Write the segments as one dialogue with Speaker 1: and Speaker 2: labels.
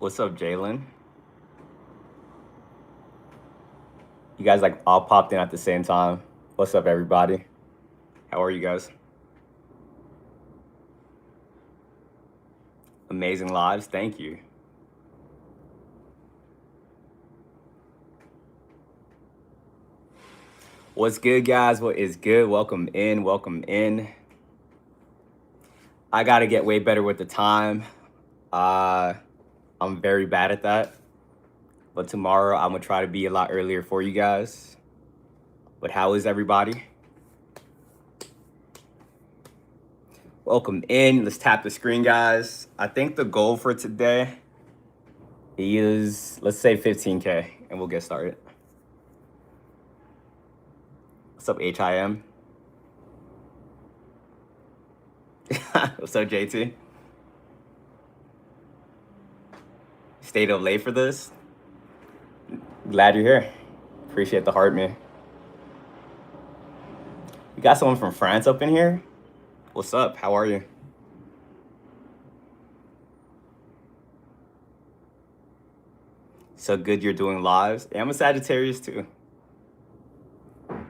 Speaker 1: What's up, Jalen? You guys like all popped in at the same time. What's up, everybody? How are you guys? Amazing lives. Thank you. What's good, guys? What is good? Welcome in. Welcome in. I got to get way better with the time. I'm very bad at that. But tomorrow, I'm going to try to be a lot earlier for you guys. But how is everybody? Welcome in. Let's tap the screen, guys. I think the goal for today is, let's say 15K, and we'll get started. What's up, HIM? What's up, JT? Stayed up late for this? Glad you're here. Appreciate the heart, man. You got someone from France up in here? What's up? How are you? So good you're doing lives. Yeah, I'm a Sagittarius too.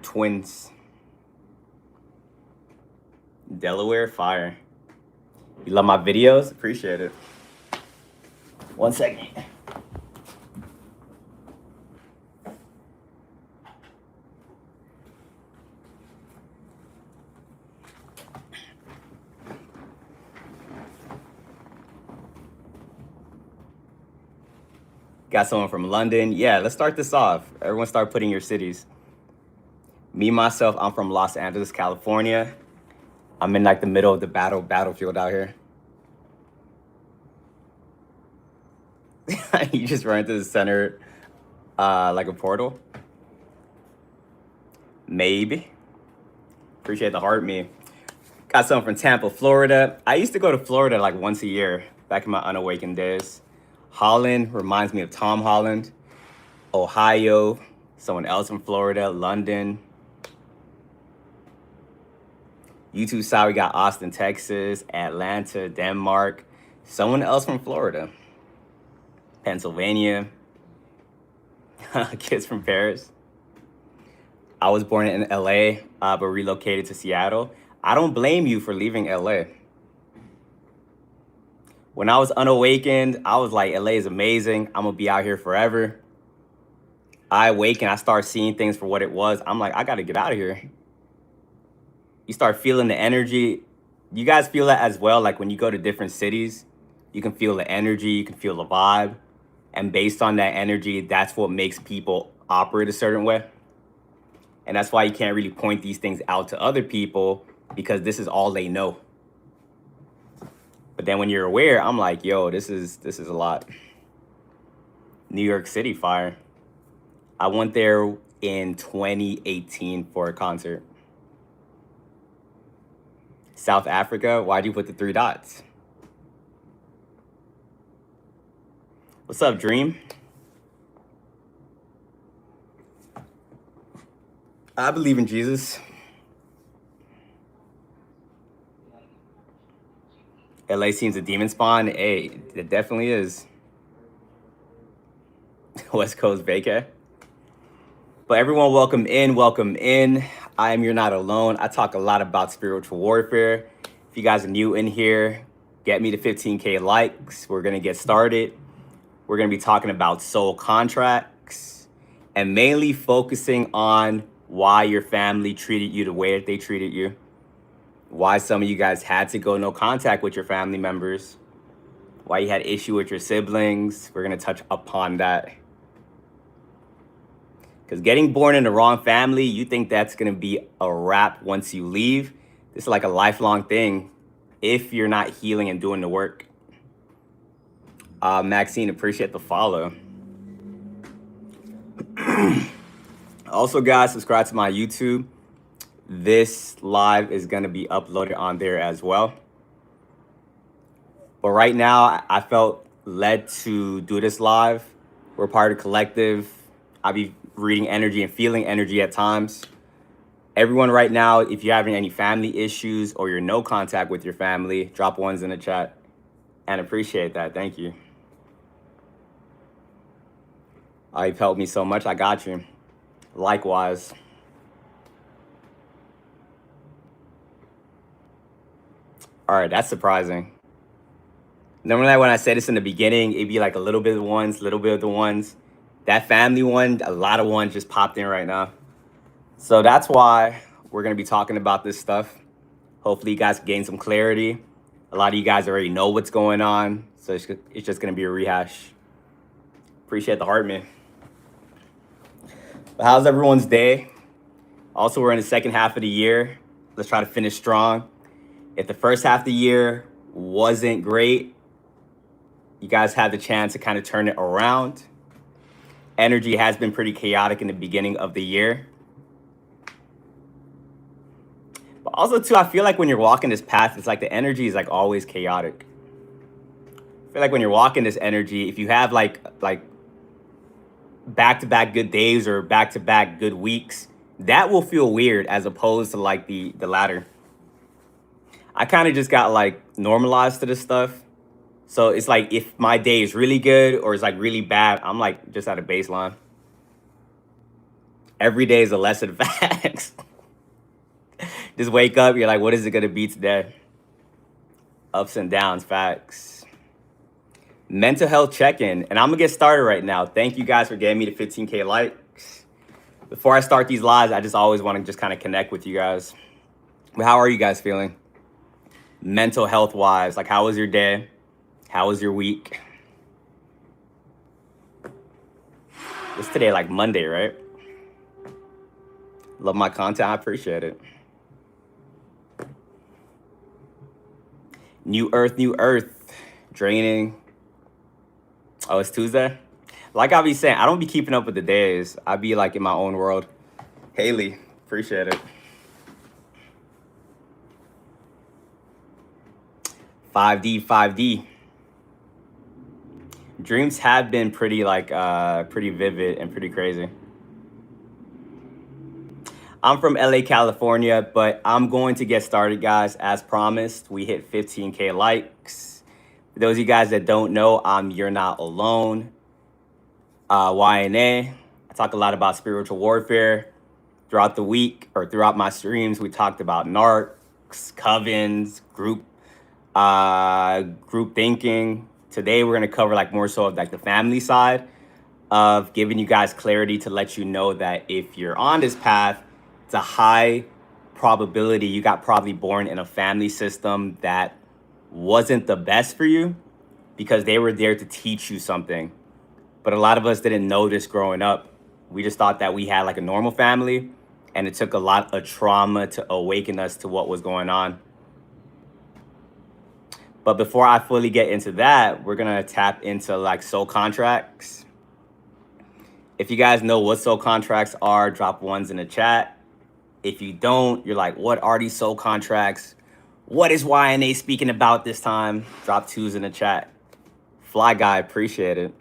Speaker 1: Twins. Delaware, fire. You love my videos? Appreciate it. 1 second. Got someone from London. Yeah, let's start this off. Everyone start putting your cities. Me, myself, I'm from Los Angeles, California. I'm in like the middle of the battlefield out here. You just run into the center like a portal? Maybe. Appreciate the heart, me. Got someone from Tampa, Florida. I used to go to Florida like once a year back in my unawakened days. Holland reminds me of Tom Holland. Ohio, someone else from Florida. London. YouTube side, we got Austin, Texas. Atlanta, Denmark. Someone else from Florida. Pennsylvania. Kids from Paris. I was born in LA, but relocated to Seattle. I don't blame you for leaving LA. When I was unawakened, I was like, LA is amazing. I'm gonna be out here forever. I awaken, I start seeing things for what it was. I'm like, I gotta get out of here. You start feeling the energy. You guys feel that as well? Like when you go to different cities, you can feel the energy, you can feel the vibe. And based on that energy, that's what makes people operate a certain way. And that's why you can't really point these things out to other people, because this is all they know. But then when you're aware, I'm like, yo, this is a lot. New York City, fire. I went there in 2018 for a concert. South Africa, why'd you put the 3 dots? What's up, Dream? I believe in Jesus. LA seems a demon spawn. Hey, it definitely is. West Coast vacay. But everyone, welcome in, welcome in. I am You're Not Alone. I talk a lot about spiritual warfare. If you guys are new in here, get me to 15K likes. We're gonna get started. We're gonna be talking about soul contracts and mainly focusing on why your family treated you the way that they treated you. Why some of you guys had to go no contact with your family members. Why you had issue with your siblings. We're gonna touch upon that. Because getting born in the wrong family, you think that's gonna be a wrap once you leave. This is like a lifelong thing if you're not healing and doing the work. Maxine, appreciate the follow. Also, guys, subscribe to my YouTube. This live is going to be uploaded on there as well. But right now, I felt led to do this live. We're part of the collective. I'll be reading energy and feeling energy at times. Everyone right now, if you're having any family issues or you're no contact with your family, drop ones in the chat and appreciate that. Thank you. You've helped me so much. I got you. Likewise. All right, that's surprising. Normally, when I say this in the beginning, it'd be like a little bit of the ones, little bit of the ones. That family one, a lot of ones just popped in right now. So that's why we're going to be talking about this stuff. Hopefully, you guys gain some clarity. A lot of you guys already know what's going on. So it's just going to be a rehash. Appreciate the heart, man. But how's everyone's day? Also, we're in the second half of the year. Let's try to finish strong. If the first half of the year wasn't great, you guys had the chance to kind of turn it around. Energy has been pretty chaotic in the beginning of the year. But also, too, I feel like when you're walking this path, it's like the energy is like always chaotic. I feel like when you're walking this energy, if you have like back-to-back good days or back-to-back good weeks, that will feel weird as opposed to like the latter. I kind of just got like normalized to this stuff. So it's like if my day is really good or it's like really bad, I'm like just at a baseline. Every day is a lesson facts. Just wake up, you're like, what is it going to be today? Ups and downs, facts. Mental health check-in. And I'm going to get started right now. Thank you guys for getting me to 15K likes. Before I start these lives, I just always want to just kind of connect with you guys. But how are you guys feeling? Mental health wise, like how was your day? How was your week? It's today like Monday, right? Love my content. I appreciate it. New earth, draining. Oh, it's Tuesday? Like I be saying, I don't be keeping up with the days. I be like in my own world. Haley, appreciate it. 5D. Dreams have been pretty vivid and pretty crazy. I'm from LA, California, but I'm going to get started, guys. As promised, we hit 15K likes. For those of you guys that don't know, You're Not Alone. YNA. I talk a lot about spiritual warfare. Throughout the week or throughout my streams, we talked about narcs, covens, group thinking. Today we're going to cover like more so of like the family side of giving you guys clarity to let you know that if you're on this path, it's a high probability you got probably born in a family system that wasn't the best for you because they were there to teach you something. But a lot of us didn't know this growing up. We just thought that we had like a normal family, and it took a lot of trauma to awaken us to what was going on. But before I fully get into that, we're going to tap into like soul contracts. If you guys know what soul contracts are, drop ones in the chat. If you don't, you're like, what are these soul contracts? What is YNA speaking about this time? Drop twos in the chat. Fly guy, appreciate it.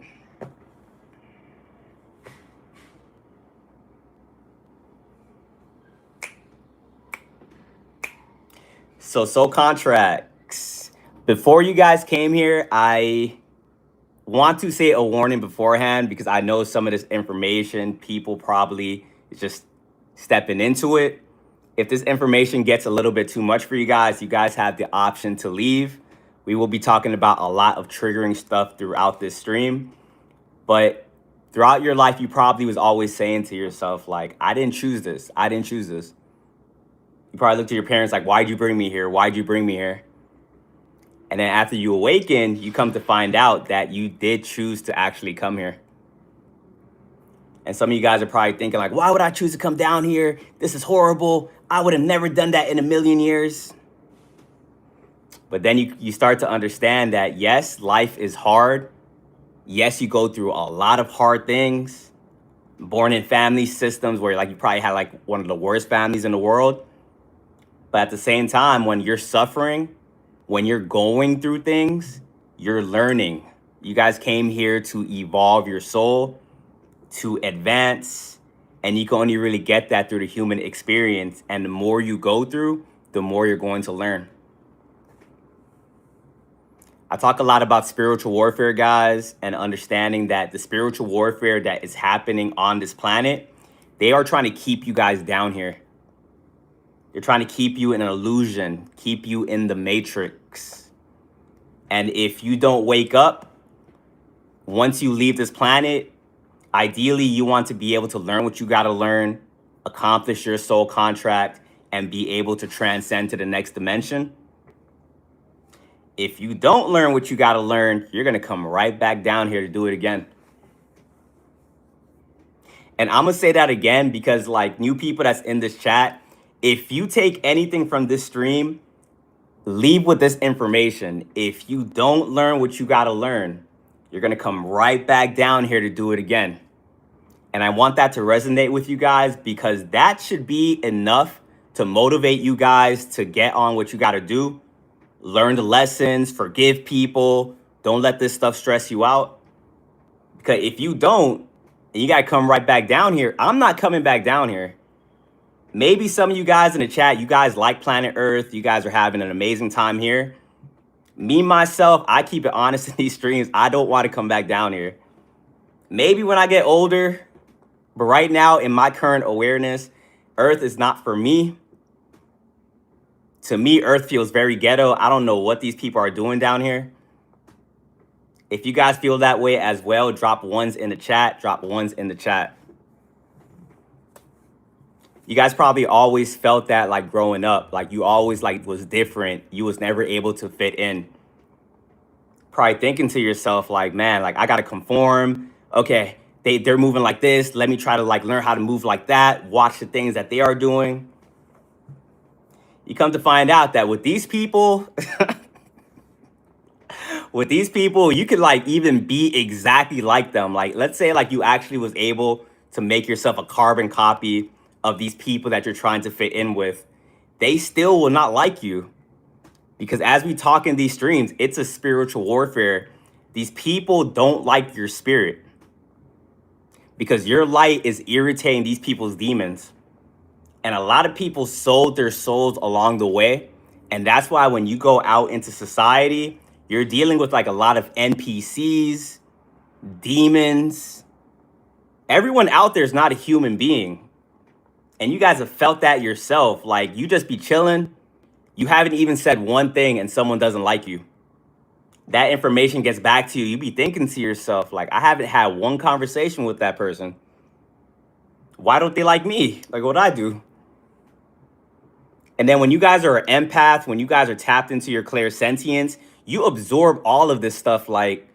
Speaker 1: So soul contracts. Before you guys came here, I want to say a warning beforehand because I know some of this information, people probably just stepping into it. If this information gets a little bit too much for you guys have the option to leave. We will be talking about a lot of triggering stuff throughout this stream. But throughout your life, you probably was always saying to yourself, like, I didn't choose this. I didn't choose this. You probably looked at your parents like, why'd you bring me here? Why'd you bring me here? And then after you awaken, you come to find out that you did choose to actually come here. And some of you guys are probably thinking like, why would I choose to come down here? This is horrible. I would have never done that in a million years. But then you start to understand that, yes, life is hard. Yes, you go through a lot of hard things. Born in family systems where like you probably had like one of the worst families in the world. But at the same time, when you're suffering, when you're going through things, you're learning. You guys came here to evolve your soul, to advance, and you can only really get that through the human experience. And the more you go through, the more you're going to learn. I talk a lot about spiritual warfare, guys, and understanding that the spiritual warfare that is happening on this planet, they are trying to keep you guys down here. They're trying to keep you in an illusion, keep you in the matrix. And if you don't wake up, once you leave this planet, ideally you want to be able to learn what you got to learn, accomplish your soul contract, and be able to transcend to the next dimension. If you don't learn what you got to learn, you're going to come right back down here to do it again. And I'm going to say that again because, like, new people that's in this chat, if you take anything from this stream, leave with this information. If you don't learn what you got to learn, you're going to come right back down here to do it again. And I want that to resonate with you guys because that should be enough to motivate you guys to get on what you got to do. Learn the lessons, forgive people. Don't let this stuff stress you out. Because if you don't, and you got to come right back down here, I'm not coming back down here. Maybe some of you guys in the chat, you guys like planet Earth. You guys are having an amazing time here. Me, myself, I keep it honest in these streams. I don't want to come back down here. Maybe when I get older, but right now in my current awareness, Earth is not for me. To me, Earth feels very ghetto. I don't know what these people are doing down here. If you guys feel that way as well, drop ones in the chat. Drop ones in the chat. You guys probably always felt that, like, growing up, like you always like was different. You was never able to fit in. Probably thinking to yourself like, man, like I got to conform. Okay, they're moving like this. Let me try to like learn how to move like that. Watch the things that they are doing. You come to find out that with these people, you could like even be exactly like them. Like, let's say like you actually was able to make yourself a carbon copy of these people that you're trying to fit in with. They still will not like you. Because as we talk in these streams, it's a spiritual warfare. These people don't like your spirit. Because your light is irritating these people's demons. And a lot of people sold their souls along the way. And that's why when you go out into society, you're dealing with like a lot of NPCs, demons. Everyone out there is not a human being. And you guys have felt that yourself. Like, you just be chilling. You haven't even said one thing and someone doesn't like you. That information gets back to you. You be thinking to yourself, like, I haven't had one conversation with that person. Why don't they like me? Like, what I do? And then when you guys are an empath, when you guys are tapped into your clairsentience, you absorb all of this stuff. Like,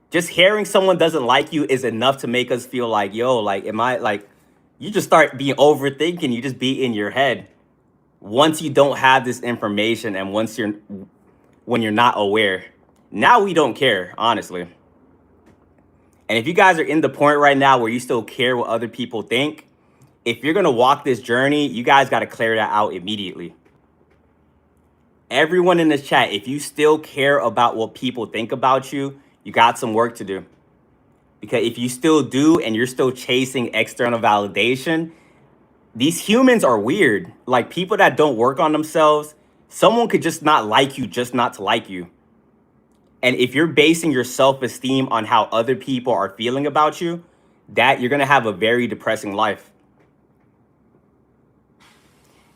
Speaker 1: just hearing someone doesn't like you is enough to make us feel like, yo, like, am I, like, you just start being overthinking. You just be in your head. Once you don't have this information and when you're not aware. Now we don't care, honestly. And if you guys are in the point right now where you still care what other people think, if you're going to walk this journey, you guys got to clear that out immediately. Everyone in this chat, if you still care about what people think about you, you got some work to do. Because if you still do and you're still chasing external validation, these humans are weird. Like, people that don't work on themselves, someone could just not like you, just not to like you. And if you're basing your self-esteem on how other people are feeling about you, that you're going to have a very depressing life.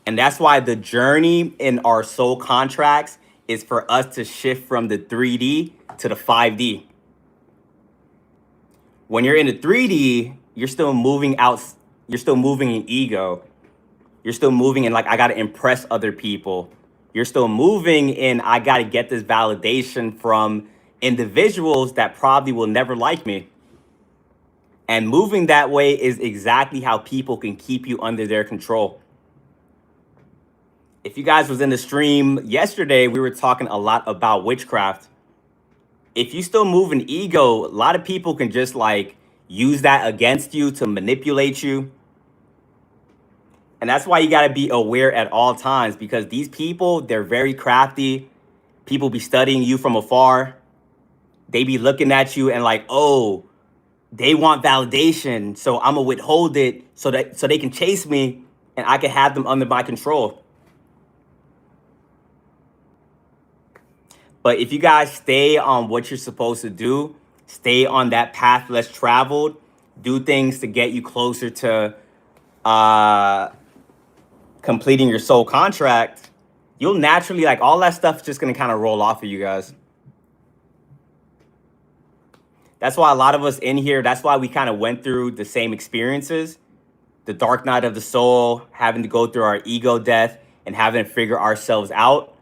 Speaker 1: And that's why the journey in our soul contracts is for us to shift from the 3D to the 5D. When you're in the 3D, you're still moving out. You're still moving in ego. You're still moving in like, I got to impress other people. You're still moving in, I got to get this validation from individuals that probably will never like me. And moving that way is exactly how people can keep you under their control. If you guys was in the stream yesterday, we were talking a lot about witchcraft. If you still move in ego, a lot of people can just like use that against you to manipulate you. And that's why you got to be aware at all times, because these people, they're very crafty. People be studying you from afar. They be looking at you and like, oh, they want validation, so I'm gonna withhold it so they can chase me and I can have them under my control. But if you guys stay on what you're supposed to do, stay on that path less traveled, do things to get you closer to completing your soul contract, you'll naturally, like, all that stuff is just going to kind of roll off of you guys. That's why a lot of us in here, that's why we kind of went through the same experiences. The dark night of the soul, having to go through our ego death and having to figure ourselves out.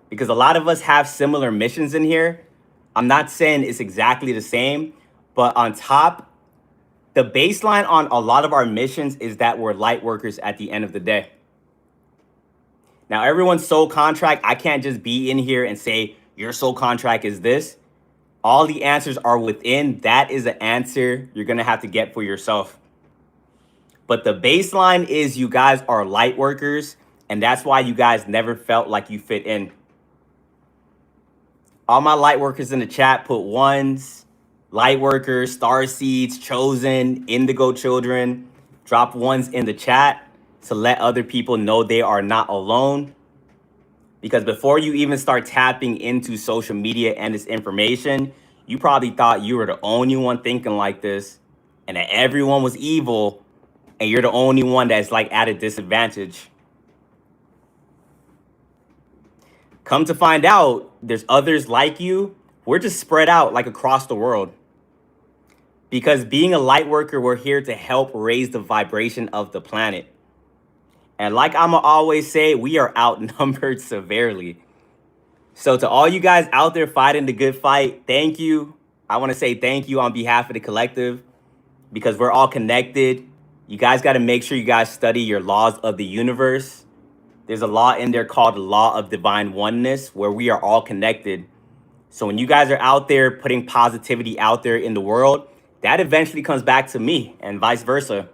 Speaker 1: Because a lot of us have similar missions in here. I'm not saying it's exactly the same, but on top, the baseline on a lot of our missions is that we're light workers at the end of the day. Now, everyone's soul contract, I can't just be in here and say, your soul contract is this. All the answers are within. That is an answer you're going to have to get for yourself. But the baseline is you guys are light workers, and that's why you guys never felt like you fit in. All my light workers in the chat put ones, light workers, star seeds, chosen, indigo children. Drop ones in the chat to let other people know they are not alone. Because before you even start tapping into social media and this information, you probably thought you were the only one thinking like this and that everyone was evil and you're the only one that's like at a disadvantage. Come to find out, there's others like you. We're just spread out like across the world. Because being a light worker, we're here to help raise the vibration of the planet. And like I'ma always say, we are outnumbered severely. So to all you guys out there fighting the good fight, thank you. I want to say thank you on behalf of the collective, because we're all connected. You guys got to make sure you guys study your laws of the universe. There's a law in there called the law of divine oneness, where we are all connected. So when you guys are out there putting positivity out there in the world, that eventually comes back to me and vice versa.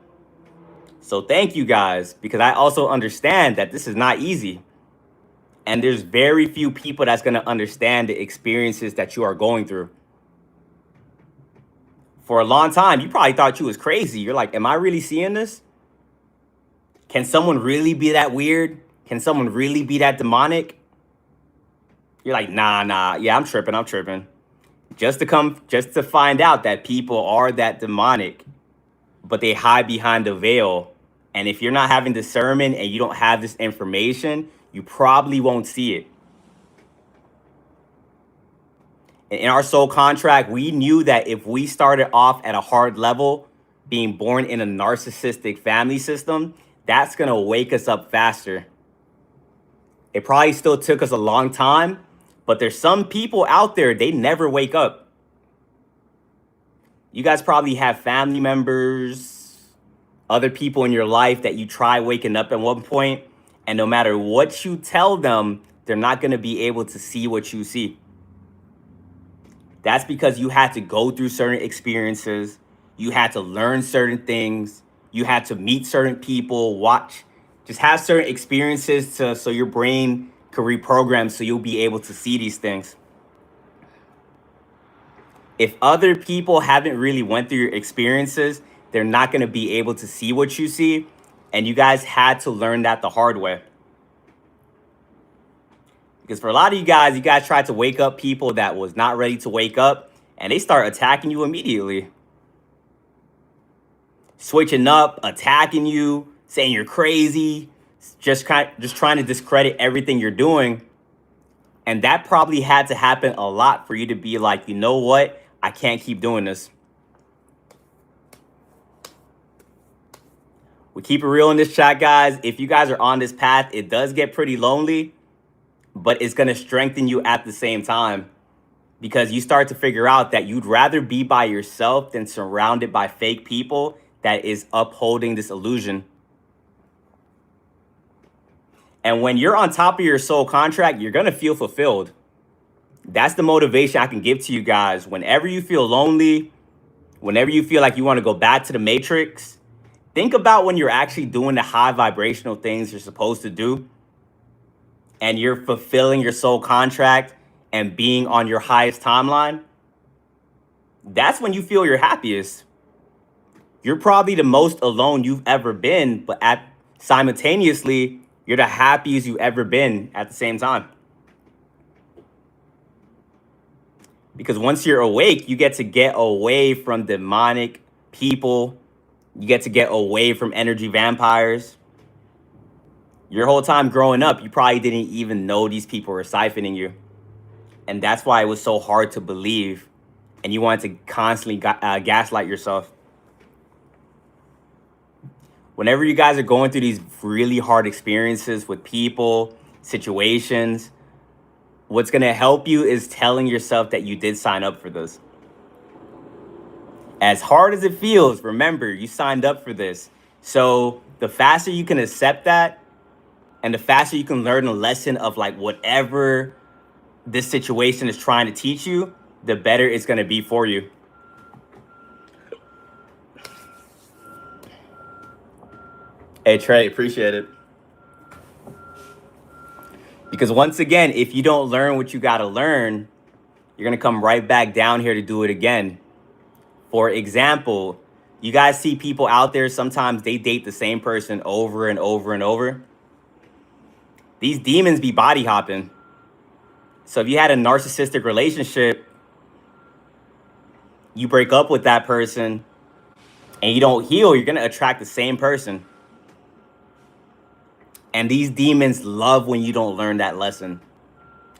Speaker 1: So thank you guys, because I also understand that this is not easy. And there's very few people that's going to understand the experiences that you are going through. For a long time, you probably thought you was crazy. You're like, am I really seeing this? Can someone really be that weird? Can someone really be that demonic? You're like, nah, yeah, I'm tripping. Just to find out that people are that demonic, but they hide behind the veil. And if you're not having discernment and you don't have this information, you probably won't see it. In our soul contract, we knew that if we started off at a hard level, being born in a narcissistic family system, that's going to wake us up faster. It probably still took us a long time, but there's some people out there, they never wake up. You guys probably have family members, other people in your life that you try waking up at one point, and no matter what you tell them, they're not going to be able to see what you see. That's because you had to go through certain experiences. You had to learn certain things. You had to meet certain people, just have certain experiences so your brain can reprogram so you'll be able to see these things. If other people haven't really went through your experiences, they're not going to be able to see what you see. And you guys had to learn that the hard way. Because for a lot of you guys tried to wake up people that was not ready to wake up, and they start attacking you immediately. Switching up, attacking you, saying you're crazy, just trying to discredit everything you're doing. And that probably had to happen a lot for you to be like, you know what? I can't keep doing this. We keep it real in this chat, guys. If you guys are on this path, it does get pretty lonely, but it's going to strengthen you at the same time, because you start to figure out that you'd rather be by yourself than surrounded by fake people that is upholding this illusion. And when you're on top of your soul contract, you're going to feel fulfilled. That's the motivation I can give to you guys. Whenever you feel lonely, whenever you feel like you want to go back to the matrix, think about when you're actually doing the high vibrational things you're supposed to do, and you're fulfilling your soul contract and being on your highest timeline. That's when you feel your happiest. You're probably the most alone you've ever been, but simultaneously, you're the happiest you've ever been at the same time. Because once you're awake, you get away from demonic people. You get to get away from energy vampires. Your whole time growing up, you probably didn't even know these people were siphoning you. And that's why it was so hard to believe. And you wanted to constantly gaslight yourself. Whenever you guys are going through these really hard experiences with people, situations, what's going to help you is telling yourself that you did sign up for this. As hard as it feels, remember, you signed up for this. So the faster you can accept that, and the faster you can learn a lesson of like whatever this situation is trying to teach you, the better it's going to be for you. Hey, Trey, appreciate it. Because once again, if you don't learn what you got to learn, you're going to come right back down here to do it again. For example, you guys see people out there, sometimes they date the same person over and over and over. These demons be body hopping. So if you had a narcissistic relationship, you break up with that person and you don't heal, you're going to attract the same person. And these demons love when you don't learn that lesson.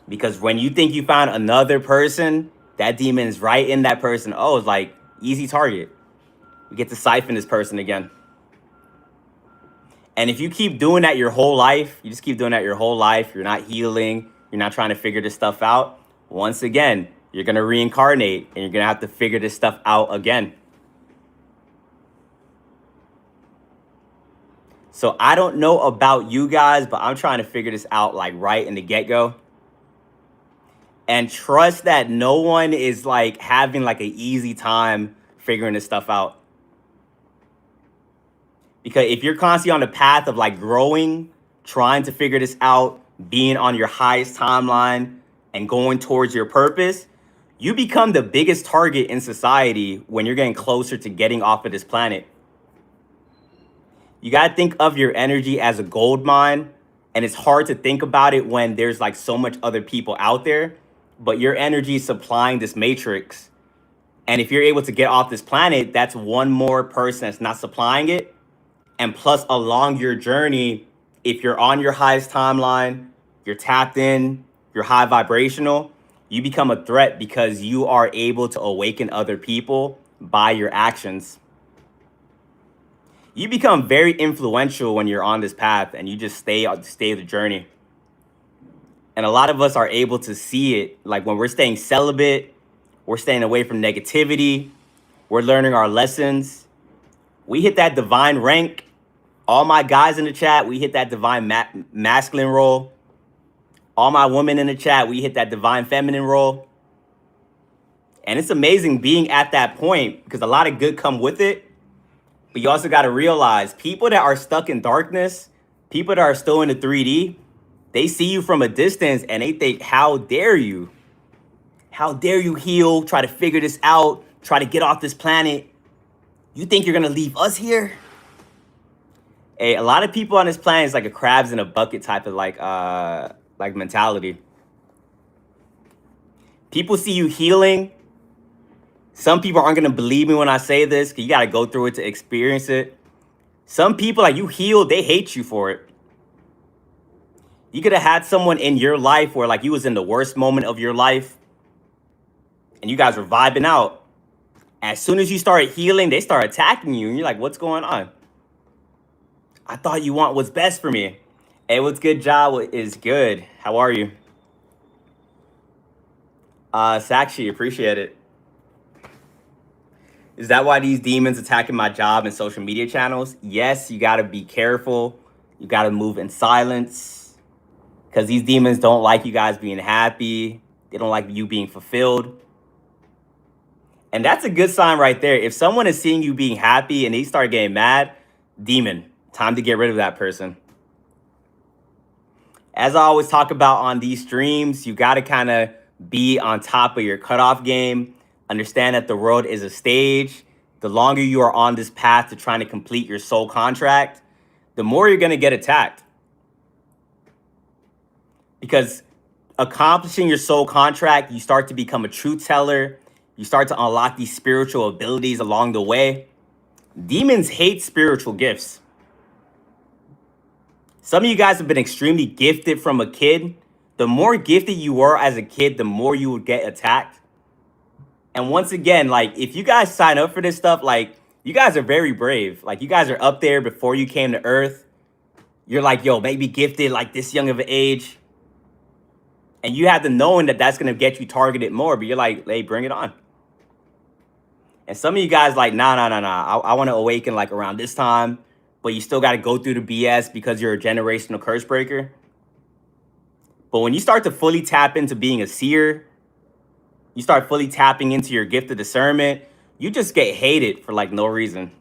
Speaker 1: Because when you think you found another person, that demon is right in that person. Oh, it's like easy target. We get to siphon this person again. And if you keep doing that your whole life, you just keep doing that your whole life, you're not healing, you're not trying to figure this stuff out, once again, you're going to reincarnate and you're going to have to figure this stuff out again. So I don't know about you guys, but I'm trying to figure this out like right in the get-go. And trust that no one is like having like an easy time figuring this stuff out. Because if you're constantly on the path of like growing, trying to figure this out, being on your highest timeline and going towards your purpose, you become the biggest target in society when you're getting closer to getting off of this planet. You got to think of your energy as a gold mine, and it's hard to think about it when there's like so much other people out there, but your energy is supplying this matrix. And if you're able to get off this planet, that's one more person that's not supplying it. And plus, along your journey, if you're on your highest timeline, you're tapped in, you're high vibrational, you become a threat because you are able to awaken other people by your actions. You become very influential when you're on this path and you just stay the journey. And a lot of us are able to see it. Like when we're staying celibate, we're staying away from negativity, we're learning our lessons. We hit that divine rank. All my guys in the chat, we hit that divine masculine role. All my women in the chat, we hit that divine feminine role. And it's amazing being at that point because a lot of good come with it. But you also got to realize people that are stuck in darkness, people that are still in the 3D, they see you from a distance and they think, how dare you? How dare you heal, try to figure this out, try to get off this planet? You think you're going to leave us here? Hey, a lot of people on this planet is like a crabs in a bucket type of like mentality. People see you healing. Some people aren't going to believe me when I say this because you got to go through it to experience it. Some people, like you healed, they hate you for it. You could have had someone in your life where like you was in the worst moment of your life and you guys were vibing out. As soon as you started healing, they start attacking you. And you're like, what's going on? I thought you want what's best for me. Hey, what's good, Ja? What is good? How are you? Sakshi, appreciate it. Is that why these demons attacking my job and social media channels? Yes, you got to be careful. You got to move in silence because these demons don't like you guys being happy. They don't like you being fulfilled. And that's a good sign right there. If someone is seeing you being happy and they start getting mad, demon, time to get rid of that person. As I always talk about on these streams, you got to kind of be on top of your cutoff game. Understand that the world is a stage. The longer you are on this path to trying to complete your soul contract, the more you're going to get attacked. Because accomplishing your soul contract, you start to become a truth teller. You start to unlock these spiritual abilities along the way. Demons hate spiritual gifts. Some of you guys have been extremely gifted from a kid. The more gifted you were as a kid, the more you would get attacked. And once again, like, if you guys sign up for this stuff, like, you guys are very brave. Like, you guys are up there before you came to Earth. You're like, yo, maybe gifted like this young of an age. And you have the knowing that that's going to get you targeted more. But you're like, hey, bring it on. And some of you guys like, nah. I want to awaken like around this time. But you still got to go through the BS because you're a generational curse breaker. But when you start to fully tap into being a seer, you start fully tapping into your gift of discernment, you just get hated for like no reason.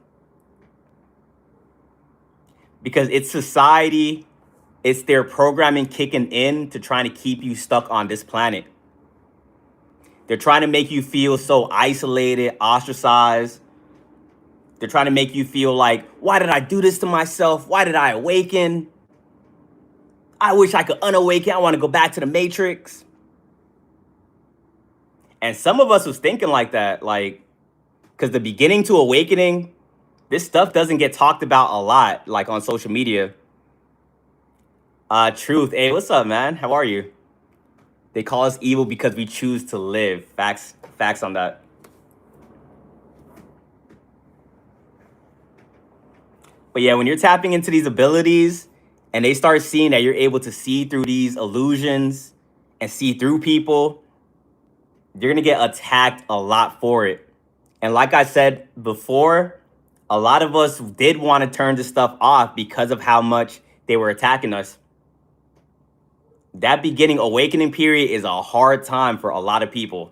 Speaker 1: Because it's society, it's their programming kicking in to trying to keep you stuck on this planet. They're trying to make you feel so isolated, ostracized. They're trying to make you feel like, why did I do this to myself? Why did I awaken? I wish I could unawaken. I want to go back to the Matrix. And some of us was thinking like that, like, because the beginning to awakening, this stuff doesn't get talked about a lot, like on social media. Truth. Hey, what's up, man? How are you? They call us evil because we choose to live. Facts on that. But yeah, when you're tapping into these abilities and they start seeing that you're able to see through these illusions and see through people, you're going to get attacked a lot for it. And like I said before, a lot of us did want to turn this stuff off because of how much they were attacking us. That beginning awakening period is a hard time for a lot of people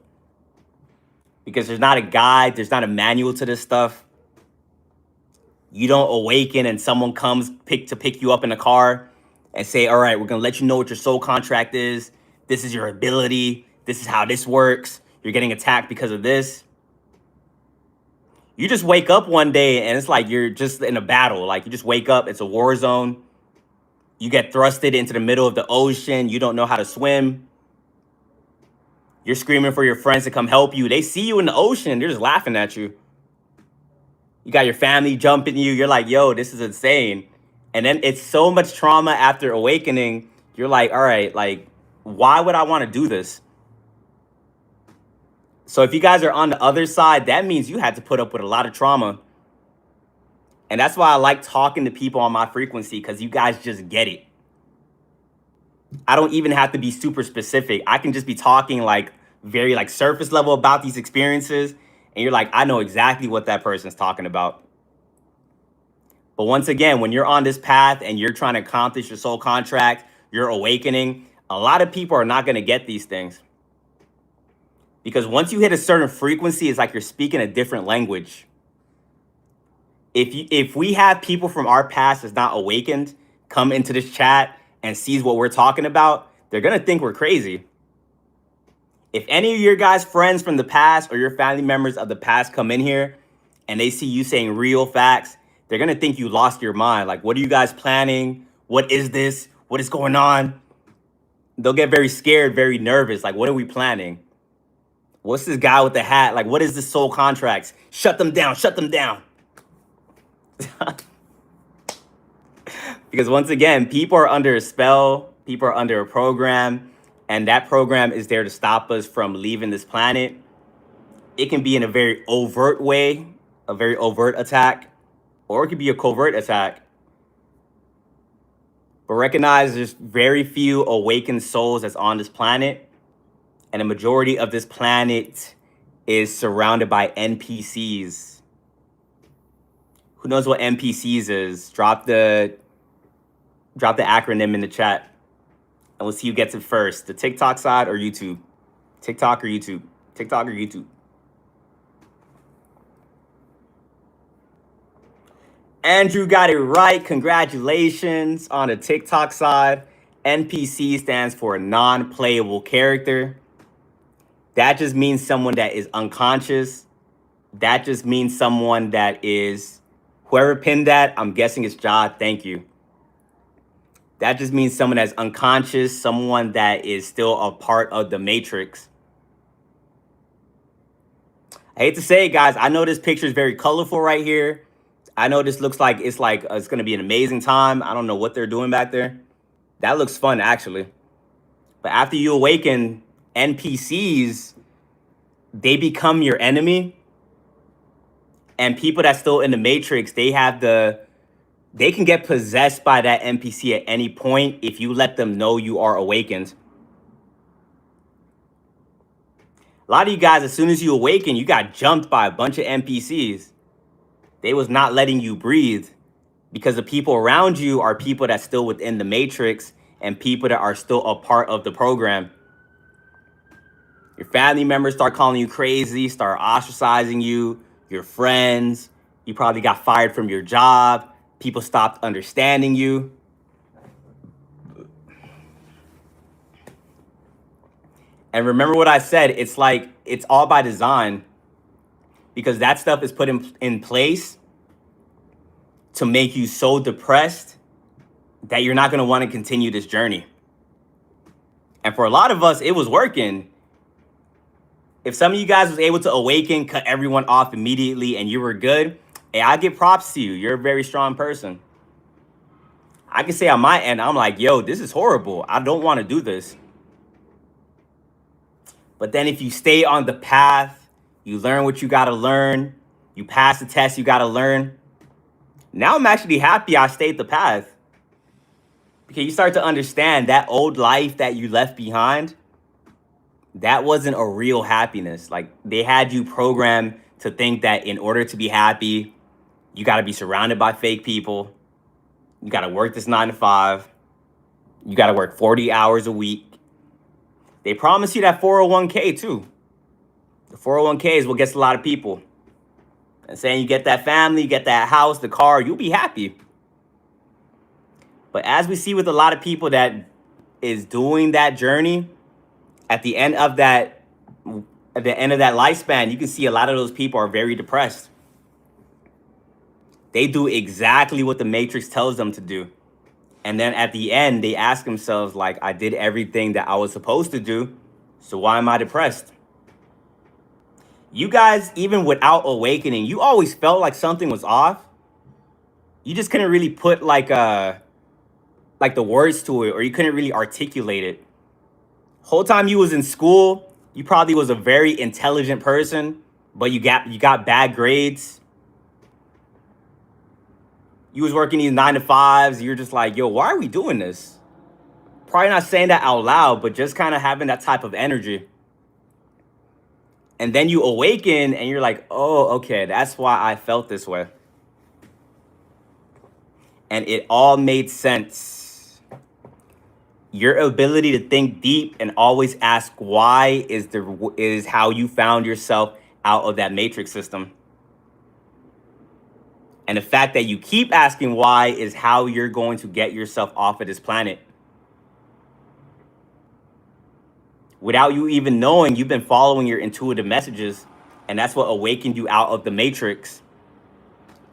Speaker 1: because there's not a guide, there's not a manual to this stuff. You don't awaken and someone comes to pick you up in a car and say, all right, we're going to let you know what your soul contract is. This is your ability. This is how this works. You're getting attacked because of this. You just wake up one day and it's like you're just in a battle. Like you just wake up, it's a war zone. You get thrusted into the middle of the ocean. You don't know how to swim. You're screaming for your friends to come help you. They see you in the ocean. They're just laughing at you. You got your family jumping you. You're like, yo, this is insane. And then it's so much trauma after awakening. You're like, all right, like, why would I want to do this? So if you guys are on the other side, that means you had to put up with a lot of trauma. And that's why I like talking to people on my frequency, because you guys just get it. I don't even have to be super specific. I can just be talking like very like surface level about these experiences. And you're like, I know exactly what that person's talking about. But once again, when you're on this path and you're trying to accomplish your soul contract, you're awakening, a lot of people are not going to get these things. Because once you hit a certain frequency, it's like you're speaking a different language. If we have people from our past that's not awakened come into this chat and sees what we're talking about, they're going to think we're crazy. If any of your guys' friends from the past or your family members of the past come in here and they see you saying real facts, they're going to think you lost your mind. Like, what are you guys planning? What is this? What is going on? They'll get very scared, very nervous. Like, what are we planning? What's this guy with the hat? Like, what is this soul contracts? Shut them down. Shut them down. Because once again, people are under a spell. People are under a program. And that program is there to stop us from leaving this planet. It can be in a very overt way, a very overt attack, or it could be a covert attack. But recognize there's very few awakened souls that's on this planet. And the majority of this planet is surrounded by NPCs. Who knows what NPCs is? Drop the acronym in the chat. And we'll see who gets it first. The TikTok side or YouTube? TikTok or YouTube? TikTok or YouTube? Andrew got it right. Congratulations on the TikTok side. NPC stands for non-playable character. That just means someone that is unconscious. That just means someone that is, whoever pinned that, I'm guessing it's Ja. Thank you. That just means someone that's unconscious, someone that is still a part of the matrix. I hate to say it, guys. I know this picture is very colorful right here. I know this looks like it's going to be an amazing time. I don't know what they're doing back there. That looks fun, actually. But after you awaken, NPCs, they become your enemy. And people that's still in the matrix, they can get possessed by that NPC at any point if you let them know you are awakened. A lot of you guys, as soon as you awaken, you got jumped by a bunch of NPCs. They was not letting you breathe because the people around you are people that's still within the matrix and people that are still a part of the program. Your family members start calling you crazy, start ostracizing you, your friends. You probably got fired from your job. People stopped understanding you. And remember what I said, it's like, it's all by design, because that stuff is put in place to make you so depressed that you're not going to want to continue this journey. And for a lot of us, it was working. If some of you guys was able to awaken, cut everyone off immediately, and you were good, hey, I give props to you. You're a very strong person. I can say on my end, I'm like, yo, this is horrible. I don't want to do this. But then if you stay on the path, you learn what you got to learn, you pass the test you got to learn. Now I'm actually happy I stayed the path. Because you start to understand that old life that you left behind, that wasn't a real happiness. Like, they had you programmed to think that in order to be happy, you got to be surrounded by fake people. You got to work this 9 to 5. You got to work 40 hours a week. They promise you that 401k too. The 401k is what gets a lot of people. And saying you get that family, you get that house, the car, you'll be happy. But as we see with a lot of people that is doing that journey, at the end of that lifespan, you can see a lot of those people are very depressed. They do exactly what the Matrix tells them to do. And then at the end, they ask themselves, like, I did everything that I was supposed to do, so why am I depressed? You guys, even without awakening, you always felt like something was off. You just couldn't really put like the words to it, or you couldn't really articulate it. Whole time you was in school, you probably was a very intelligent person, but you got bad grades. You was working these 9 to 5s. You're just like, yo, why are we doing this? Probably not saying that out loud, but just kind of having that type of energy. And then you awaken and you're like, oh, okay, that's why I felt this way. And it all made sense. Your ability to think deep and always ask why is how you found yourself out of that matrix system. And the fact that you keep asking why is how you're going to get yourself off of this planet. Without you even knowing, you've been following your intuitive messages, and that's what awakened you out of the matrix.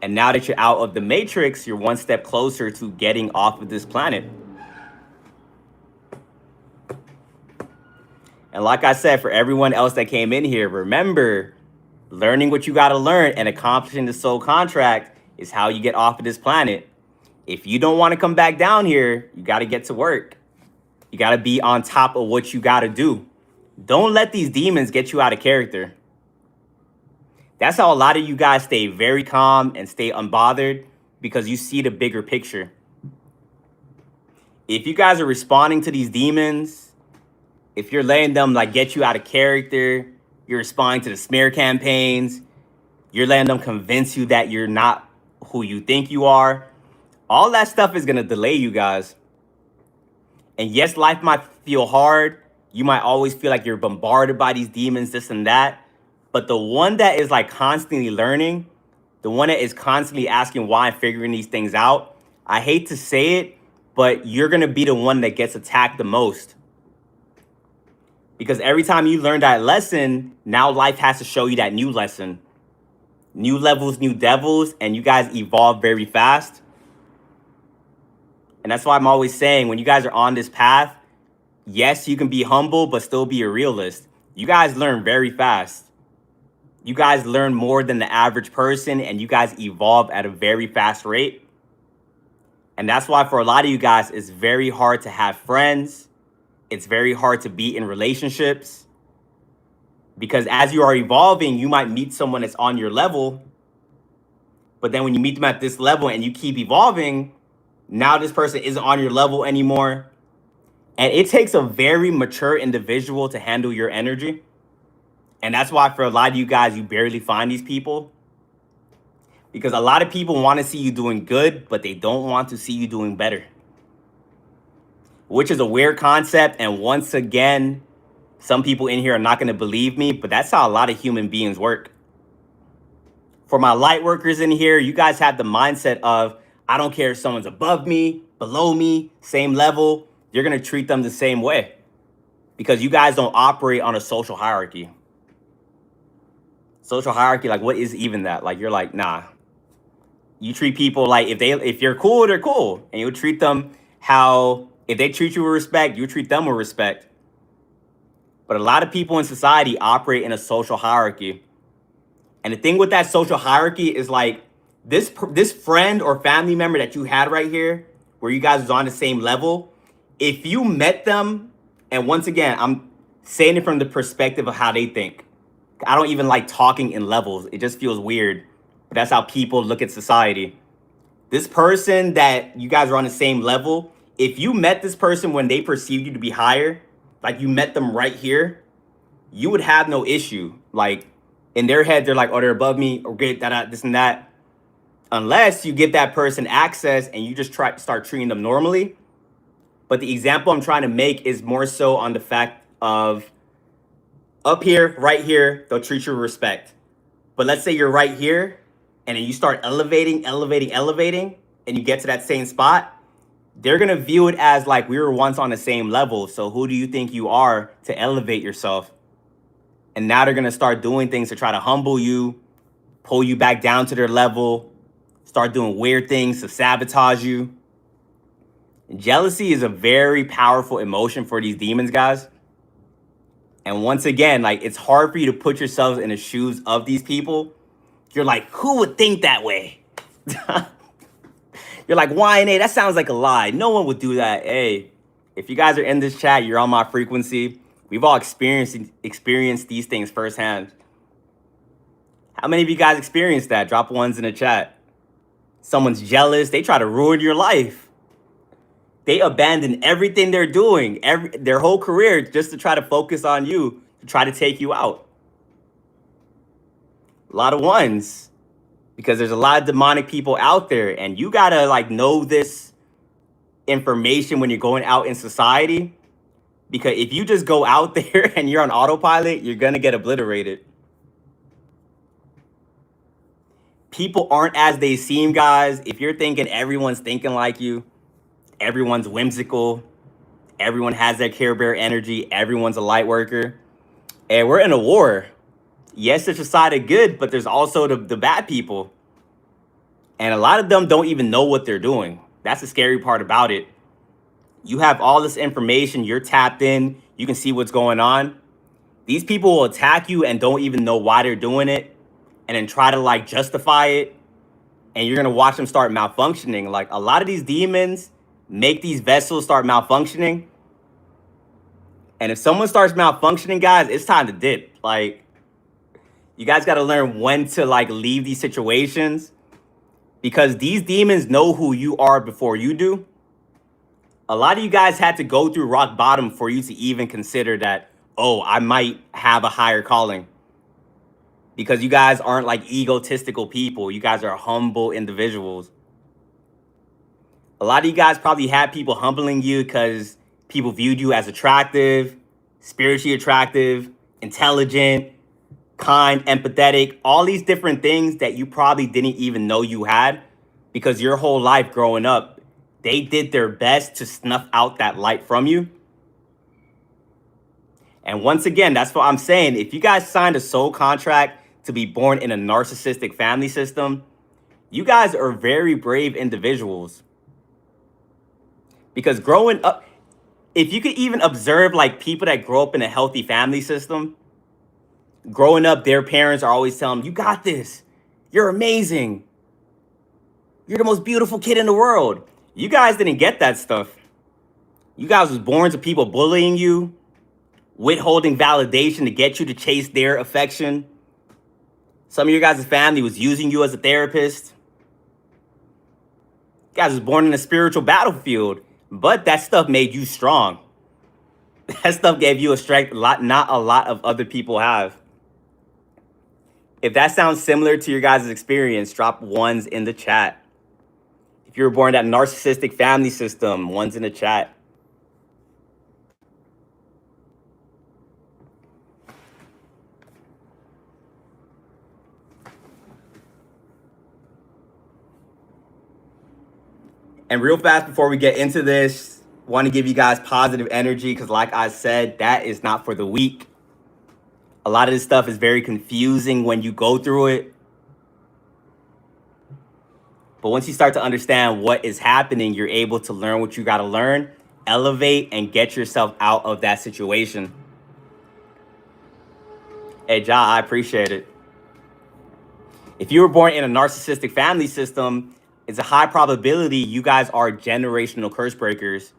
Speaker 1: And now that you're out of the matrix, you're one step closer to getting off of this planet. And like I said, for everyone else that came in here, remember, learning what you got to learn and accomplishing the soul contract is how you get off of this planet. If you don't want to come back down here, you got to get to work. You got to be on top of what you got to do. Don't let these demons get you out of character. That's how a lot of you guys stay very calm and stay unbothered, because you see the bigger picture. If you guys are responding to these demons, if you're letting them like get you out of character, you're responding to the smear campaigns, you're letting them convince you that you're not who you think you are, all that stuff is going to delay you guys. And yes, life might feel hard. You might always feel like you're bombarded by these demons, this and that. But the one that is like constantly learning, the one that is constantly asking why and figuring these things out, I hate to say it, but you're going to be the one that gets attacked the most. Because every time you learn that lesson, now life has to show you that new lesson. New levels, new devils, and you guys evolve very fast. And that's why I'm always saying, when you guys are on this path, yes, you can be humble, but still be a realist. You guys learn very fast. You guys learn more than the average person, and you guys evolve at a very fast rate. And that's why for a lot of you guys, it's very hard to have friends. It's very hard to be in relationships. Because as you are evolving, you might meet someone that's on your level. But then when you meet them at this level and you keep evolving, now this person isn't on your level anymore. And it takes a very mature individual to handle your energy. And that's why for a lot of you guys, you barely find these people. Because a lot of people want to see you doing good, but they don't want to see you doing better. Which is a weird concept. And once again, some people in here are not going to believe me, but that's how a lot of human beings work. For my light workers in here, you guys have the mindset of, I don't care if someone's above me, below me, same level, you're going to treat them the same way. Because you guys don't operate on a social hierarchy. Social hierarchy, like, what is even that? Like, you're like, nah. You treat people like, if you're cool, they're cool. And you'll treat them how, if they treat you with respect, you treat them with respect. But a lot of people in society operate in a social hierarchy. And the thing with that social hierarchy is like, this friend or family member that you had right here, where you guys was on the same level, if you met them, and once again, I'm saying it from the perspective of how they think. I don't even like talking in levels. It just feels weird. But that's how people look at society. This person that you guys are on the same level, if you met this person when they perceived you to be higher, like you met them right here, you would have no issue. Like, in their head, they're like, oh, they're above me, or great, this and that. Unless you give that person access and you just start treating them normally. But the example I'm trying to make is more so on the fact of, up here, right here, they'll treat you with respect. But let's say you're right here, and then you start elevating, and you get to that same spot, they're going to view it as like, we were once on the same level. So who do you think you are to elevate yourself? And now they're going to start doing things to try to humble you, pull you back down to their level, start doing weird things to sabotage you. And jealousy is a very powerful emotion for these demons, guys. And once again, like, it's hard for you to put yourselves in the shoes of these people. You're like, who would think that way? You're like, YNA, that sounds like a lie. No one would do that. Hey, if you guys are in this chat, you're on my frequency. We've all experienced these things firsthand. How many of you guys experienced that? Drop ones in the chat. Someone's jealous. They try to ruin your life. They abandon everything they're doing, their whole career, just to try to focus on you, to try to take you out. A lot of ones. Because there's a lot of demonic people out there, and you gotta like know this information when you're going out in society. Because if you just go out there and you're on autopilot, you're gonna get obliterated. People aren't as they seem, guys. If you're thinking everyone's thinking like you, everyone's whimsical, everyone has their Care Bear energy, everyone's a light worker, and we're in a war. Yes, there's a side of good, but there's also the bad people. And a lot of them don't even know what they're doing. That's the scary part about it. You have all this information, you're tapped in, you can see what's going on. These people will attack you and don't even know why they're doing it, and then try to like justify it. And you're gonna watch them start malfunctioning. Like, a lot of these demons make these vessels start malfunctioning. And if someone starts malfunctioning, guys, it's time to dip. Like, you guys got to learn when to like leave these situations, because these demons know who you are before you do. A lot of you guys had to go through rock bottom for you to even consider that, oh, I might have a higher calling. Because you guys aren't like egotistical people. You guys are humble individuals. A lot of you guys probably had people humbling you because people viewed you as attractive, spiritually attractive, intelligent, kind, empathetic, all these different things that you probably didn't even know you had, because your whole life growing up, they did their best to snuff out that light from you. And once again, that's what I'm saying. If you guys signed a soul contract to be born in a narcissistic family system, you guys are very brave individuals. Because growing up, if you could even observe like people that grow up in a healthy family system, growing up, their parents are always telling them, you got this. You're amazing. You're the most beautiful kid in the world. You guys didn't get that stuff. You guys was born to people bullying you, withholding validation to get you to chase their affection. Some of your guys' family was using you as a therapist. You guys was born in a spiritual battlefield, but that stuff made you strong. That stuff gave you a strength not a lot of other people have. If that sounds similar to your guys' experience, drop ones in the chat. If you were born in that narcissistic family system, ones in the chat. And real fast before we get into this, want to give you guys positive energy because like I said, that is not for the weak. A lot of this stuff is very confusing when you go through it. But once you start to understand what is happening, you're able to learn what you got to learn, elevate, and get yourself out of that situation. Hey, Ja, I appreciate it. If you were born in a narcissistic family system, it's a high probability you guys are generational curse breakers.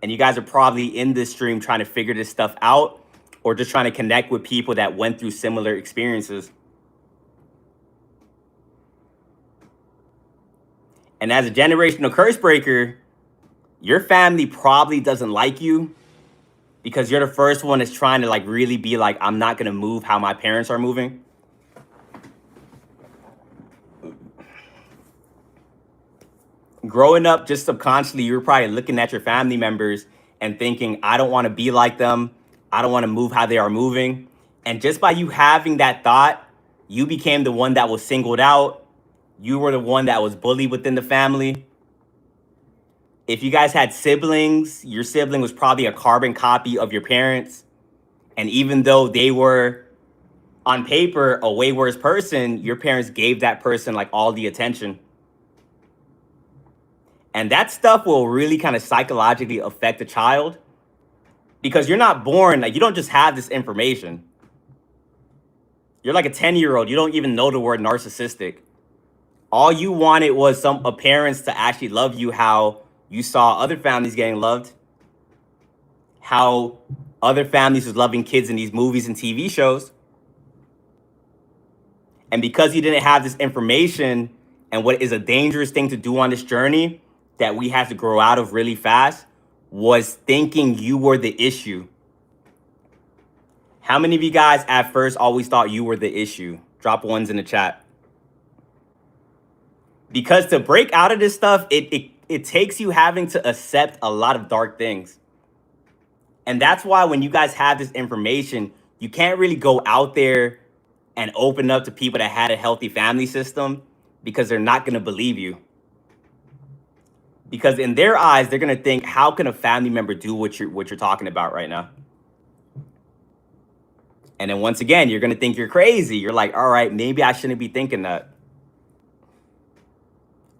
Speaker 1: And you guys are probably in this stream trying to figure this stuff out or just trying to connect with people that went through similar experiences. And as a generational curse breaker, your family probably doesn't like you because you're the first one that's trying to like really be like, I'm not going to move how my parents are moving. Growing up, just subconsciously, you're probably looking at your family members and thinking, I don't want to be like them. I don't want to move how they are moving. And just by you having that thought, you became the one that was singled out. You were the one that was bullied within the family. If you guys had siblings, your sibling was probably a carbon copy of your parents. And even though they were on paper a way worse person, your parents gave that person like all the attention. And that stuff will really kind of psychologically affect a child because you're not born, like you don't just have this information. You're like a 10-year-old. You don't even know the word narcissistic. All you wanted was some parents to actually love you how you saw other families getting loved, how other families was loving kids in these movies and TV shows. And because you didn't have this information and what is a dangerous thing to do on this journey that we had to grow out of really fast was thinking you were the issue. How many of you guys at first always thought you were the issue? Drop ones in the chat. Because to break out of this stuff, it takes you having to accept a lot of dark things. And that's why when you guys have this information, you can't really go out there and open up to people that had a healthy family system because they're not going to believe you. Because in their eyes, they're going to think, how can a family member do what you're talking about right now? And then once again, you're going to think you're crazy. You're like, all right, maybe I shouldn't be thinking that.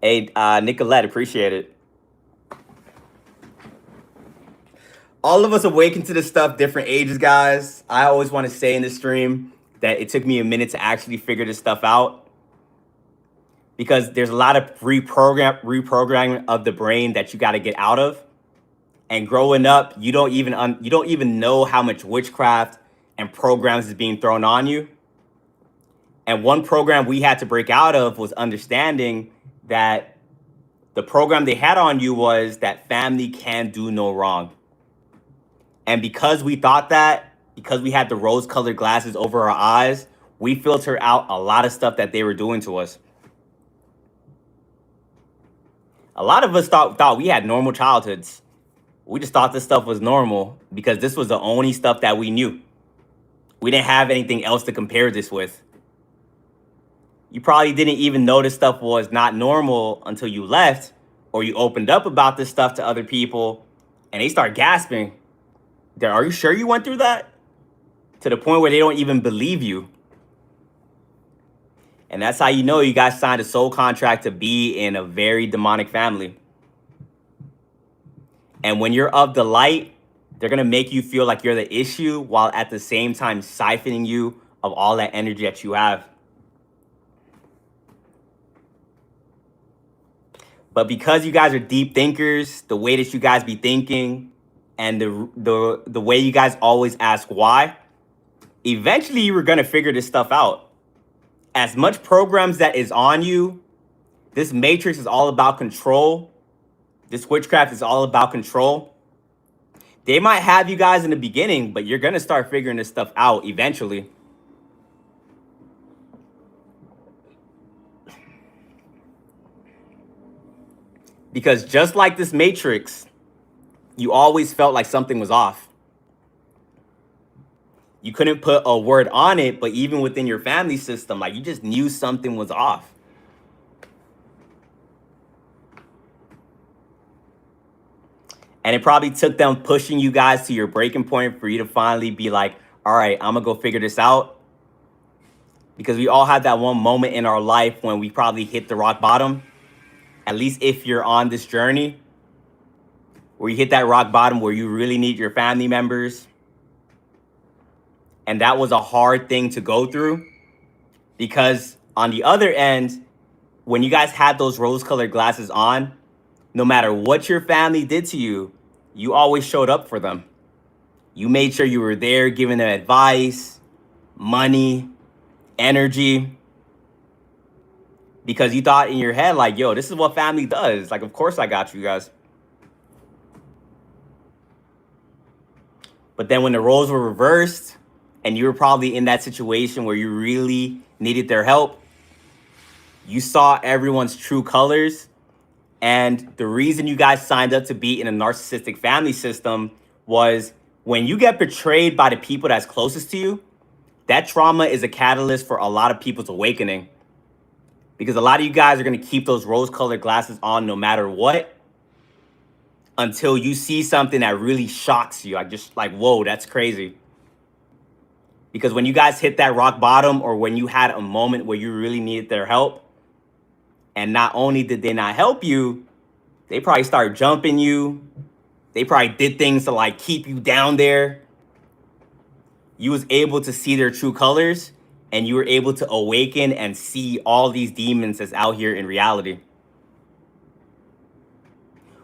Speaker 1: Hey, Nicolette, appreciate it. All of us awaken to this stuff, different ages, guys. I always want to say in this stream that it took me a minute to actually figure this stuff out. Because there's a lot of reprogramming of the brain that you got to get out of. And growing up, you don't even know how much witchcraft and programs is being thrown on you. And one program we had to break out of was understanding that the program they had on you was that family can do no wrong. And because we thought that, because we had the rose-colored glasses over our eyes, we filtered out a lot of stuff that they were doing to us. A lot of us thought we had normal childhoods. We just thought this stuff was normal because this was the only stuff that we knew. We didn't have anything else to compare this with. You probably didn't even know this stuff was not normal until you left or you opened up about this stuff to other people and they start gasping. Are you sure you went through that? To the point where they don't even believe you. And that's how you know you guys signed a soul contract to be in a very demonic family. And when you're of the light, they're going to make you feel like you're the issue while at the same time siphoning you of all that energy that you have. But because you guys are deep thinkers, the way that you guys be thinking and the way you guys always ask why, eventually you were going to figure this stuff out. As much programs that is on you, this matrix is all about control. This witchcraft is all about control. They might have you guys in the beginning, but you're going to start figuring this stuff out eventually. Because just like this matrix, you always felt like something was off. You couldn't put a word on it, but even within your family system, like you just knew something was off. And it probably took them pushing you guys to your breaking point for you to finally be like, all right, I'm gonna go figure this out. Because we all have that one moment in our life when we probably hit the rock bottom. At least if you're on this journey, where you hit that rock bottom where you really need your family members. And that was a hard thing to go through, because on the other end, when you guys had those rose-colored glasses on, no matter what your family did to you, you always showed up for them. You made sure you were there giving them advice, money, energy, because you thought in your head like, yo, this is what family does. Like, of course I got you guys. But then when the roles were reversed and you were probably in that situation where you really needed their help, you saw everyone's true colors. And the reason you guys signed up to be in a narcissistic family system was when you get betrayed by the people that's closest to you, that trauma is a catalyst for a lot of people's awakening. Because a lot of you guys are going to keep those rose-colored glasses on no matter what, until you see something that really shocks you. Like, whoa, that's crazy. Because when you guys hit that rock bottom, or when you had a moment where you really needed their help, and not only did they not help you, they probably started jumping you. They probably did things to like keep you down there. You was able to see their true colors, and you were able to awaken and see all these demons that's out here in reality.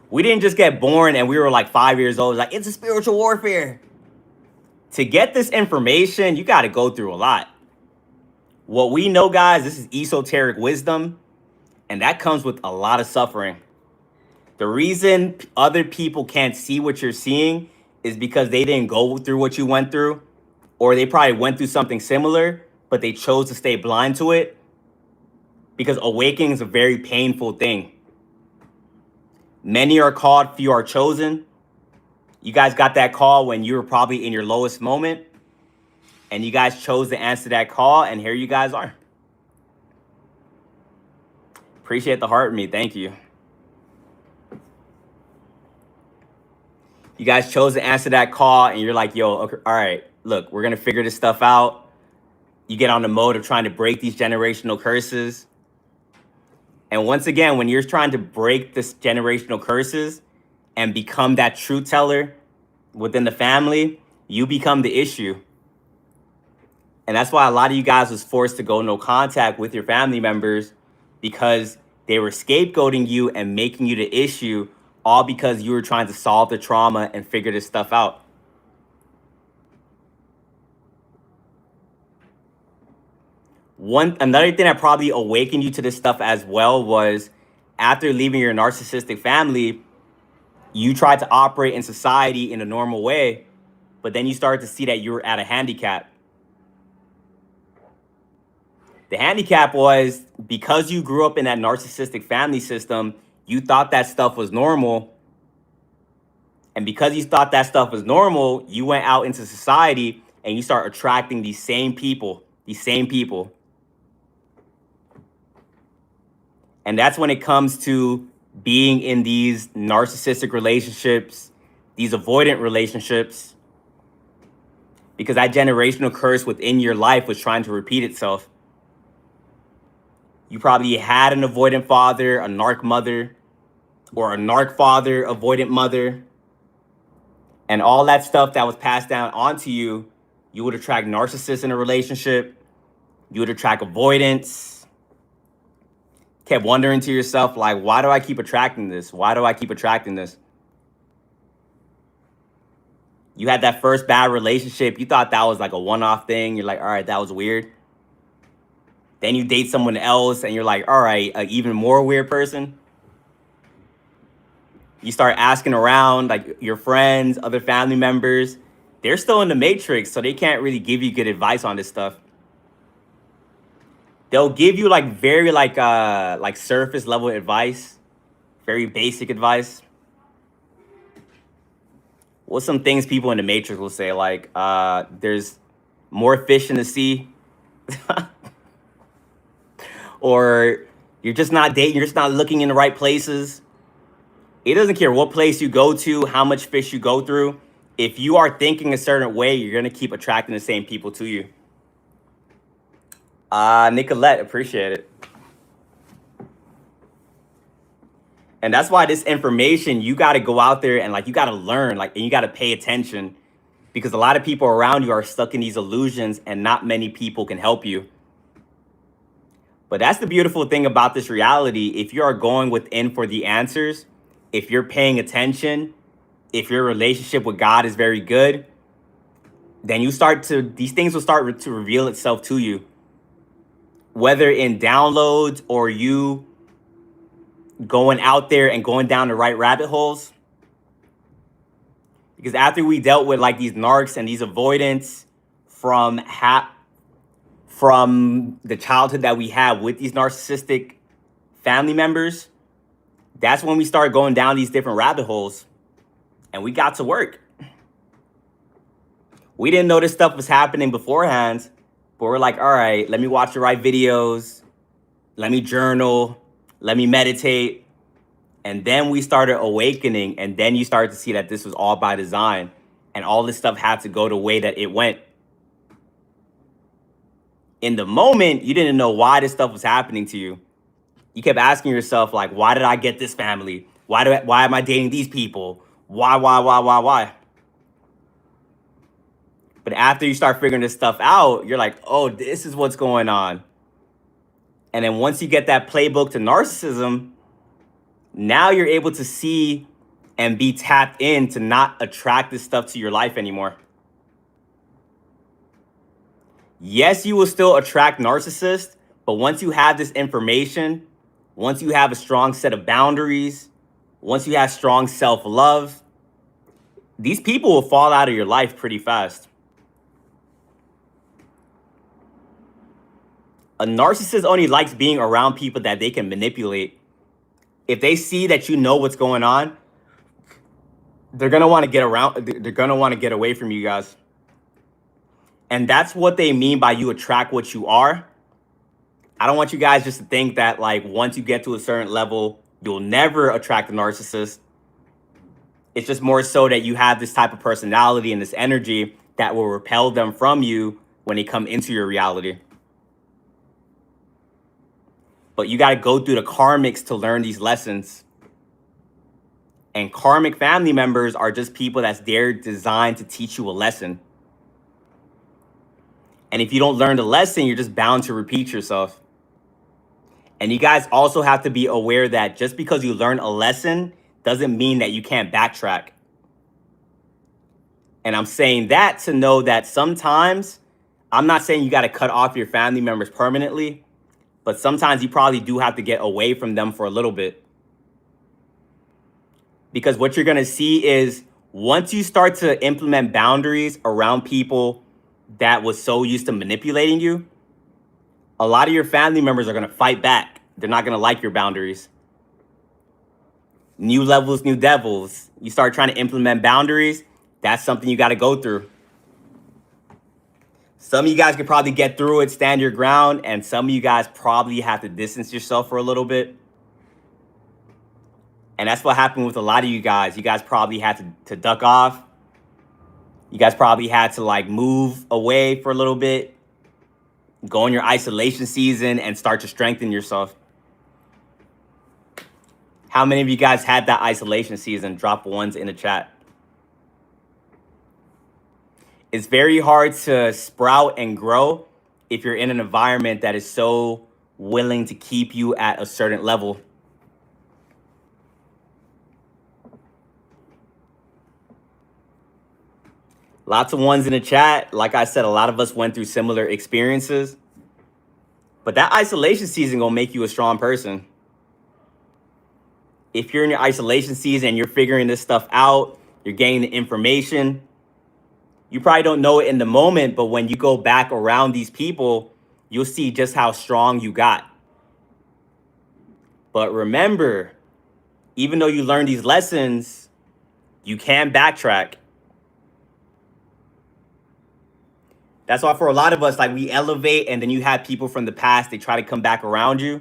Speaker 1: We didn't just get born and we were like 5 years old. Like, it's a spiritual warfare. To get this information, you got to go through a lot. What we know, guys, this is esoteric wisdom, and that comes with a lot of suffering. The reason other people can't see what you're seeing is because they didn't go through what you went through, or they probably went through something similar, but they chose to stay blind to it, because awakening is a very painful thing. Many are called, few are chosen. You guys got that call when you were probably in your lowest moment, and you guys chose to answer that call, and here you guys are. Appreciate the heart in me. Thank you. You guys chose to answer that call, and you're like, yo, okay, all right, look, we're going to figure this stuff out. You get on the mode of trying to break these generational curses. And once again, when you're trying to break this generational curses and become that truth teller within the family, you become the issue. And that's why a lot of you guys was forced to go no contact with your family members, because they were scapegoating you and making you the issue, all because you were trying to solve the trauma and figure this stuff out. Another thing that probably awakened you to this stuff as well was, after leaving your narcissistic family, you tried to operate in society in a normal way, but then you started to see that you were at a handicap. The handicap was, because you grew up in that narcissistic family system, you thought that stuff was normal. And because you thought that stuff was normal, you went out into society and you start attracting these same people. And that's when it comes to being in these narcissistic relationships, these avoidant relationships, because that generational curse within your life was trying to repeat itself. You probably had an avoidant father, a narc mother, or a narc father, avoidant mother. And all that stuff that was passed down onto you, you would attract narcissists in a relationship. You would attract avoidance. Kept wondering to yourself, like, why do I keep attracting this? Why do I keep attracting this? You had that first bad relationship. You thought that was like a one-off thing. You're like, all right, that was weird. Then you date someone else and you're like, all right, an even more weird person. You start asking around, like your friends, other family members. They're still in the matrix, so they can't really give you good advice on this stuff. They'll give you like very like surface level advice, very basic advice. What's some things people in the matrix will say, like there's more fish in the sea, or you're just not dating, you're just not looking in the right places. It doesn't care what place you go to, how much fish you go through. If you are thinking a certain way, you're going to keep attracting the same people to you. Nicolette, appreciate it. And that's why this information, you got to go out there and like, you got to learn, like, and you got to pay attention, because a lot of people around you are stuck in these illusions and not many people can help you. But that's the beautiful thing about this reality. If you are going within for the answers, if you're paying attention, if your relationship with God is very good, then these things will start to reveal itself to you. Whether in downloads or you going out there and going down the right rabbit holes. Because after we dealt with like these narcs and these avoidance from the childhood that we have with these narcissistic family members, that's when we started going down these different rabbit holes, and we got to work. We didn't know this stuff was happening beforehand, but we're like, all right, let me watch the right videos. Let me journal. Let me meditate. And then we started awakening, and then you started to see that this was all by design, and all this stuff had to go the way that it went. In the moment, you didn't know why this stuff was happening to you. You kept asking yourself, like, why did I get this family? Why am I dating these people? Why? But after you start figuring this stuff out, you're like, oh, this is what's going on. And then once you get that playbook to narcissism, now you're able to see and be tapped in to not attract this stuff to your life anymore. Yes, you will still attract narcissists, but once you have this information, once you have a strong set of boundaries, once you have strong self-love, these people will fall out of your life pretty fast. A narcissist only likes being around people that they can manipulate. If they see that you know what's going on, they're going to want to get around. They're going to want to get away from you guys. And that's what they mean by you attract what you are. I don't want you guys just to think that like once you get to a certain level, you'll never attract a narcissist. It's just more so that you have this type of personality and this energy that will repel them from you when they come into your reality. But you got to go through the karmics to learn these lessons. And karmic family members are just people that's there designed to teach you a lesson. And if you don't learn the lesson, you're just bound to repeat yourself. And you guys also have to be aware that just because you learn a lesson doesn't mean that you can't backtrack. And I'm saying that to know that sometimes, I'm not saying you got to cut off your family members permanently, but sometimes you probably do have to get away from them for a little bit. Because what you're going to see is once you start to implement boundaries around people that was so used to manipulating you, a lot of your family members are going to fight back. They're not going to like your boundaries. New levels, new devils. You start trying to implement boundaries, that's something you got to go through. Some of you guys could probably get through it, stand your ground, and some of you guys probably have to distance yourself for a little bit. And that's what happened with a lot of you guys. You guys probably had to duck off. You guys probably had to like move away for a little bit, go in your isolation season and start to strengthen yourself. How many of you guys had that isolation season? Drop ones in the chat. It's very hard to sprout and grow if you're in an environment that is so willing to keep you at a certain level. Lots of ones in the chat. Like I said, a lot of us went through similar experiences. But that isolation season gonna make you a strong person. If you're in your isolation season and you're figuring this stuff out, you're getting the information, you probably don't know it in the moment, but when you go back around these people, you'll see just how strong you got. But remember, even though you learn these lessons, you can backtrack. That's why for a lot of us, like we elevate and then you have people from the past, they try to come back around you.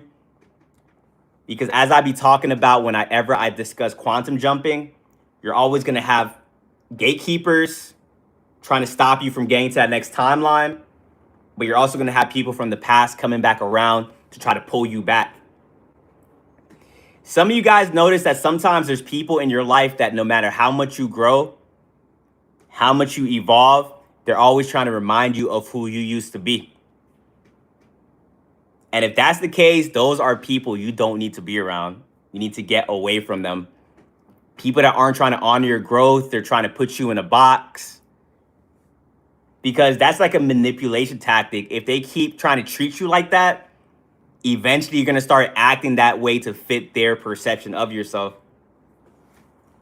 Speaker 1: Because as I be talking about whenever I discuss quantum jumping, you're always going to have gatekeepers trying to stop you from getting to that next timeline. But you're also going to have people from the past coming back around to try to pull you back. Some of you guys notice that sometimes there's people in your life that no matter how much you grow, how much you evolve, they're always trying to remind you of who you used to be. And if that's the case, those are people you don't need to be around. You need to get away from them. People that aren't trying to honor your growth, they're trying to put you in a box. Because that's like a manipulation tactic. If they keep trying to treat you like that, eventually you're going to start acting that way to fit their perception of yourself.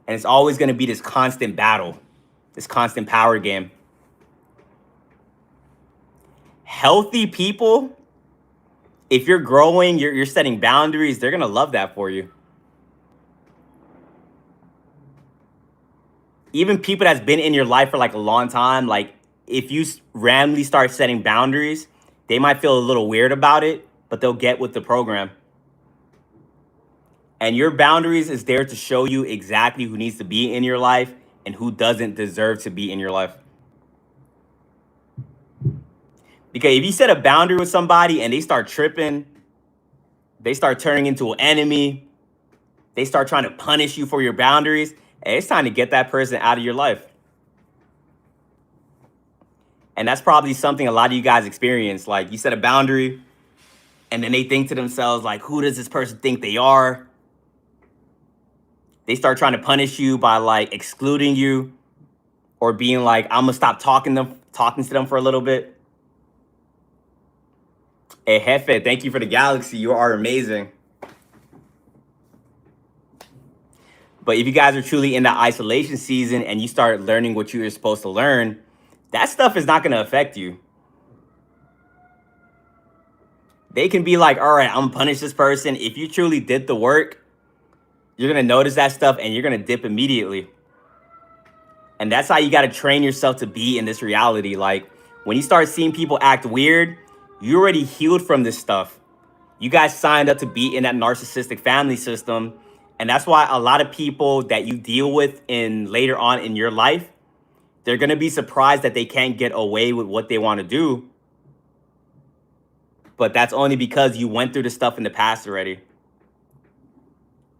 Speaker 1: And it's always going to be this constant battle, this constant power game. Healthy people, if you're growing, you're setting boundaries, they're going to love that for you. Even people that's been in your life for like a long time, like if you randomly start setting boundaries, they might feel a little weird about it, but they'll get with the program. And your boundaries is there to show you exactly who needs to be in your life and who doesn't deserve to be in your life. Because if you set a boundary with somebody and they start tripping, they start turning into an enemy, they start trying to punish you for your boundaries, hey, it's time to get that person out of your life. And that's probably something a lot of you guys experience. Like you set a boundary and then they think to themselves, like, who does this person think they are? They start trying to punish you by like excluding you or being like, I'm gonna stop talking to them for a little bit. Hey, Jefe, thank you for the galaxy. You are amazing. But if you guys are truly in that isolation season and you start learning what you were supposed to learn, that stuff is not going to affect you. They can be like, all right, I'm going to punish this person. If you truly did the work, you're going to notice that stuff and you're going to dip immediately. And that's how you got to train yourself to be in this reality. Like when you start seeing people act weird, you already healed from this stuff. You guys signed up to be in that narcissistic family system. And that's why a lot of people that you deal with in later on in your life, they're going to be surprised that they can't get away with what they want to do. But that's only because you went through the stuff in the past already.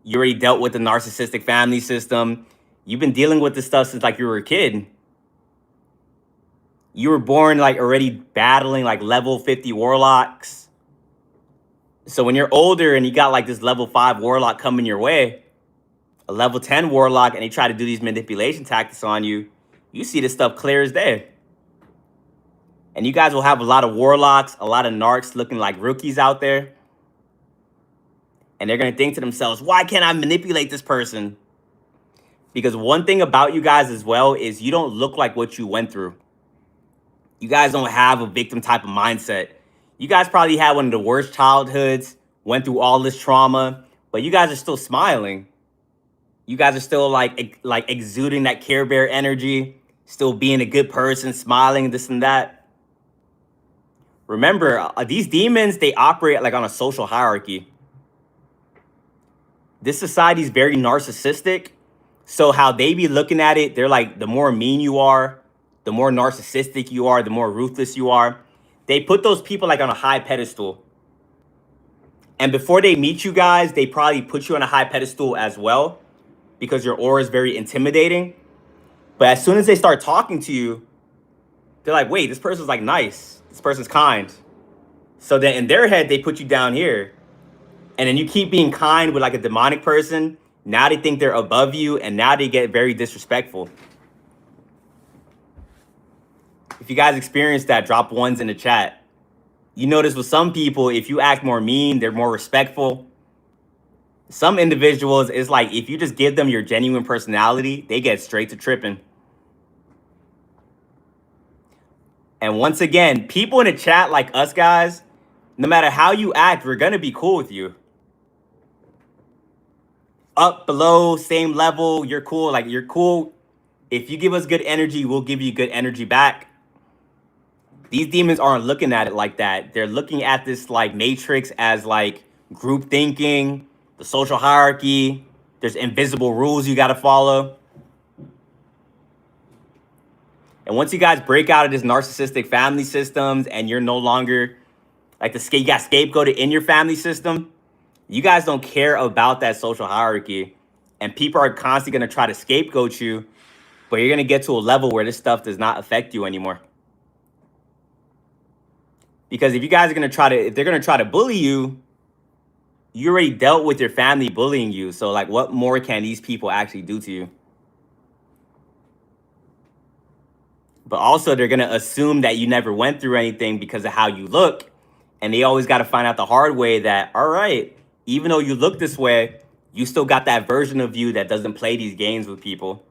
Speaker 1: You already dealt with the narcissistic family system. You've been dealing with this stuff since like you were a kid. You were born like already battling like level 50 warlocks. So when you're older and you got like this level 5 warlock coming your way, a level 10 warlock, and they try to do these manipulation tactics on you, you see this stuff clear as day. And you guys will have a lot of warlocks, a lot of narcs looking like rookies out there. And they're going to think to themselves, why can't I manipulate this person? Because one thing about you guys as well is you don't look like what you went through. You guys don't have a victim type of mindset. You guys probably had one of the worst childhoods, went through all this trauma, but you guys are still smiling. You guys are still like exuding that Care Bear energy, still being a good person, smiling, this and that. Remember, these demons, they operate like on a social hierarchy. This society is very narcissistic. So how they be looking at it, they're like, the more mean you are, the more narcissistic you are, the more ruthless you are. They put those people like on a high pedestal. And before they meet you guys, they probably put you on a high pedestal as well because your aura is very intimidating. But as soon as they start talking to you, They're like, wait, this person's like nice. This person's kind. So then in their head, they put you down here. And then you keep being kind with like a demonic person. Now they think they're above you, and now they get very disrespectful. If you guys experience that, drop ones in the chat. You notice with some people, if you act more mean, they're more respectful. Some individuals, it's like if you just give them your genuine personality, they get straight to tripping. And once again, people in the chat like us guys, no matter how you act, we're going to be cool with you. Up, below, same level, you're cool. Like, you're cool. If you give us good energy, we'll give you good energy back. These demons aren't looking at it like that. They're looking at this like matrix as like group thinking, the social hierarchy. There's invisible rules you got to follow. And once you guys break out of this narcissistic family systems and you're no longer like you got scapegoated in your family system, you guys don't care about that social hierarchy. And people are constantly going to try to scapegoat you, but you're going to get to a level where this stuff does not affect you anymore. Because if you guys are going to if they're going to try to bully you, you already dealt with your family bullying you. So like, what more can these people actually do to you? But also they're going to assume that you never went through anything because of how you look. And they always got to find out the hard way that, all right, even though you look this way, you still got that version of you that doesn't play these games with people.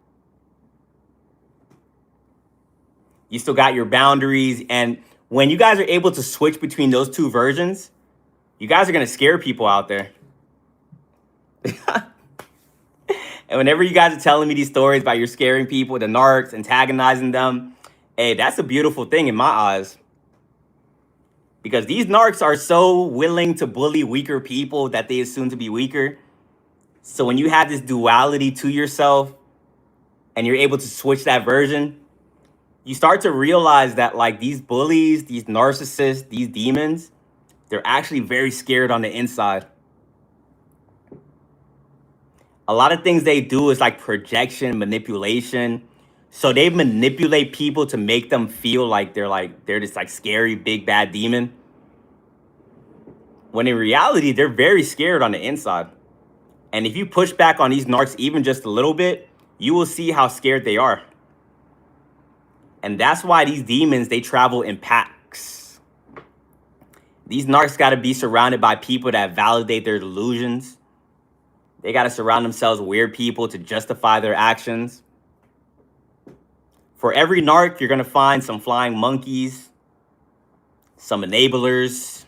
Speaker 1: You still got your boundaries. And when you guys are able to switch between those two versions, you guys are going to scare people out there. And whenever you guys are telling me these stories about you're scaring people, the narcs, antagonizing them, hey, that's a beautiful thing in my eyes. Because these narcs are so willing to bully weaker people that they assume to be weaker. So when you have this duality to yourself and you're able to switch that version, you start to realize that like these bullies, these narcissists, these demons, they're actually very scared on the inside. A lot of things they do is like projection, manipulation. So they manipulate people to make them feel like they're this like scary, big, bad demon. When in reality, they're very scared on the inside. And if you push back on these narcs even just a little bit, you will see how scared they are. And that's why these demons, they travel in packs. These narcs got to be surrounded by people that validate their delusions. They got to surround themselves with weird people to justify their actions. For every narc, you're going to find some flying monkeys, some enablers.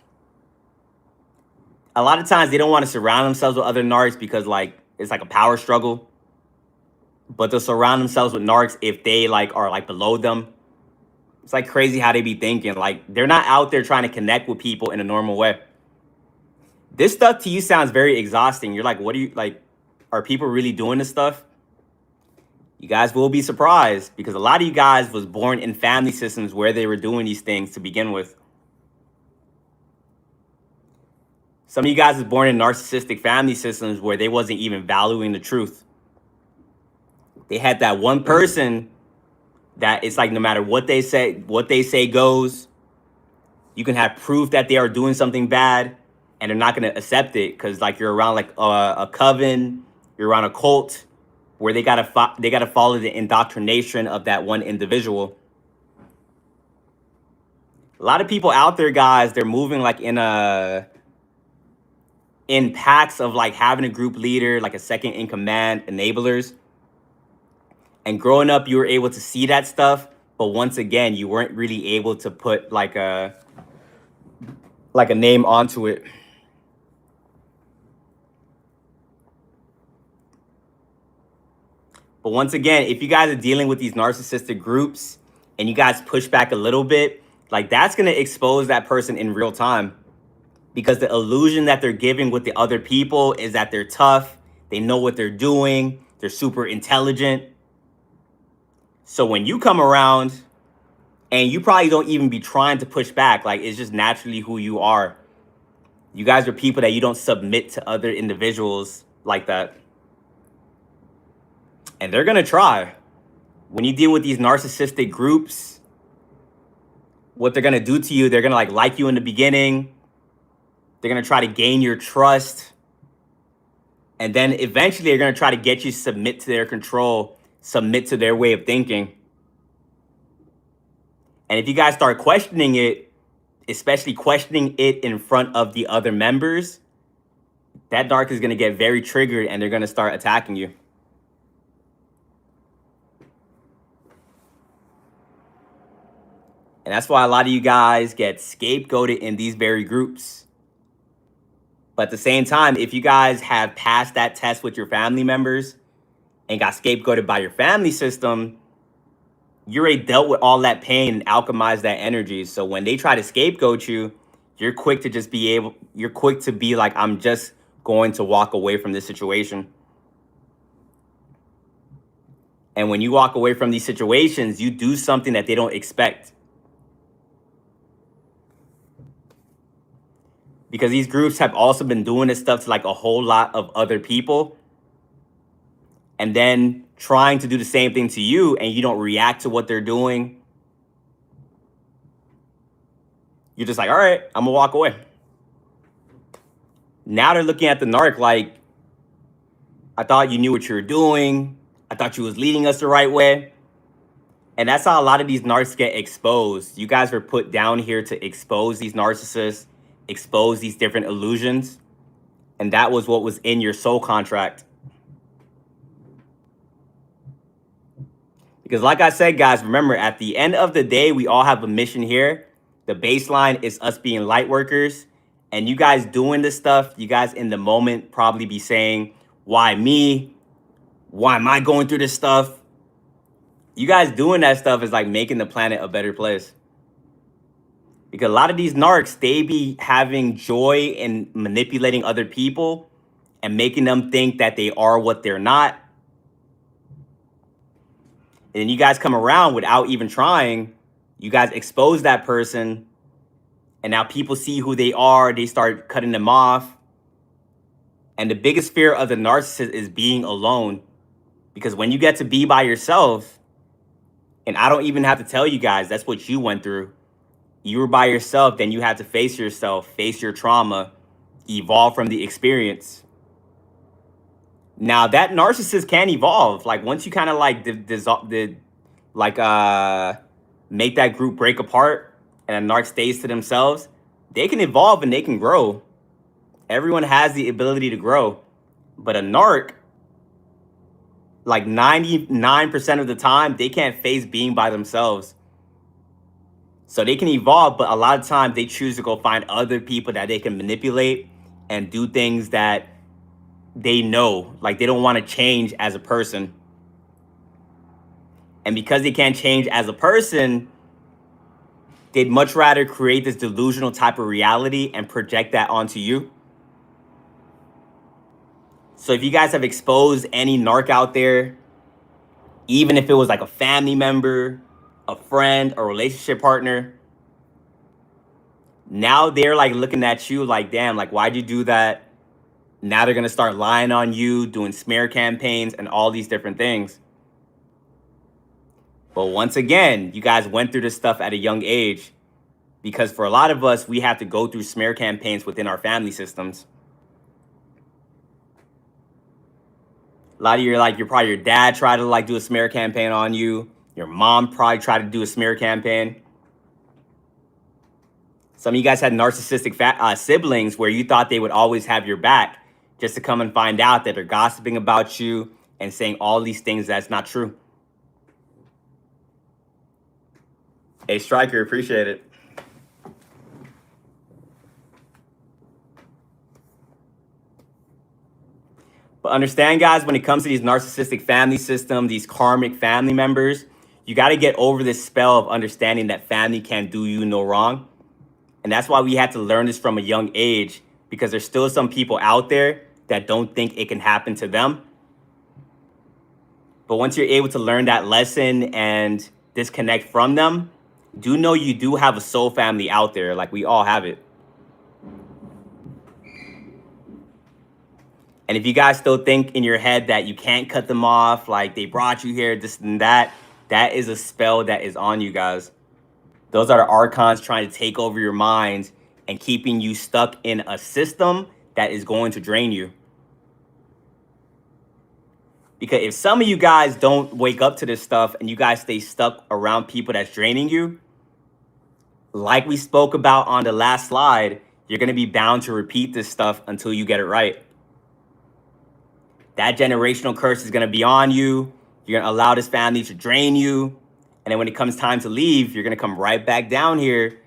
Speaker 1: A lot of times they don't want to surround themselves with other narcs because like it's like a power struggle. But they'll surround themselves with narcs if they like are like below them. It's like crazy how they be thinking. Like they're not out there trying to connect with people in a normal way. This stuff to you sounds very exhausting. You're like, what do you like? Are people really doing this stuff? You guys will be surprised because a lot of you guys was born in family systems where they were doing these things to begin with. Some of you guys was born in narcissistic family systems where they wasn't even valuing the truth. They had that one person that it's like no matter what they say goes. You can have proof that they are doing something bad and they're not going to accept it because like you're around like a coven, you're around a cult where they gotta follow the indoctrination of that one individual. A lot of people out there, guys, they're moving like in packs of like having a group leader, like a second in command, enablers. And growing up, you were able to see that stuff, but once again, you weren't really able to put like a name onto it. But once again, if you guys are dealing with these narcissistic groups and you guys push back a little bit, like that's going to expose that person in real time. Because the illusion that they're giving with the other people is that they're tough, they know what they're doing, they're super intelligent. So when you come around and you probably don't even be trying to push back, like it's just naturally who you are. You guys are people that you don't submit to other individuals like that. And they're going to try. When you deal with these narcissistic groups, what they're going to do to you, they're going to like you in the beginning. They're going to try to gain your trust. And then eventually they're going to try to get you to submit to their control, submit to their way of thinking. And if you guys start questioning it, especially questioning it in front of the other members, that narc is going to get very triggered and they're going to start attacking you. And that's why a lot of you guys get scapegoated in these very groups. But at the same time, if you guys have passed that test with your family members and got scapegoated by your family system, you already dealt with all that pain and alchemized that energy. So when they try to scapegoat you, you're quick to just you're quick to be like, I'm just going to walk away from this situation. And when you walk away from these situations, you do something that they don't expect. Because these groups have also been doing this stuff to like a whole lot of other people. And then trying to do the same thing to you and you don't react to what they're doing. You're just like, all right, I'm gonna walk away. Now they're looking at the narc like, I thought you knew what you were doing. I thought you was leading us the right way. And that's how a lot of these narcs get exposed. You guys were put down here to expose these narcissists, expose these different illusions. And that was what was in your soul contract. Because like I said, guys, remember, at the end of the day, we all have a mission here. The baseline is us being light workers. And you guys doing this stuff, you guys in the moment probably be saying, why me? Why am I going through this stuff? You guys doing that stuff is like making the planet a better place. Because a lot of these narcs, they be having joy in manipulating other people and making them think that they are what they're not. And then you guys come around without even trying. You guys expose that person. And now people see who they are. They start cutting them off. And the biggest fear of the narcissist is being alone. Because when you get to be by yourself, and I don't even have to tell you guys, that's what you went through. You were by yourself, then you had to face yourself, face your trauma, evolve from the experience. Now that narcissist can evolve. Like once you kind of like make that group break apart and a narc stays to themselves, they can evolve and they can grow. Everyone has the ability to grow. But a narc, like 99% of the time, they can't face being by themselves. So they can evolve, but a lot of times they choose to go find other people that they can manipulate and do things that they know, like they don't want to change as a person. And because they can't change as a person, they'd much rather create this delusional type of reality and project that onto you. So if you guys have exposed any narc out there, even if it was like a family member, a friend, a relationship partner, now they're like looking at you like, damn, like why'd you do that? Now they're going to start lying on you, doing smear campaigns and all these different things. But once again, you guys went through this stuff at a young age, because for a lot of us, we have to go through smear campaigns within our family systems. A lot of you are like, your dad tried to like do a smear campaign on you. Your mom probably tried to do a smear campaign. Some of you guys had narcissistic siblings where you thought they would always have your back, just to come and find out that they're gossiping about you and saying all these things that's not true. Hey, Striker, appreciate it. But understand, guys, when it comes to these narcissistic family system, these karmic family members, you got to get over this spell of understanding that family can do you no wrong. And that's why we had to learn this from a young age, because there's still some people out there that don't think it can happen to them. But once you're able to learn that lesson and disconnect from them, do know you do have a soul family out there, like we all have it. And if you guys still think in your head that you can't cut them off, like they brought you here, this and that, that is a spell that is on you guys. Those are the archons trying to take over your mind and keeping you stuck in a system that is going to drain you. Because if some of you guys don't wake up to this stuff and you guys stay stuck around people that's draining you, like we spoke about on the last slide, you're going to be bound to repeat this stuff until you get it right. That generational curse is going to be on you. You're going to allow this family to drain you. And then when it comes time to leave, you're going to come right back down here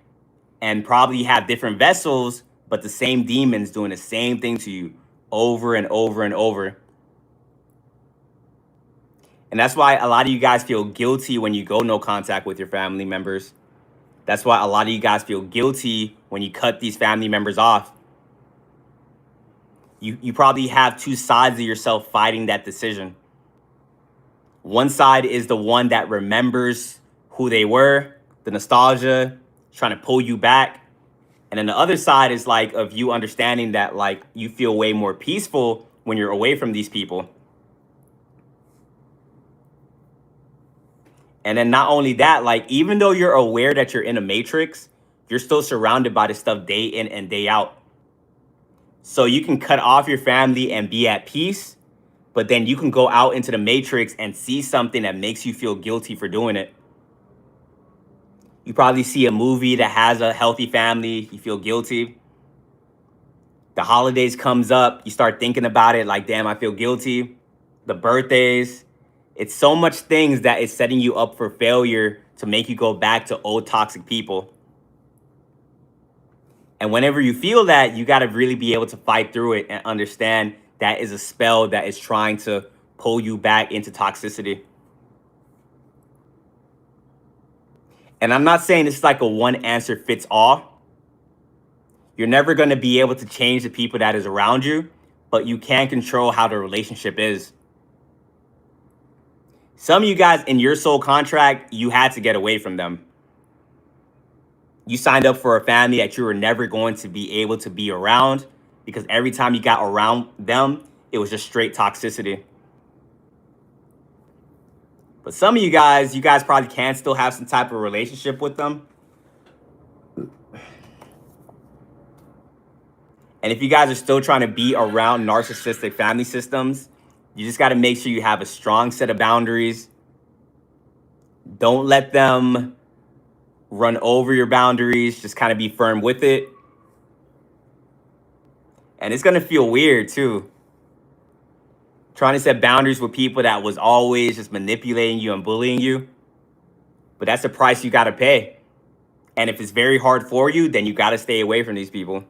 Speaker 1: and probably have different vessels, but the same demons doing the same thing to you over and over and over. And that's why a lot of you guys feel guilty when you go no contact with your family members. That's why a lot of you guys feel guilty when you cut these family members off. You probably have two sides of yourself fighting that decision. One side is the one that remembers who they were, the nostalgia, trying to pull you back. And then the other side is like of you understanding that like you feel way more peaceful when you're away from these people. And then not only that, like even though you're aware that you're in a matrix, you're still surrounded by this stuff day in and day out. So you can cut off your family and be at peace, but then you can go out into the matrix and see something that makes you feel guilty for doing it. You probably see a movie that has a healthy family, you feel guilty. The holidays comes up, you start thinking about it like, damn, I feel guilty. The birthdays, it's so much things that is setting you up for failure to make you go back to old toxic people. And whenever you feel that, you got to really be able to fight through it and understand that is a spell that is trying to pull you back into toxicity. And I'm not saying it's like a one answer fits all. You're never going to be able to change the people that is around you, but you can control how the relationship is. Some of you guys in your soul contract, you had to get away from them. You signed up for a family that you were never going to be able to be around because every time you got around them, it was just straight toxicity. But some of you guys probably can still have some type of relationship with them. And if you guys are still trying to be around narcissistic family systems, you just got to make sure you have a strong set of boundaries. Don't let them run over your boundaries. Just kind of be firm with it. And it's going to feel weird too. Trying to set boundaries with people that was always just manipulating you and bullying you. But that's the price you got to pay. And if it's very hard for you, then you got to stay away from these people.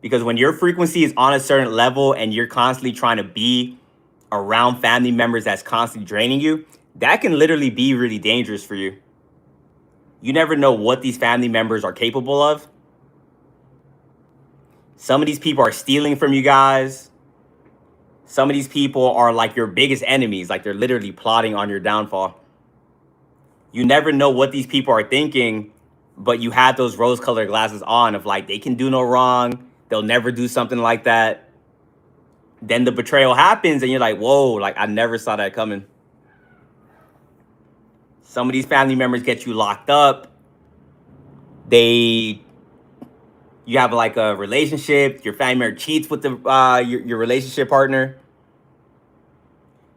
Speaker 1: Because when your frequency is on a certain level and you're constantly trying to be around family members that's constantly draining you, that can literally be really dangerous for you. You never know what these family members are capable of. Some of these people are stealing from you guys. Some of these people are like your biggest enemies, like they're literally plotting on your downfall. You never know what these people are thinking, but you have those rose-colored glasses on of like, they can do no wrong. They'll never do something like that. Then the betrayal happens and you're like, whoa, like I never saw that coming. Some of these family members get you locked up. You have like a relationship. Your family member cheats with your relationship partner.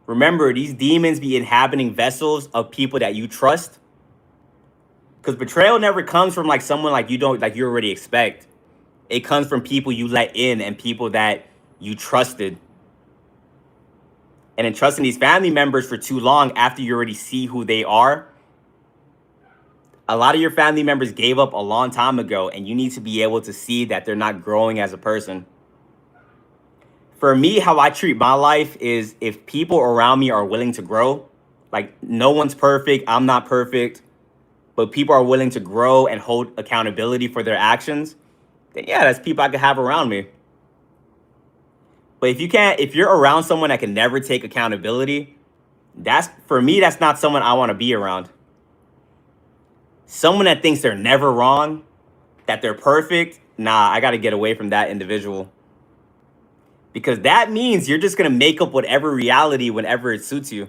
Speaker 1: Remember, these demons be inhabiting vessels of people that you trust. Because betrayal never comes from like someone like you already expect. It comes from people you let in and people that you trusted. And in trusting these family members for too long after you already see who they are, a lot of your family members gave up a long time ago, and you need to be able to see that they're not growing as a person. For me, how I treat my life is if people around me are willing to grow, like no one's perfect, I'm not perfect, but people are willing to grow and hold accountability for their actions, then yeah, that's people I can have around me. But if you're around someone that can never take accountability, for me, that's not someone I want to be around. Someone that thinks they're never wrong, that they're perfect, nah, I got to get away from that individual. Because that means you're just going to make up whatever reality whenever it suits you.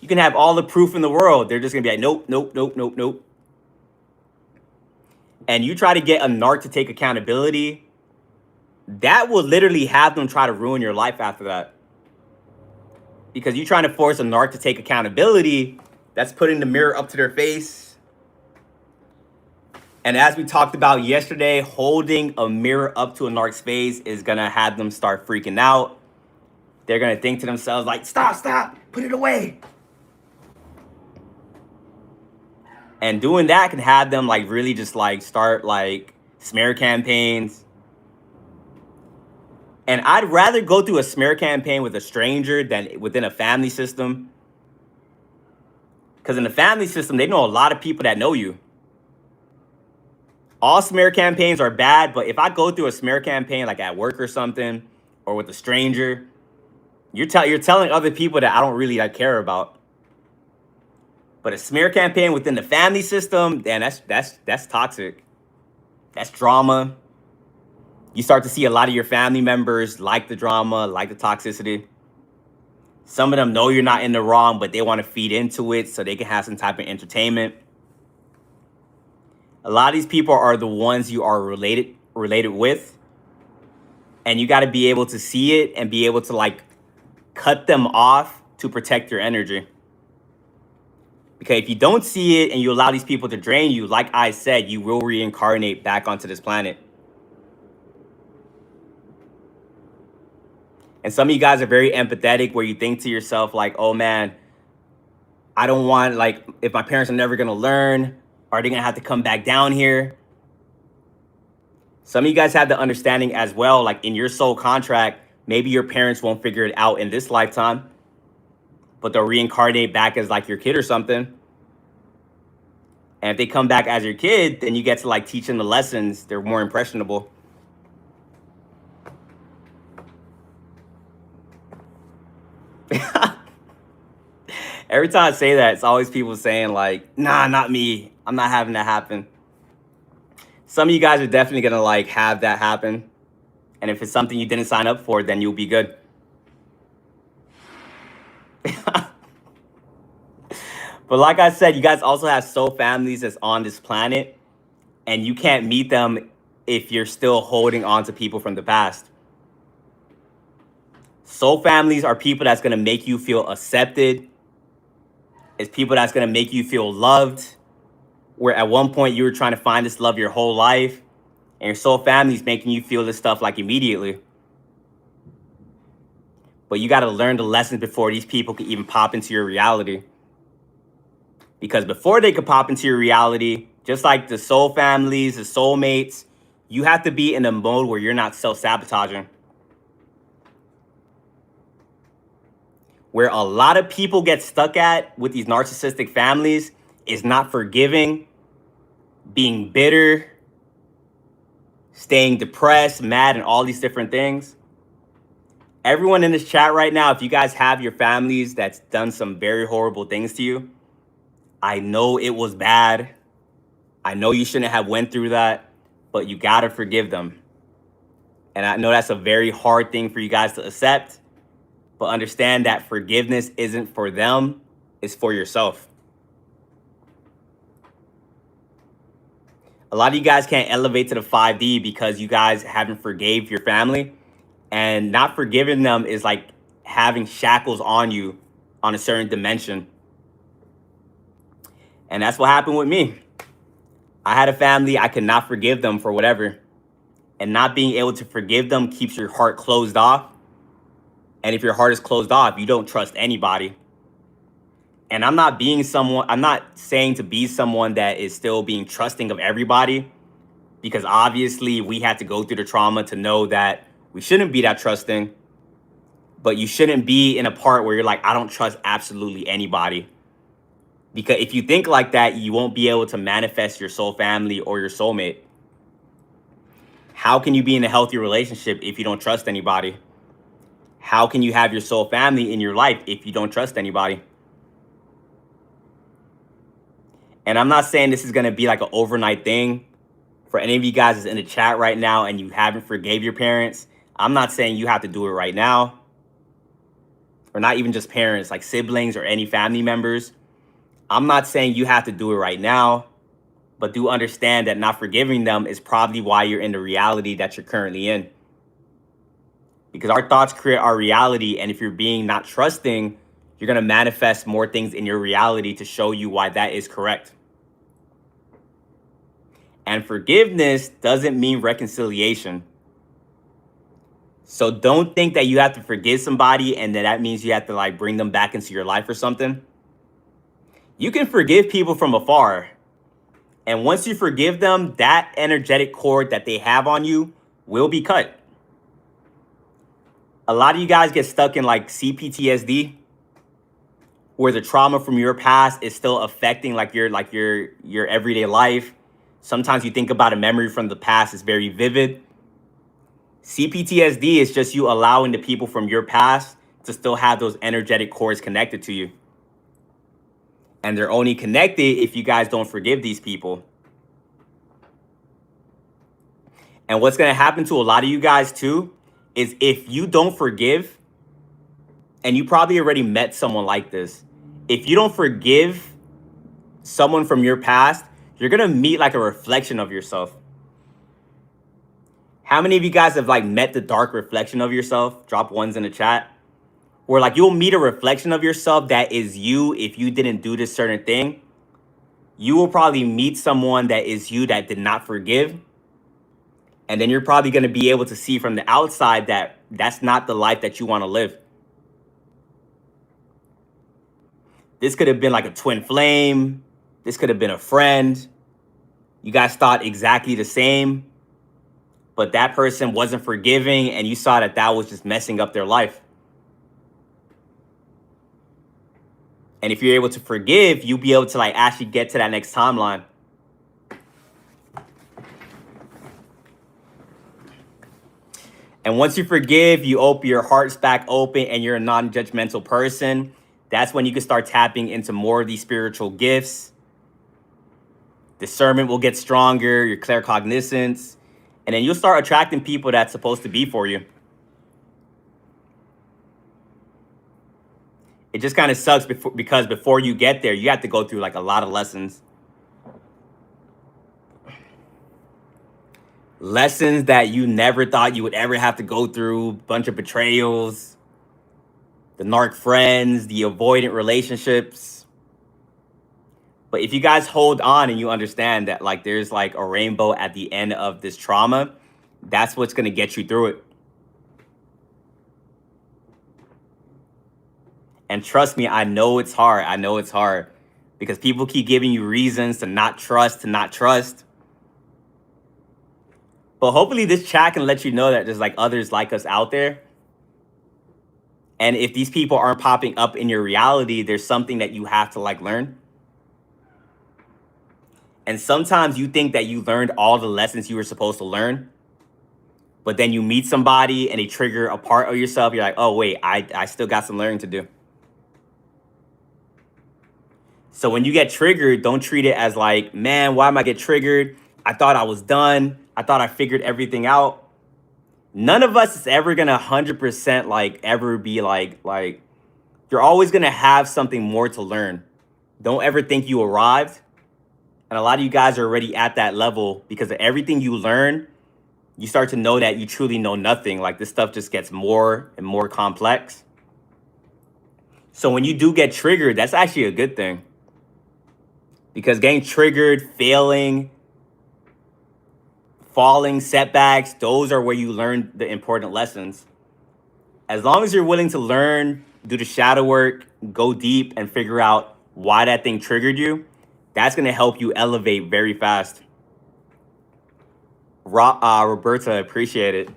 Speaker 1: You can have all the proof in the world. They're just going to be like, nope, nope, nope, nope, nope. And you try to get a narc to take accountability, that will literally have them try to ruin your life after that. Because you're trying to force a narc to take accountability, that's putting the mirror up to their face. And as we talked about yesterday, holding a mirror up to a narc's face is going to have them start freaking out. They're going to think to themselves like, stop, put it away. And doing that can have them like really just like start like smear campaigns. And I'd rather go through a smear campaign with a stranger than within a family system. Because in the family system, they know a lot of people that know you. All smear campaigns are bad, but if I go through a smear campaign like at work or something, or with a stranger, you're telling other people that I don't really like care about. But a smear campaign within the family system, then that's toxic. That's drama. You start to see a lot of your family members like the drama, like the toxicity. Some of them know you're not in the wrong, but they want to feed into it so they can have some type of entertainment. A lot of these people are the ones you are related with. And you got to be able to see it and be able to like cut them off to protect your energy. Because if you don't see it and you allow these people to drain you, like I said, you will reincarnate back onto this planet. And some of you guys are very empathetic where you think to yourself like, oh man, I don't want, like, if my parents are never going to learn, are they going to have to come back down here? Some of you guys have the understanding as well, like in your soul contract, maybe your parents won't figure it out in this lifetime, but they'll reincarnate back as like your kid or something. And if they come back as your kid, then you get to like teach them the lessons. They're more impressionable. Every time I say that, it's always people saying like, nah, not me. I'm not having that happen. Some of you guys are definitely going to like have that happen. And if it's something you didn't sign up for, then you'll be good. But like I said, you guys also have soul families that's on this planet. And you can't meet them if you're still holding on to people from the past. Soul families are people that's going to make you feel accepted. It's people that's going to make you feel loved. Where at one point you were trying to find this love your whole life. And your soul family is making you feel this stuff like immediately. But you got to learn the lessons before these people can even pop into your reality. Because before they could pop into your reality, just like the soul families, the soulmates, you have to be in a mode where you're not self-sabotaging. Where a lot of people get stuck at with these narcissistic families is not forgiving, being bitter, staying depressed, mad, and all these different things. Everyone in this chat right now, if you guys have your families that's done some very horrible things to you, I know it was bad. I know you shouldn't have went through that, but you gotta forgive them. And I know that's a very hard thing for you guys to accept, but understand that forgiveness isn't for them, it's for yourself. A lot of you guys can't elevate to the 5D because you guys haven't forgave your family. And not forgiving them is like having shackles on you on a certain dimension. And that's what happened with me. I had a family, I could not forgive them for whatever. And not being able to forgive them keeps your heart closed off. And if your heart is closed off, you don't trust anybody. And I'm not saying to be someone that is still being trusting of everybody, because obviously we had to go through the trauma to know that we shouldn't be that trusting. But you shouldn't be in a part where you're like, I don't trust absolutely anybody. Because if you think like that, you won't be able to manifest your soul family or your soulmate. How can you be in a healthy relationship if you don't trust anybody? How can you have your soul family in your life if you don't trust anybody? And I'm not saying this is going to be like an overnight thing. For any of you guys that's in the chat right now and you haven't forgave your parents, I'm not saying you have to do it right now. or not even just parents, like siblings or any family members, I'm not saying you have to do it right now, but do understand that not forgiving them is probably why you're in the reality that you're currently in. Because our thoughts create our reality, and if you're being not trusting, you're going to manifest more things in your reality to show you why that is correct. And forgiveness doesn't mean reconciliation. So don't think that you have to forgive somebody and that means you have to like bring them back into your life or something. You can forgive people from afar. And once you forgive them, that energetic cord that they have on you will be cut. A lot of you guys get stuck in like CPTSD, where the trauma from your past is still affecting like your everyday life. Sometimes you think about a memory from the past, it's very vivid. CPTSD is just you allowing the people from your past to still have those energetic cords connected to you. And they're only connected if you guys don't forgive these people. And what's going to happen to a lot of you guys too is if you don't forgive, and you probably already met someone like this, if you don't forgive someone from your past, you're going to meet like a reflection of yourself. How many of you guys have like met the dark reflection of yourself? Drop ones in the chat. Where like you'll meet a reflection of yourself that is you if you didn't do this certain thing. You will probably meet someone that is you that did not forgive. And then you're probably going to be able to see from the outside that that's not the life that you want to live. This could have been like a twin flame. This could have been a friend. You guys thought exactly the same, but that person wasn't forgiving and you saw that that was just messing up their life. And if you're able to forgive, you'll be able to like actually get to that next timeline. And once you forgive, you open your hearts back open and you're a non-judgmental person. That's when you can start tapping into more of these spiritual gifts. Discernment will get stronger, your claircognizance, and then you'll start attracting people that's supposed to be for you. It just kind of sucks because before you get there, you have to go through like a lot of lessons. Lessons that you never thought you would ever have to go through. Bunch of betrayals, the narc friends, the avoidant relationships. But if you guys hold on and you understand that like there's like a rainbow at the end of this trauma, that's what's going to get you through it. And trust me, I know it's hard. I know it's hard because people keep giving you reasons to not trust, But hopefully this chat can let you know that there's like others like us out there. And if these people aren't popping up in your reality, there's something that you have to like learn. And sometimes you think that you learned all the lessons you were supposed to learn, but then you meet somebody and they trigger a part of yourself. You're like, oh, wait, I still got some learning to do. So when you get triggered, don't treat it as like, man, why am I get triggered? I thought I was done. I thought I figured everything out. None of us is ever going to 100% like ever be like you're always going to have something more to learn. Don't ever think you arrived. And a lot of you guys are already at that level because of everything you learn. You start to know that you truly know nothing. Like this stuff just gets more and more complex. So when you do get triggered, that's actually a good thing. Because getting triggered, failing, falling, setbacks, those are where you learn the important lessons. As long as you're willing to learn, do the shadow work, go deep and figure out why that thing triggered you, that's going to help you elevate very fast. Roberta, appreciate it.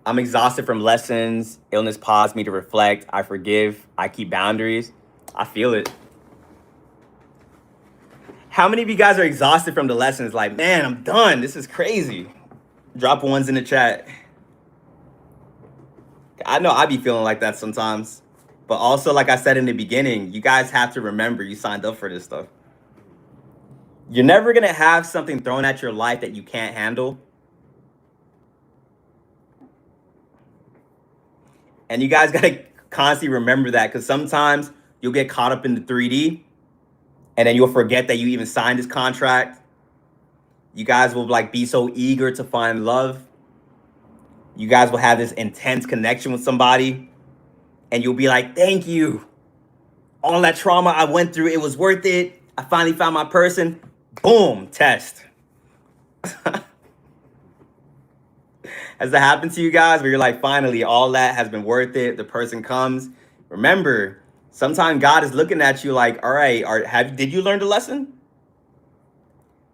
Speaker 1: I'm exhausted from lessons. Illness paused me to reflect. I forgive. I keep boundaries. I feel it. How many of you guys are exhausted from the lessons? Like, man, I'm done. This is crazy. Drop ones in the chat. I know I be feeling like that sometimes. But also, like I said in the beginning, you guys have to remember you signed up for this stuff. You're never going to have something thrown at your life that you can't handle. And you guys got to constantly remember that, because sometimes you'll get caught up in the 3D and then you'll forget that you even signed this contract. You guys will like be so eager to find love. You guys will have this intense connection with somebody and you'll be like, thank you. All that trauma I went through, it was worth it. I finally found my person. Boom, test. Has that happened to you guys where you're like, finally, all that has been worth it? The person comes. Remember, sometimes God is looking at you like, all right, did you learn the lesson?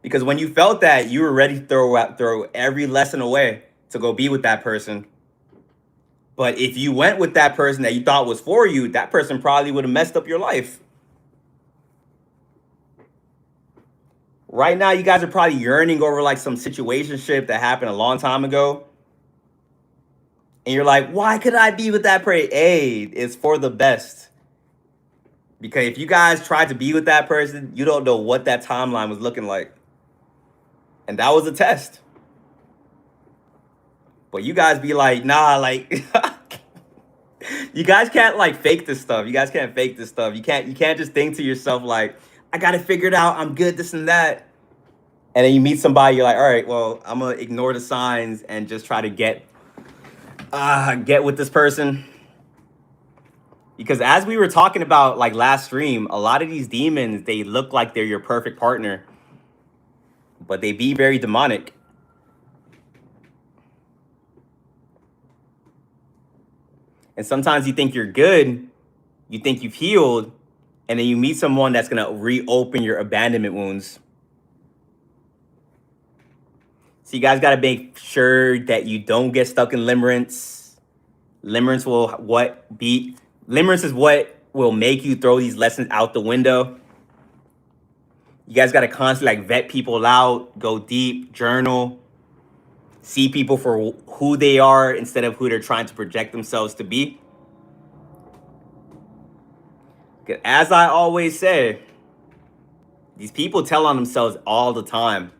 Speaker 1: Because when you felt that, you were ready to throw every lesson away to go be with that person. But if you went with that person that you thought was for you, that person probably would have messed up your life. Right now, you guys are probably yearning over like some situationship that happened a long time ago. And you're like, why could I be with that person? Hey, it's for the best. Because if you guys tried to be with that person, you don't know what that timeline was looking like. And that was a test. But you guys be like, nah, like, you guys can't like fake this stuff. You guys can't fake this stuff. You can't just think to yourself like, I got to figure it out. I'm good, this and that. And then you meet somebody, you're like, all right, well, I'm going to ignore the signs and just try to get with this person. Because as we were talking about like last stream, a lot of these demons, they look like they're your perfect partner, but they be very demonic. And sometimes you think you're good, you think you've healed, and then you meet someone that's going to reopen your abandonment wounds. So you guys got to make sure that you don't get stuck in limerence. Limerence is what will make you throw these lessons out the window. You guys got to constantly like vet people out, go deep, journal, see people for who they are instead of who they're trying to project themselves to be. As I always say, these people tell on themselves all the time.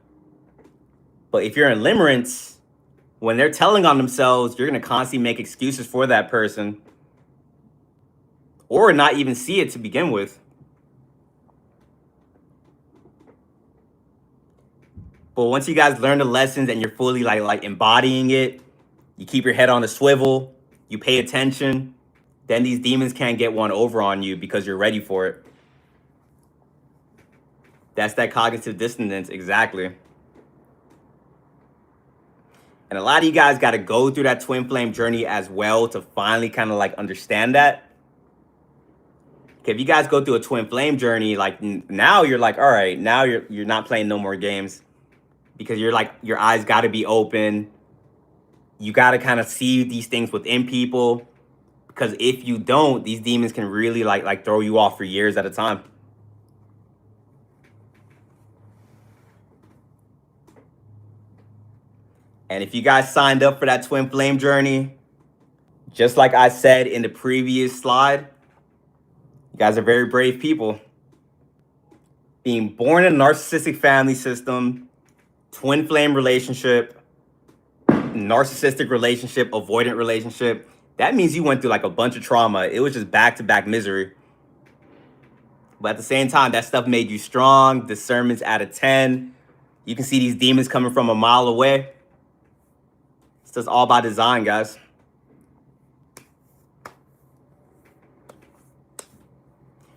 Speaker 1: But if you're in limerence, when they're telling on themselves, you're going to constantly make excuses for that person or not even see it to begin with. But once you guys learn the lessons and you're fully like embodying it, you keep your head on a swivel, you pay attention, then these demons can't get one over on you because you're ready for it. That's that cognitive dissonance, exactly. And a lot of you guys got to go through that twin flame journey as well to finally kind of like understand that. Okay, if you guys go through a twin flame journey, like now you're like, all right, now you're not playing no more games, because you're like, your eyes got to be open. You got to kind of see these things within people, because if you don't, these demons can really like throw you off for years at a time. And if you guys signed up for that twin flame journey, just like I said in the previous slide, you guys are very brave people. Being born in a narcissistic family system, twin flame relationship, narcissistic relationship, avoidant relationship, that means you went through like a bunch of trauma. It was just back-to-back misery. But at the same time, that stuff made you strong. Discernment's out of 10. You can see these demons coming from a mile away. It's just all by design, guys.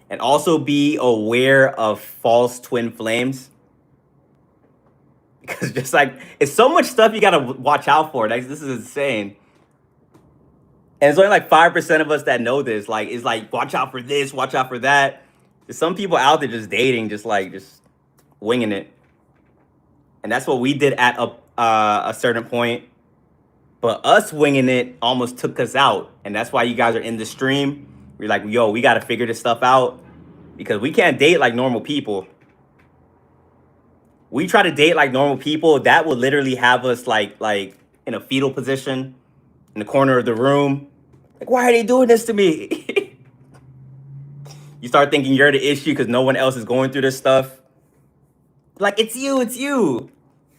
Speaker 1: And also be aware of false twin flames. Because just like, it's so much stuff you got to watch out for. Like, this is insane. And it's only like 5% of us that know this. Like, it's like, watch out for this, watch out for that. There's some people out there just dating, just winging it. And that's what we did at a certain point. But us winging it almost took us out. And that's why you guys are in the stream. We're like, yo, we got to figure this stuff out, because we can't date like normal people. We try to date like normal people, that will literally have us like in a fetal position in the corner of the room. Like, why are they doing this to me? You start thinking you're the issue because no one else is going through this stuff. Like, it's you.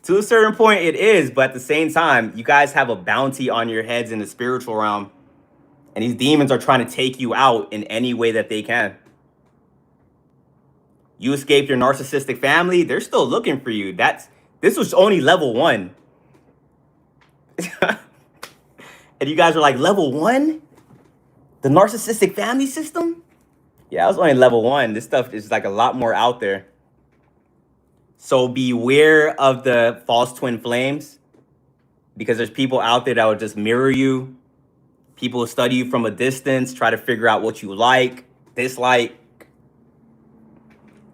Speaker 1: To a certain point, it is. But at the same time, you guys have a bounty on your heads in the spiritual realm. And these demons are trying to take you out in any way that they can. You escaped your narcissistic family, they're still looking for you. This was only level 1. And you guys are like, level 1? The narcissistic family system? Yeah, I was only level 1. This stuff is like a lot more out there. So beware of the false twin flames, because there's people out there that will just mirror you. People will study you from a distance, try to figure out what you like, dislike.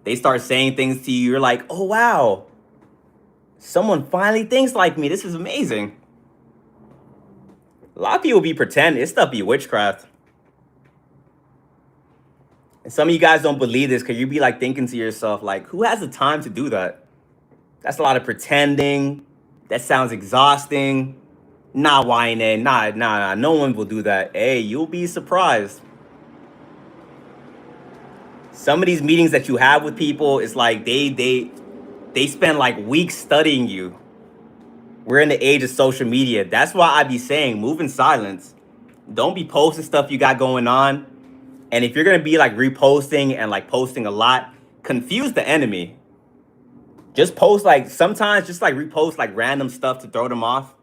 Speaker 1: They start saying things to you. You're like, oh, wow. Someone finally thinks like me. This is amazing. A lot of people be pretending. This stuff be witchcraft. And some of you guys don't believe this because you be like thinking to yourself, like, who has the time to do that? That's a lot of pretending. That sounds exhausting. Nah, whining. Nah. No one will do that. Hey, you'll be surprised. Some of these meetings that you have with people, it's like they spend like weeks studying you. We're in the age of social media. That's why I be saying, move in silence. Don't be posting stuff you got going on. And if you're going to be like reposting and like posting a lot, confuse the enemy. Just post like, sometimes just like repost like random stuff to throw them off.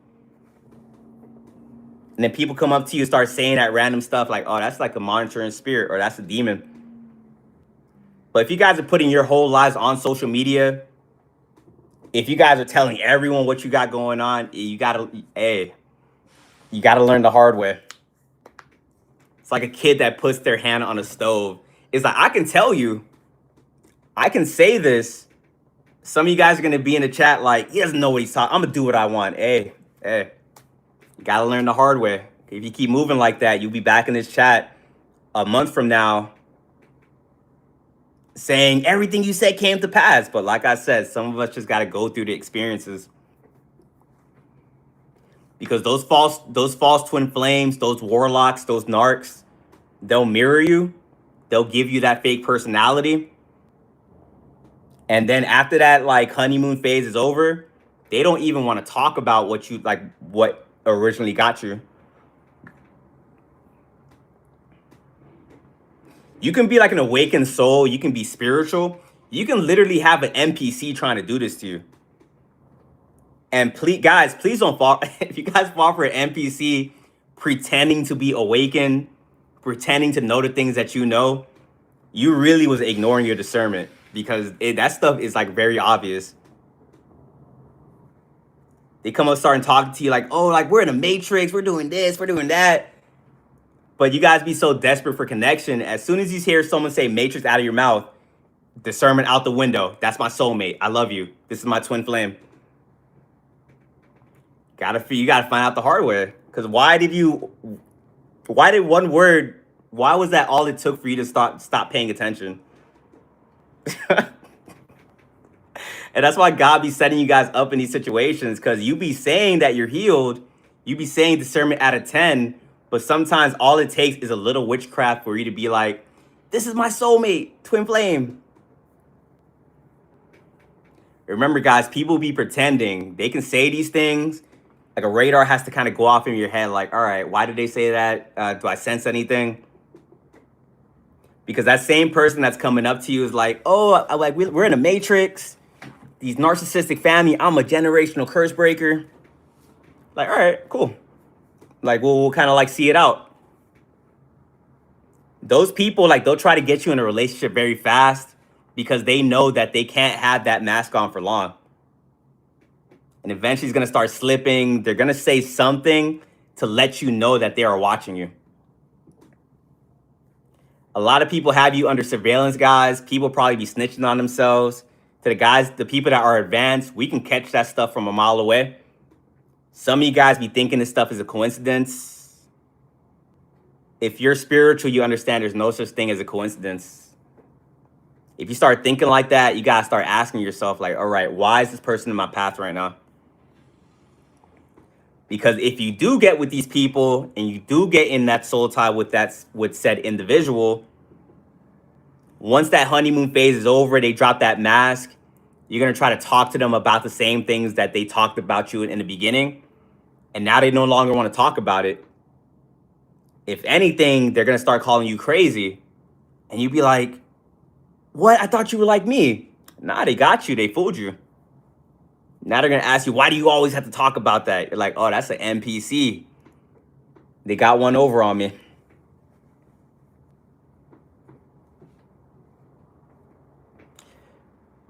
Speaker 1: And then people come up to you and start saying that random stuff like, oh, that's like a monitoring spirit, or that's a demon. But if you guys are putting your whole lives on social media, if you guys are telling everyone what you got going on, you gotta learn the hard way. It's like a kid that puts their hand on a stove. It's like, I can tell you, I can say this. Some of you guys are gonna be in the chat like, he doesn't know what he's talking. I'm gonna do what I want. Hey, you gotta learn the hard way. If you keep moving like that, you'll be back in this chat a month from now saying everything you said came to pass. But like I said, some of us just got to go through the experiences, because those false twin flames, those warlocks, those narcs, they'll mirror you. They'll give you that fake personality. And then after that, like, honeymoon phase is over, they don't even want to talk about what originally got you. You can be like an awakened soul. You can be spiritual. You can literally have an NPC trying to do this to you. And please don't fall. If you guys fall for an NPC pretending to be awakened, pretending to know the things that you know, you really was ignoring your discernment, because that stuff is like very obvious. They come up starting talking to you like, oh, like we're in a matrix, we're doing this, we're doing that. But you guys be so desperate for connection. As soon as you hear someone say matrix out of your mouth, discernment out the window. That's my soulmate. I love you. This is my twin flame. You gotta find out the hard way. Because why was that all it took for you to stop paying attention? And that's why God be setting you guys up in these situations, because you be saying that you're healed. You be saying discernment out of 10. But sometimes all it takes is a little witchcraft for you to be like, this is my soulmate, twin flame. Remember, guys, people be pretending. They can say these things. Like a radar has to kind of go off in your head. Like, all right, why did they say that? Do I sense anything? Because that same person that's coming up to you is like, oh, we're in a matrix. These narcissistic family, I'm a generational curse breaker. Like, all right, cool. Like, we'll kind of like see it out. Those people, like, they'll try to get you in a relationship very fast because they know that they can't have that mask on for long. And eventually it's going to start slipping. They're going to say something to let you know that they are watching you. A lot of people have you under surveillance, guys. People probably be snitching on themselves. To the people that are advanced, we can catch that stuff from a mile away. Some of you guys be thinking this stuff is a coincidence. If you're spiritual, you understand there's no such thing as a coincidence. If you start thinking like that, you got to start asking yourself, like, all right, why is this person in my path right now? Because if you do get with these people and you do get in that soul tie with said individual, once that honeymoon phase is over, they drop that mask, you're going to try to talk to them about the same things that they talked about you in the beginning. And now they no longer want to talk about it. If anything, they're going to start calling you crazy. And you'd be like, what? I thought you were like me. Nah, they got you. They fooled you. Now they're going to ask you, why do you always have to talk about that? You're like, oh, that's an NPC. They got one over on me.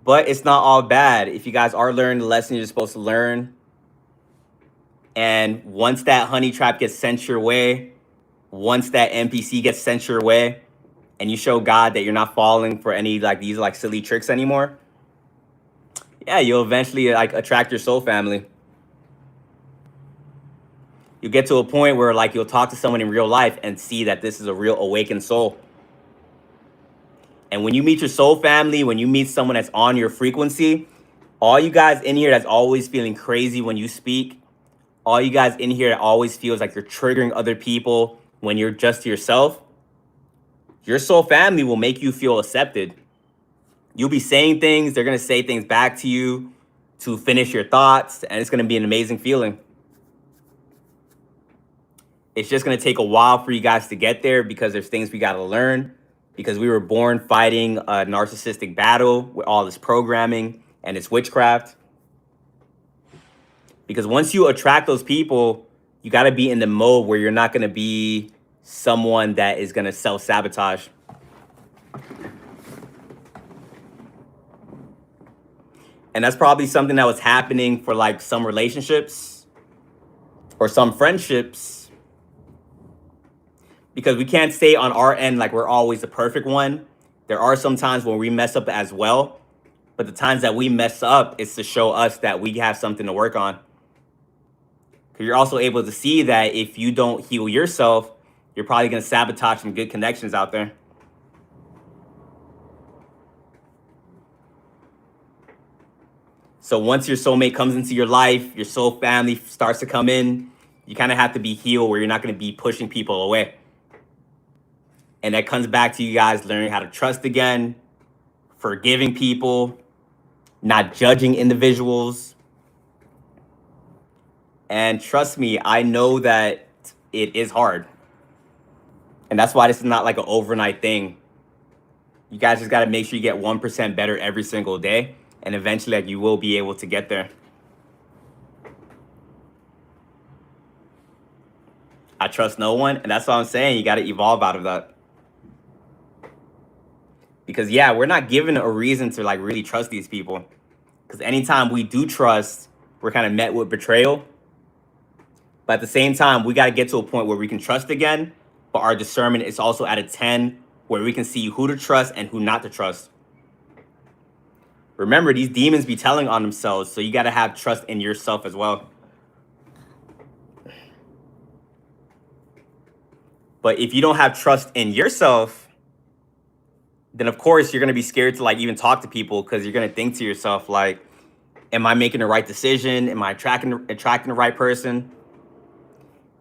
Speaker 1: But it's not all bad. If you guys are learning the lesson you're supposed to learn, and once that honey trap gets sent your way, once that NPC gets sent your way, and you show God that you're not falling for any like these like silly tricks anymore, yeah, you'll eventually like attract your soul family. You get to a point where like you'll talk to someone in real life and see that this is a real awakened soul. And when you meet your soul family, when you meet someone that's on your frequency, all you guys in here that's always feeling crazy when you speak, all you guys in here that always feels like you're triggering other people when you're just yourself, your soul family will make you feel accepted. You'll be saying things, they're going to say things back to you to finish your thoughts, and it's going to be an amazing feeling. It's just going to take a while for you guys to get there because there's things we got to learn, because we were born fighting a narcissistic battle with all this programming and this witchcraft. Because once you attract those people, you got to be in the mode where you're not going to be someone that is going to self-sabotage. And that's probably something that was happening for like some relationships or some friendships. Because we can't say on our end like we're always the perfect one. There are some times when we mess up as well. But the times that we mess up is to show us that we have something to work on. Because you're also able to see that if you don't heal yourself, you're probably going to sabotage some good connections out there. So once your soulmate comes into your life, your soul family starts to come in, you kind of have to be healed where you're not going to be pushing people away. And that comes back to you guys learning how to trust again, forgiving people, not judging individuals. And trust me, I know that it is hard. And that's why this is not like an overnight thing. You guys just got to make sure you get 1% better every single day. And eventually like, you will be able to get there. I trust no one. And that's what I'm saying. You got to evolve out of that. Because, yeah, we're not given a reason to like really trust these people. Because anytime we do trust, we're kind of met with betrayal. But at the same time, we got to get to a point where we can trust again. But our discernment is also at a 10 where we can see who to trust and who not to trust. Remember, these demons be telling on themselves. So you got to have trust in yourself as well. But if you don't have trust in yourself, then of course you're going to be scared to like even talk to people because you're going to think to yourself like, am I making the right decision? Am I attracting the right person?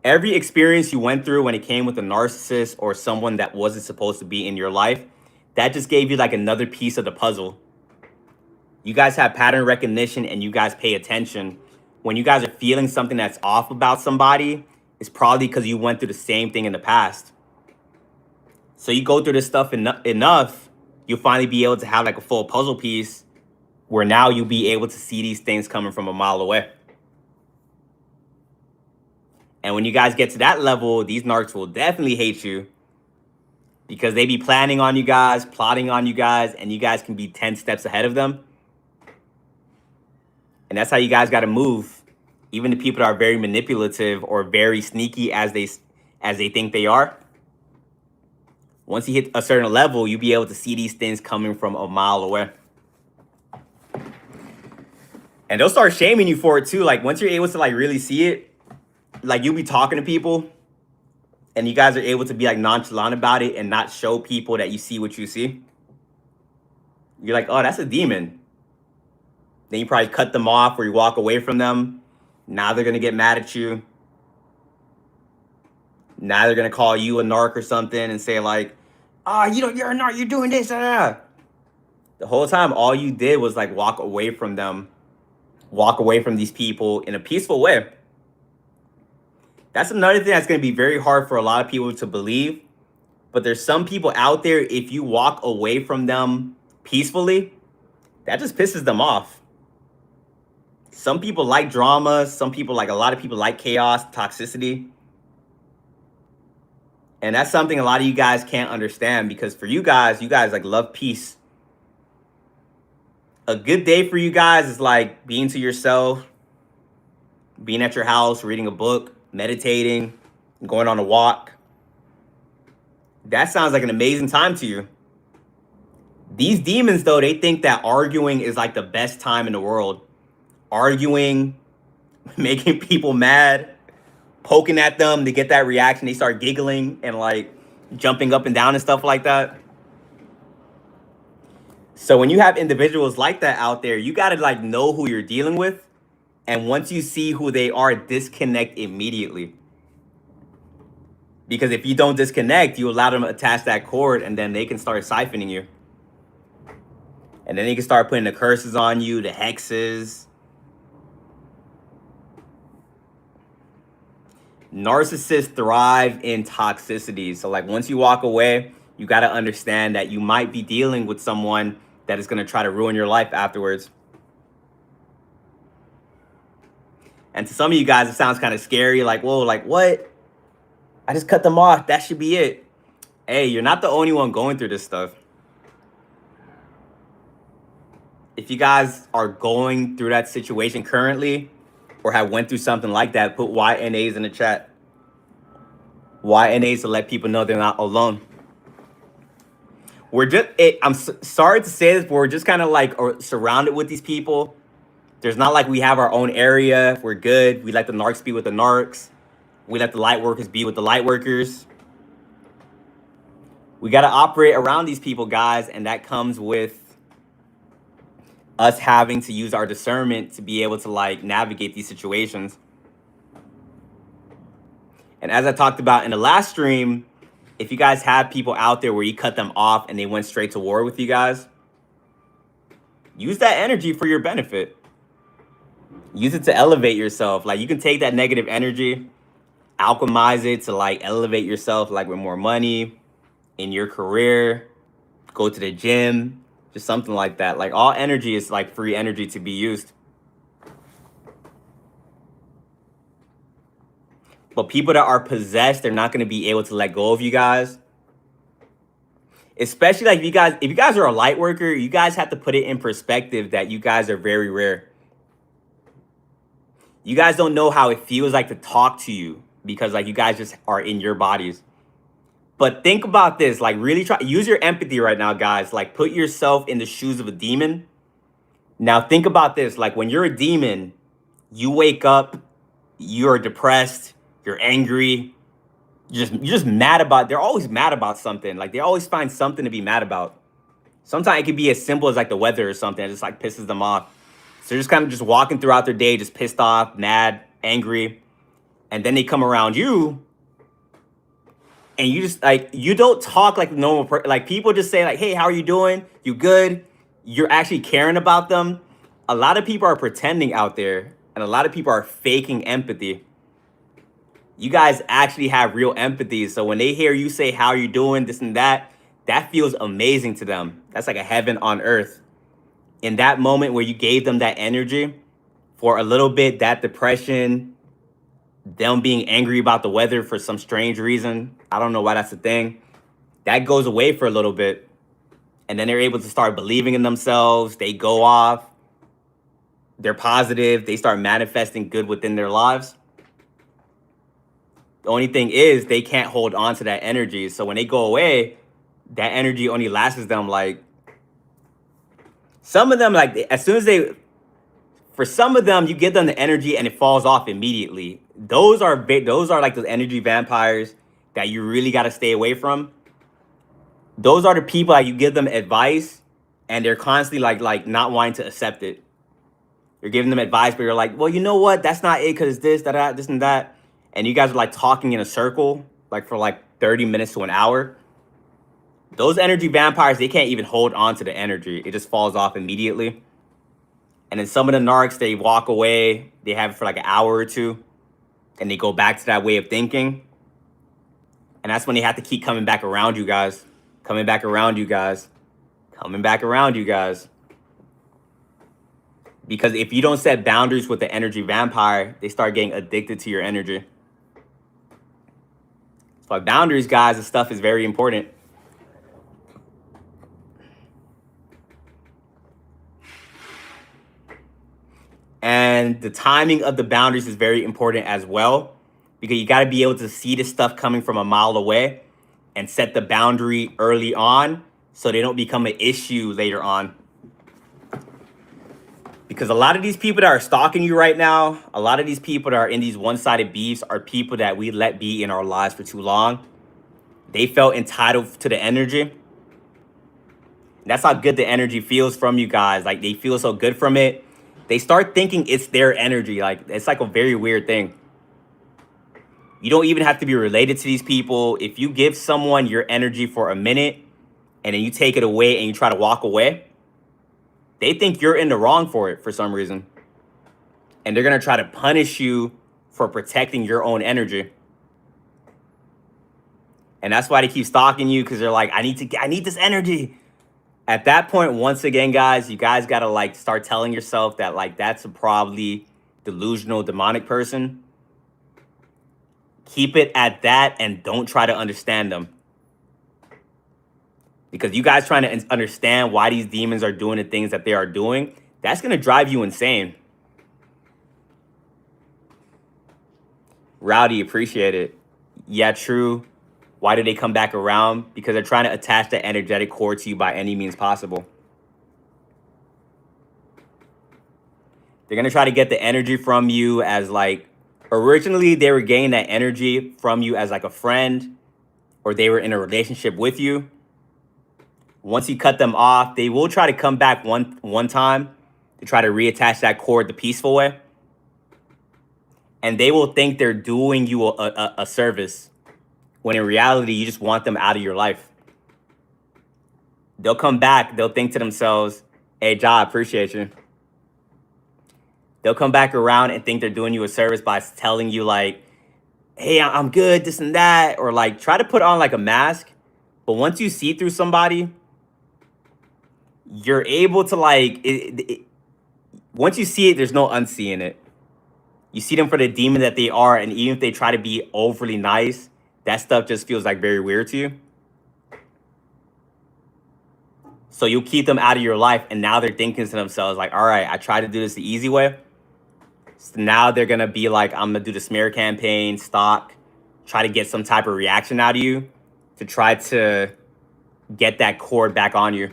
Speaker 1: Every experience you went through when it came with a narcissist or someone that wasn't supposed to be in your life, that just gave you like another piece of the puzzle. You guys have pattern recognition and you guys pay attention. When you guys are feeling something that's off about somebody, it's probably because you went through the same thing in the past. So you go through this stuff enough, you'll finally be able to have like a full puzzle piece where now you'll be able to see these things coming from a mile away. And when you guys get to that level, these narcs will definitely hate you because they be planning on you guys, plotting on you guys, and you guys can be 10 steps ahead of them. And that's how you guys got to move. Even the people that are very manipulative or very sneaky as they think they are. Once you hit a certain level, you'll be able to see these things coming from a mile away. And they'll start shaming you for it too. Like once you're able to like really see it, like you'll be talking to people and you guys are able to be like nonchalant about it and not show people that you see what you see. You're like, oh, that's a demon. Then you probably cut them off or you walk away from them. Now they're going to get mad at you. Now they're going to call you a narc or something and say like, oh, you're a narc, you're doing this. The whole time, all you did was like walk away from them, walk away from these people in a peaceful way. That's another thing that's going to be very hard for a lot of people to believe. But there's some people out there, if you walk away from them peacefully, that just pisses them off. Some people like drama. Some people, like a lot of people, like chaos, toxicity. And that's something a lot of you guys can't understand, because for you guys like love peace. A good day for you guys is like being to yourself, being at your house, reading a book, meditating, going on a walk. That sounds like an amazing time to you. These demons, though, they think that arguing is like the best time in the world. Arguing, making people mad, poking at them to get that reaction. They start giggling and like jumping up and down and stuff like that. So when you have individuals like that out there, you got to like know who you're dealing with. And once you see who they are, disconnect immediately. Because if you don't disconnect, you allow them to attach that cord, and then they can start siphoning you. And then they can start putting the curses on you, the hexes. Narcissists thrive in toxicity. So like once you walk away, you got to understand that you might be dealing with someone that is going to try to ruin your life afterwards. And to some of you guys, it sounds kind of scary. Like, whoa, like what? I just cut them off. That should be it. Hey, you're not the only one going through this stuff. If you guys are going through that situation currently, or have went through something like that, put YNAs in the chat. YNAs to let people know they're not alone. We're just, sorry to say this, but we're just kind of like surrounded with these people. There's not like we have our own area. We're good. We let the narcs be with the narcs. We let the light workers be with the light workers. We got to operate around these people, guys, and that comes with us having to use our discernment to be able to like navigate these situations. And as I talked about in the last stream, if you guys have people out there where you cut them off and they went straight to war with you guys, use that energy for your benefit. Use it to elevate yourself. Like you can take that negative energy, alchemize it to like elevate yourself, like with more money in your career, go to the gym, just something like that. Like all energy is like free energy to be used. But people that are possessed, they're not going to be able to let go of you guys. Especially like if you guys are a light worker, you guys have to put it in perspective that you guys are very rare. You guys don't know how it feels like to talk to you because like you guys just are in your bodies. But think about this, like really use your empathy right now, guys. Like put yourself in the shoes of a demon. Now think about this, like when you're a demon, you wake up, you're depressed, you're angry, you're just mad about, they're always mad about something. Like they always find something to be mad about. Sometimes it could be as simple as like the weather or something. It just like pisses them off. So they're just kind of just walking throughout their day, just pissed off, mad, angry. And then they come around you and you just like, you don't talk like normal person. Like people just say like, hey, how are you doing? You good? You're actually caring about them. A lot of people are pretending out there and a lot of people are faking empathy. You guys actually have real empathy. So when they hear you say, how are you doing? This and that feels amazing to them. That's like a heaven on earth. In that moment where you gave them that energy for a little bit, that depression, them being angry about the weather for some strange reason, I don't know why that's a thing, that goes away for a little bit. And then they're able to start believing in themselves. They go off. They're positive. They start manifesting good within their lives. The only thing is they can't hold on to that energy. So when they go away, that energy only lasts them like, some of them, like as soon as for some of them, you give them the energy and it falls off immediately. Those are like those energy vampires that you really got to stay away from. Those are the people that you give them advice and they're constantly like not wanting to accept it. You're giving them advice, but you're like, well, you know what? That's not it because this, that, this and that. And you guys are like talking in a circle, like for like 30 minutes to an hour. Those energy vampires, they can't even hold on to the energy. It just falls off immediately. And then some of the narcs, they walk away. They have it for like an hour or two. and they go back to that way of thinking. And that's when they have to keep coming back around you guys, coming back around you guys, coming back around you guys. Because if you don't set boundaries with the energy vampire, they start getting addicted to your energy. So like boundaries, guys, this stuff is very important. And the timing of the boundaries is very important as well, because you got to be able to see this stuff coming from a mile away and set the boundary early on so they don't become an issue later on. Because a lot of these people that are stalking you right now, a lot of these people that are in these one-sided beefs are people that we let be in our lives for too long. They felt entitled to the energy. And that's how good the energy feels from you guys. Like, they feel so good from it. They start thinking it's their energy. Like, it's like a very weird thing. You don't even have to be related to these people. If you give someone your energy for a minute and then you take it away and you try to walk away, they think you're in the wrong for it for some reason. And they're going to try to punish you for protecting your own energy. And that's why they keep stalking you, because they're like, I need this energy. At that point, once again, guys, you guys got to like start telling yourself that like that's a probably delusional, demonic person. Keep it at that and don't try to understand them. Because you guys trying to understand why these demons are doing the things that they are doing, that's going to drive you insane. Rowdy, appreciate it. Yeah, true. Why do they come back around? Because they're trying to attach the energetic core to you by any means possible. They're going to try to get the energy from you as like, originally they were getting that energy from you as like a friend, or they were in a relationship with you. Once you cut them off, they will try to come back one time to try to reattach that cord the peaceful way. And they will think they're doing you a service, when in reality, you just want them out of your life. They'll come back. They'll think to themselves, hey, Ja, I appreciate you. They'll come back around and think they're doing you a service by telling you like, hey, I'm good, this and that. Or like try to put on like a mask. But once you see through somebody, you're able to like, once you see it, there's no unseeing it. You see them for the demon that they are. And even if they try to be overly nice, that stuff just feels like very weird to you. So you'll keep them out of your life. And now they're thinking to themselves like, all right, I tried to do this the easy way. So now they're going to be like, I'm going to do the smear campaign, stalk, try to get some type of reaction out of you to try to get that cord back on you.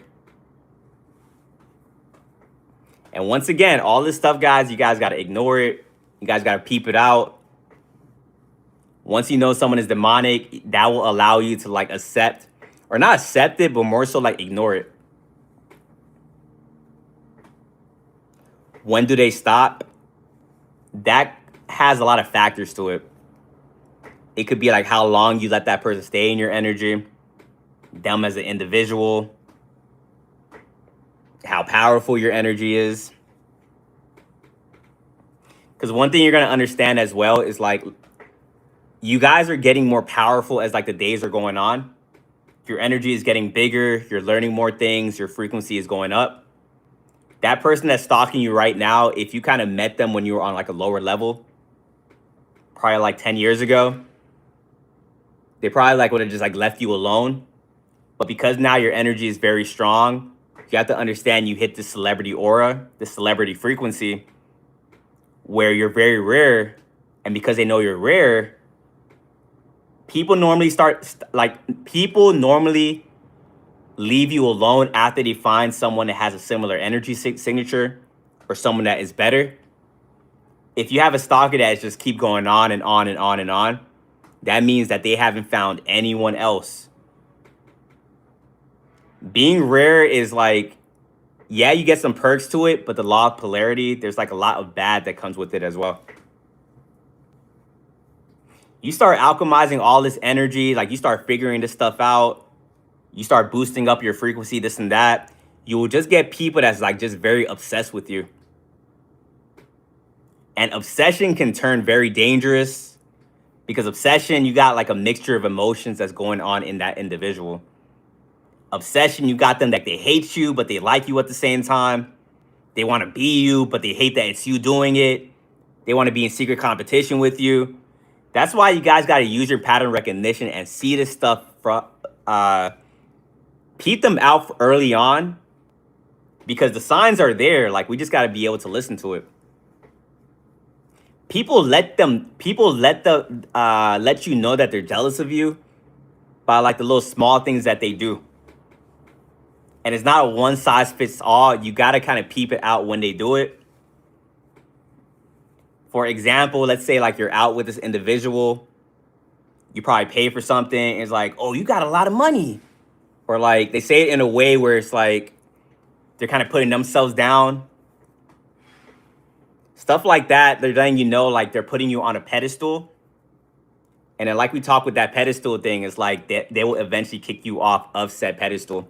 Speaker 1: And once again, all this stuff, guys, you guys got to ignore it. You guys got to peep it out. Once you know someone is demonic, that will allow you to like accept, or not accept it, but more so like ignore it. When do they stop? That has a lot of factors to it. It could be like how long you let that person stay in your energy, them as an individual, how powerful your energy is. Because one thing you're going to understand as well is like, you guys are getting more powerful as like the days are going on. Your energy is getting bigger. You're learning more things. Your frequency is going up. That person that's stalking you right now, if you kind of met them when you were on like a lower level, probably like 10 years ago, they probably like would have just like left you alone. But because now your energy is very strong, you have to understand you hit the celebrity aura, the celebrity frequency, where you're very rare. And because they know you're rare, people normally leave you alone after they find someone that has a similar energy signature or someone that is better. If you have a stalker that just keep going on and on and on and on, that means that they haven't found anyone else. Being rare is like, yeah, you get some perks to it, but the law of polarity, there's like a lot of bad that comes with it as well. You start alchemizing all this energy, like you start figuring this stuff out, you start boosting up your frequency, this and that, you will just get people that's like just very obsessed with you. And obsession can turn very dangerous. Because obsession, you got like a mixture of emotions that's going on in that individual. Obsession, you got them that they hate you, but they like you at the same time. They want to be you, but they hate that it's you doing it. They want to be in secret competition with you. That's why you guys got to use your pattern recognition and see this stuff from, keep them out early on, because the signs are there. Like, we just got to be able to listen to it. People let you know that they're jealous of you by like the little small things that they do. And it's not a one size fits all. You got to kind of peep it out when they do it. For example, let's say like you're out with this individual, you probably pay for something, and it's like, oh, you got a lot of money. Or like they say it in a way where it's like they're kind of putting themselves down. Stuff like that, they're letting you know like they're putting you on a pedestal. And then like we talked with that pedestal thing, it's like they will eventually kick you off of said pedestal.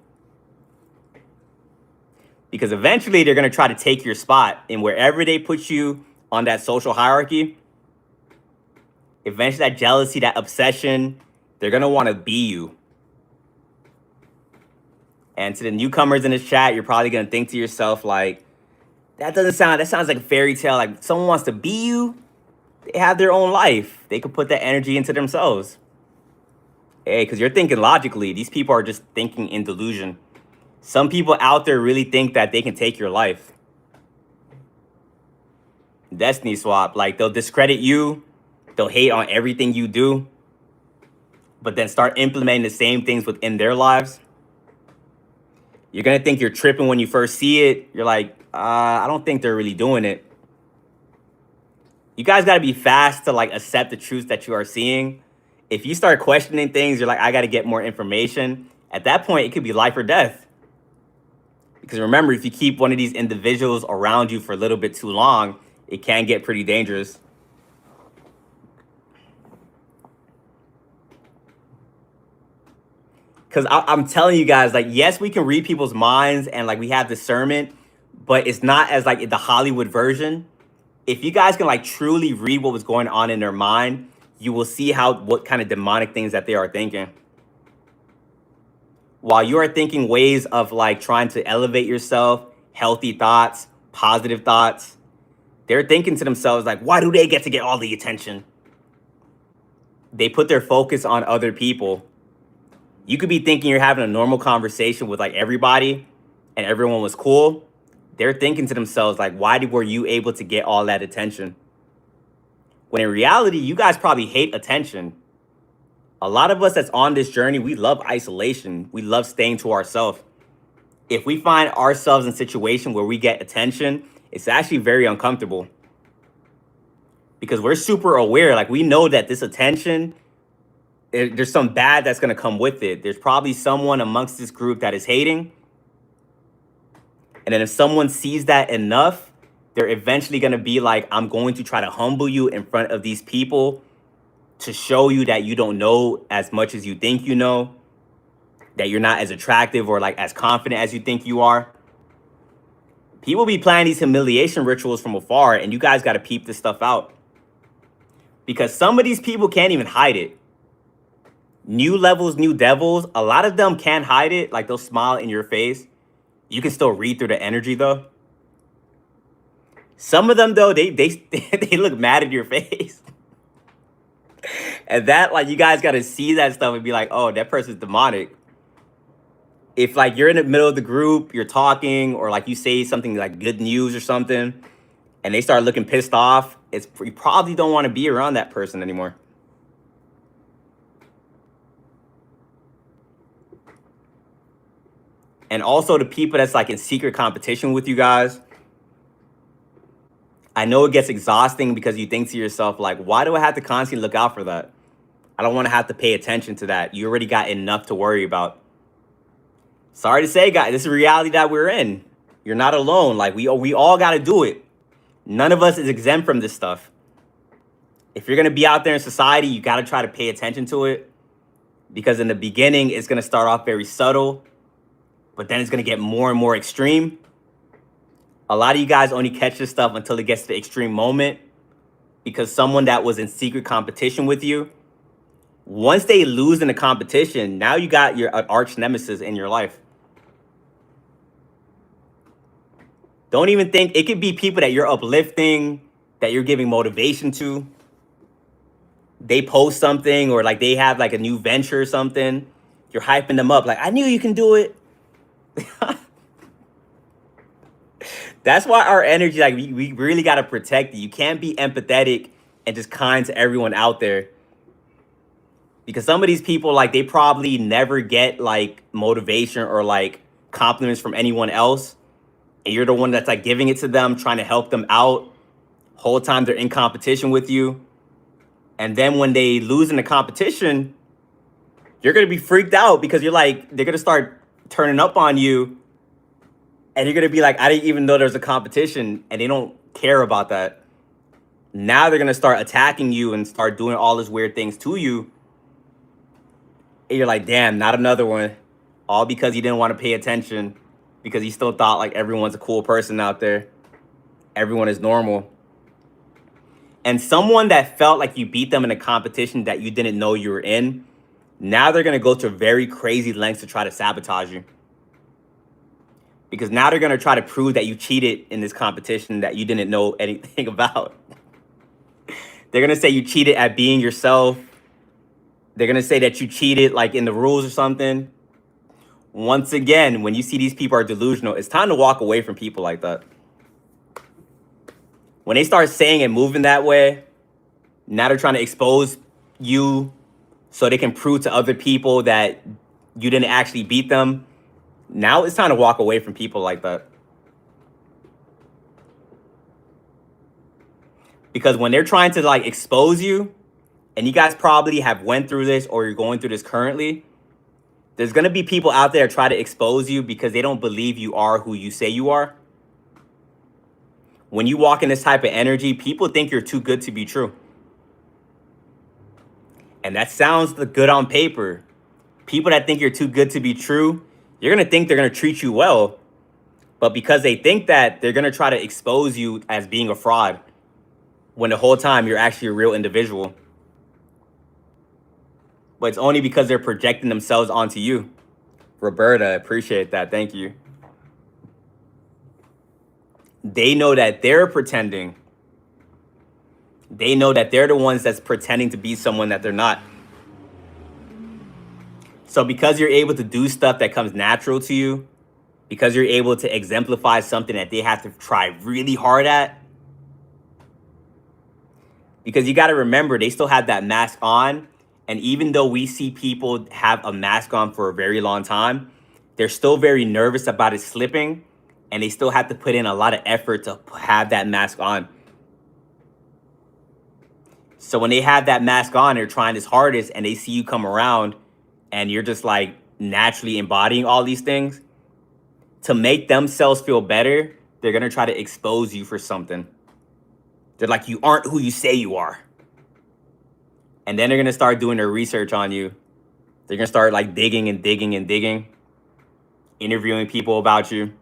Speaker 1: Because eventually they're going to try to take your spot. And wherever they put you on that social hierarchy, eventually that jealousy, that obsession, they're going to want to be you. And to the newcomers in this chat, you're probably going to think to yourself like, that sounds like a fairy tale. Like someone wants to be you. They have their own life. They could put that energy into themselves. Hey, because you're thinking logically. These people are just thinking in delusion. Some people out there really think that they can take your life. Destiny swap. Like they'll discredit you. They'll hate on everything you do. But then start implementing the same things within their lives. You're going to think you're tripping when you first see it. You're like, I don't think they're really doing it. You guys got to be fast to like accept the truth that you are seeing. If you start questioning things, you're like, I got to get more information. At that point, it could be life or death. Because remember, if you keep one of these individuals around you for a little bit too long, it can get pretty dangerous. Because I'm telling you guys, like, yes, we can read people's minds and like we have discernment, but it's not as like the Hollywood version. If you guys can like truly read what was going on in their mind, you will see what kind of demonic things that they are thinking. While you are thinking ways of like trying to elevate yourself, healthy thoughts, positive thoughts, they're thinking to themselves like, why do they get to get all the attention? They put their focus on other people. You could be thinking you're having a normal conversation with like everybody and everyone was cool. They're thinking to themselves like, why were you able to get all that attention? When in reality, you guys probably hate attention. A lot of us that's on this journey, we love isolation. We love staying to ourselves. If we find ourselves in a situation where we get attention, it's actually very uncomfortable. Because we're super aware, like we know that this attention, there's some bad that's going to come with it. There's probably someone amongst this group that is hating. And then if someone sees that enough, they're eventually going to be like, I'm going to try to humble you in front of these people to show you that you don't know as much as you think you know, that you're not as attractive or like as confident as you think you are. People be planning these humiliation rituals from afar, and you guys got to peep this stuff out. Because some of these people can't even hide it. New levels, new devils, a lot of them can't hide it. Like they'll smile in your face. You can still read through the energy though. Some of them though, they look mad in your face. And that, like, you guys got to see that stuff and be like, oh, that person's demonic. If like you're in the middle of the group, you're talking, or like you say something like good news or something, and they start looking pissed off, you probably don't want to be around that person anymore. And also the people that's like in secret competition with you guys, I know it gets exhausting because you think to yourself, like, why do I have to constantly look out for that? I don't want to have to pay attention to that. You already got enough to worry about. Sorry to say, guys, this is the reality that we're in. You're not alone. Like, we all got to do it. None of us is exempt from this stuff. If you're going to be out there in society, you got to try to pay attention to it. Because in the beginning, it's going to start off very subtle. But then it's going to get more and more extreme. A lot of you guys only catch this stuff until it gets to the extreme moment. because someone that was in secret competition with you, once they lose in the competition, now you got your arch nemesis in your life. Don't even think it could be people that you're uplifting, that you're giving motivation to. They post something or like they have like a new venture or something. You're hyping them up like, I knew you can do it. That's why our energy, like we really got to protect it. You can't be empathetic and just kind to everyone out there. Because some of these people, like, they probably never get like motivation or like compliments from anyone else. And you're the one that's like giving it to them, trying to help them out. Whole time they're in competition with you. And then when they lose in the competition, you're going to be freaked out because you're like, they're going to start turning up on you. And you're going to be like, I didn't even know there's a competition. And they don't care about that. Now they're going to start attacking you and start doing all these weird things to you. And you're like, damn, not another one. All because you didn't want to pay attention. Because you still thought like everyone's a cool person out there. Everyone is normal. And someone that felt like you beat them in a competition that you didn't know you were in, now they're going to go to very crazy lengths to try to sabotage you. Because now they're going to try to prove that you cheated in this competition that you didn't know anything about. They're going to say you cheated at being yourself. They're going to say that you cheated like in the rules or something. Once again, when you see these people are delusional, it's time to walk away from people like that. When they start saying and moving that way, now they're trying to expose you so they can prove to other people that you didn't actually beat them. Now it's time to walk away from people like that. Because when they're trying to like expose you, and you guys probably have went through this or you're going through this currently, there's going to be people out there try to expose you because they don't believe you are who you say you are. When you walk in this type of energy, people think you're too good to be true. And that sounds good on paper. People that think you're too good to be true, you're going to think they're going to treat you well. But because they think that, they're going to try to expose you as being a fraud when the whole time you're actually a real individual. But it's only because they're projecting themselves onto you. Roberta, appreciate that. Thank you. They know that they're pretending. They know that they're the ones that's pretending to be someone that they're not. So because you're able to do stuff that comes natural to you, because you're able to exemplify something that they have to try really hard at, because you got to remember, they still have that mask on. And even though we see people have a mask on for a very long time, they're still very nervous about it slipping. And they still have to put in a lot of effort to have that mask on. So when they have that mask on, they're trying his hardest and they see you come around and you're just like naturally embodying all these things. To make themselves feel better, they're going to try to expose you for something. They're like, you aren't who you say you are. And then they're going to start doing their research on you. They're going to start like digging and digging and digging, interviewing people about you.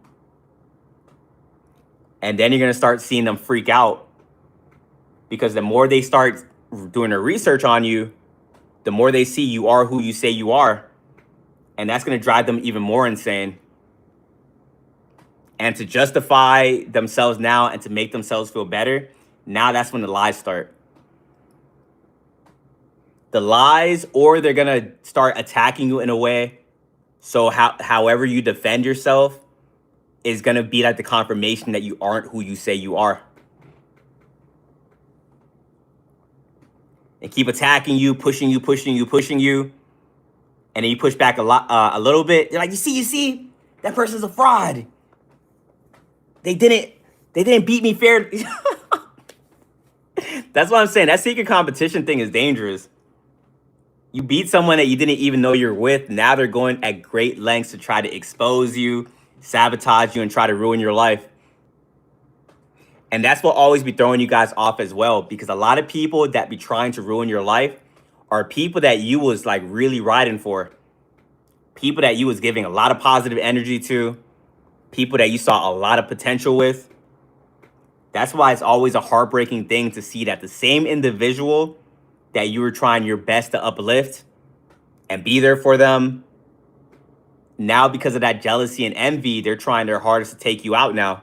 Speaker 1: And then you're going to start seeing them freak out. Because the more they start doing their research on you, the more they see you are who you say you are. And that's going to drive them even more insane. And to justify themselves now and to make themselves feel better, now that's when the lies start. The lies, or they're going to start attacking you in a way. So however you defend yourself is going to be like the confirmation that you aren't who you say you are. And keep attacking you, pushing you, pushing you, pushing you. And then you push back a little bit. They're like, you see, that person's a fraud. They didn't beat me fair. That's what I'm saying. That secret competition thing is dangerous. You beat someone that you didn't even know you're with. Now they're going at great lengths to try to expose you, sabotage you, and try to ruin your life. And that's what always be throwing you guys off as well. Because a lot of people that be trying to ruin your life are people that you was like really riding for. People that you was giving a lot of positive energy to. People that you saw a lot of potential with. That's why it's always a heartbreaking thing to see that the same individual that you were trying your best to uplift and be there for them, now because of that jealousy and envy, they're trying their hardest to take you out now.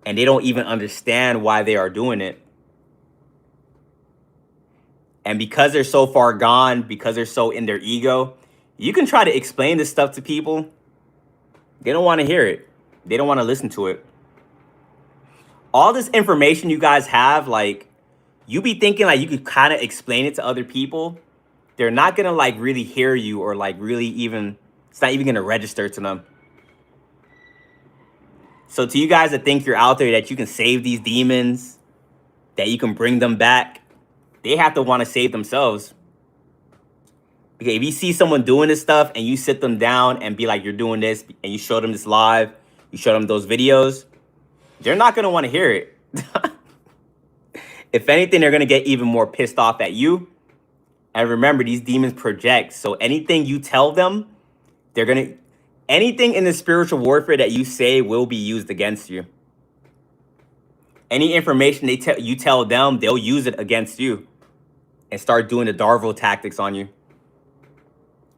Speaker 1: And they don't even understand why they are doing it. And because they're so far gone, because they're so in their ego, you can try to explain this stuff to people. They don't want to hear it. They don't want to listen to it. All this information you guys have, like, you be thinking like you could kind of explain it to other people. They're not going to like really hear you, or like really even, it's not even going to register to them. So to you guys that think you're out there, that you can save these demons, that you can bring them back, they have to want to save themselves. Because if you see someone doing this stuff and you sit them down and be like, you're doing this, and you show them this live, you show them those videos, they're not going to want to hear it. If anything, they're going to get even more pissed off at you. And remember, these demons project. So anything you tell them, they're going to, anything in the spiritual warfare that you say will be used against you. Any information you tell them, they'll use it against you and start doing the Darvo tactics on you.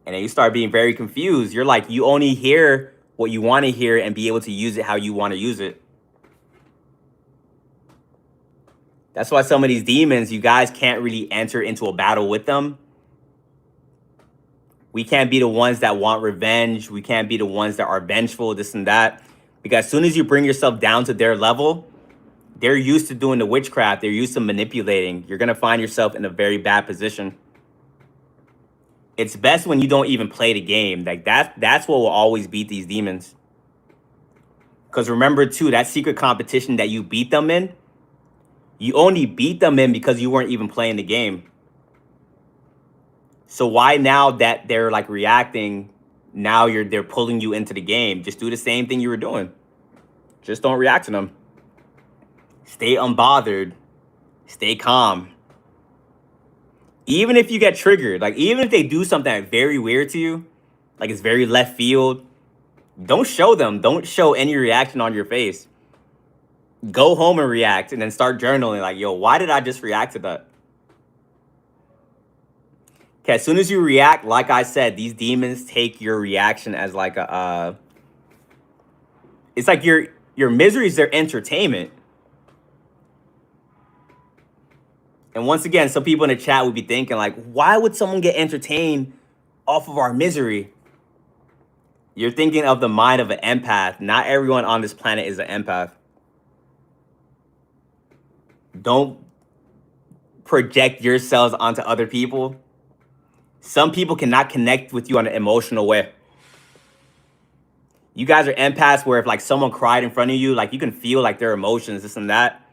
Speaker 1: And then you start being very confused. You're like, you only hear what you want to hear and be able to use it how you want to use it. That's why some of these demons, you guys can't really enter into a battle with them. We can't be the ones that want revenge. We can't be the ones that are vengeful, this and that. Because as soon as you bring yourself down to their level, they're used to doing the witchcraft. They're used to manipulating. You're going to find yourself in a very bad position. It's best when you don't even play the game. Like that's what will always beat these demons. Because remember too, that secret competition that you beat them in, you only beat them in because you weren't even playing the game. So why now that they're like reacting, now they're pulling you into the game? Just do the same thing you were doing. Just don't react to them. Stay unbothered. Stay calm. Even if you get triggered, like even if they do something that's very weird to you, like it's very left field, don't show them. Don't show any reaction on your face. Go home and react, and then start journaling like, yo, why did I just react to that? Okay, as soon as you react, like I said, these demons take your reaction as like a, it's like your misery is their entertainment. And once again, some people in the chat would be thinking like, why would someone get entertained off of our misery? You're thinking of the mind of an empath. Not everyone on this planet is an empath. Don't project yourselves onto other people. Some people cannot connect with you on an emotional way. You guys are empaths where if like someone cried in front of you, like you can feel like their emotions, this and that.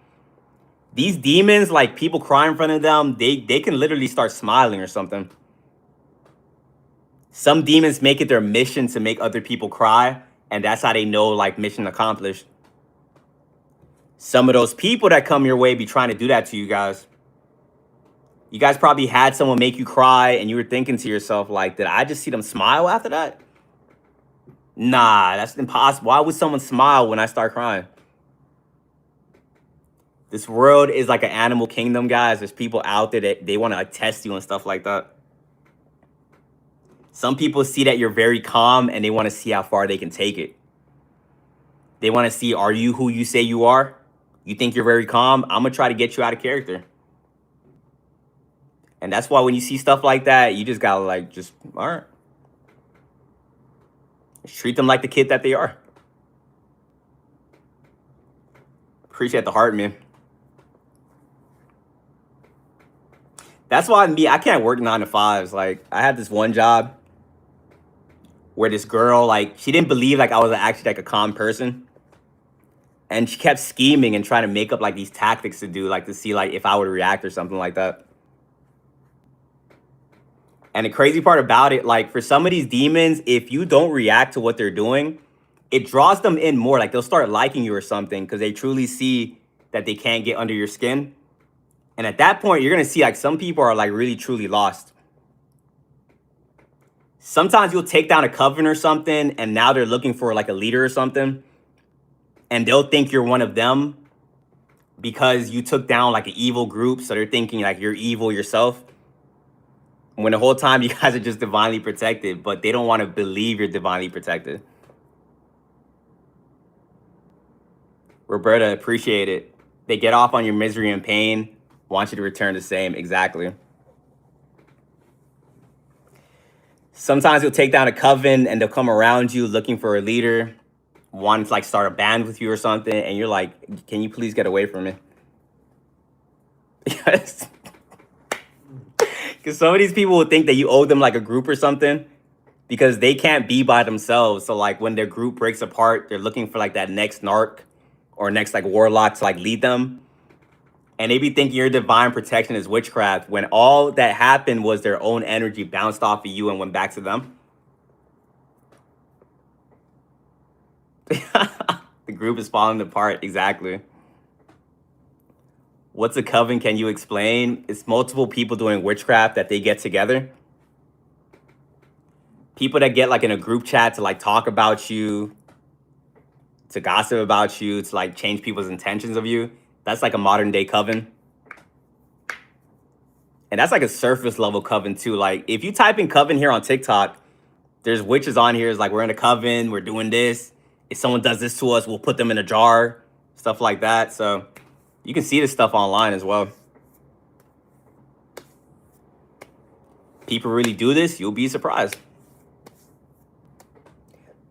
Speaker 1: These demons, like people cry in front of them, they can literally start smiling or something. Some demons make it their mission to make other people cry, and that's how they know like mission accomplished. Some of those people that come your way be trying to do that to you guys. You guys probably had someone make you cry and you were thinking to yourself like, did I just see them smile after that? Nah, that's impossible. Why would someone smile when I start crying? This world is like an animal kingdom, guys. There's people out there that they want to test you and stuff like that. Some people see that you're very calm and they want to see how far they can take it. They want to see, are you who you say you are? You think you're very calm? I'm going to try to get you out of character. And that's why when you see stuff like that, you just got to like, just, all right. Just treat them like the kid that they are. Appreciate the heart, man. That's why I can't work 9 to 5s. Like, I had this one job where this girl, like, she didn't believe like I was actually like a calm person. And she kept scheming and trying to make up like these tactics to do, like to see like if I would react or something like that. And the crazy part about it, like for some of these demons, if you don't react to what they're doing, it draws them in more. Like they'll start liking you or something because they truly see that they can't get under your skin. And at that point, you're going to see like some people are like really, truly lost. Sometimes you'll take down a coven or something and now they're looking for like a leader or something. And they'll think you're one of them. because you took down like an evil group, so they're thinking like you're evil yourself. When the whole time you guys are just divinely protected, but they don't want to believe you're divinely protected. Roberta, appreciate it. They get off on your misery and pain, want you to return the same. Exactly. Sometimes you'll take down a coven and they'll come around you looking for a leader, wanting to like start a band with you or something, and you're like, can you please get away from me? Because some of these people will think that you owe them like a group or something because they can't be by themselves. So like when their group breaks apart, they're looking for like that next narc or next like warlock to like lead them. And they be thinking your divine protection is witchcraft when all that happened was their own energy bounced off of you and went back to them. The group is falling apart. Exactly. What's a coven? Can you explain? It's multiple people doing witchcraft that they get together. People that get like in a group chat to like talk about you, to gossip about you, to like change people's intentions of you. That's like a modern day coven. And that's like a surface level coven too. Like if you type in coven here on TikTok, there's witches on here. It's like, we're in a coven, we're doing this. If someone does this to us, we'll put them in a jar, stuff like that. So you can see this stuff online as well. People really do this, you'll be surprised.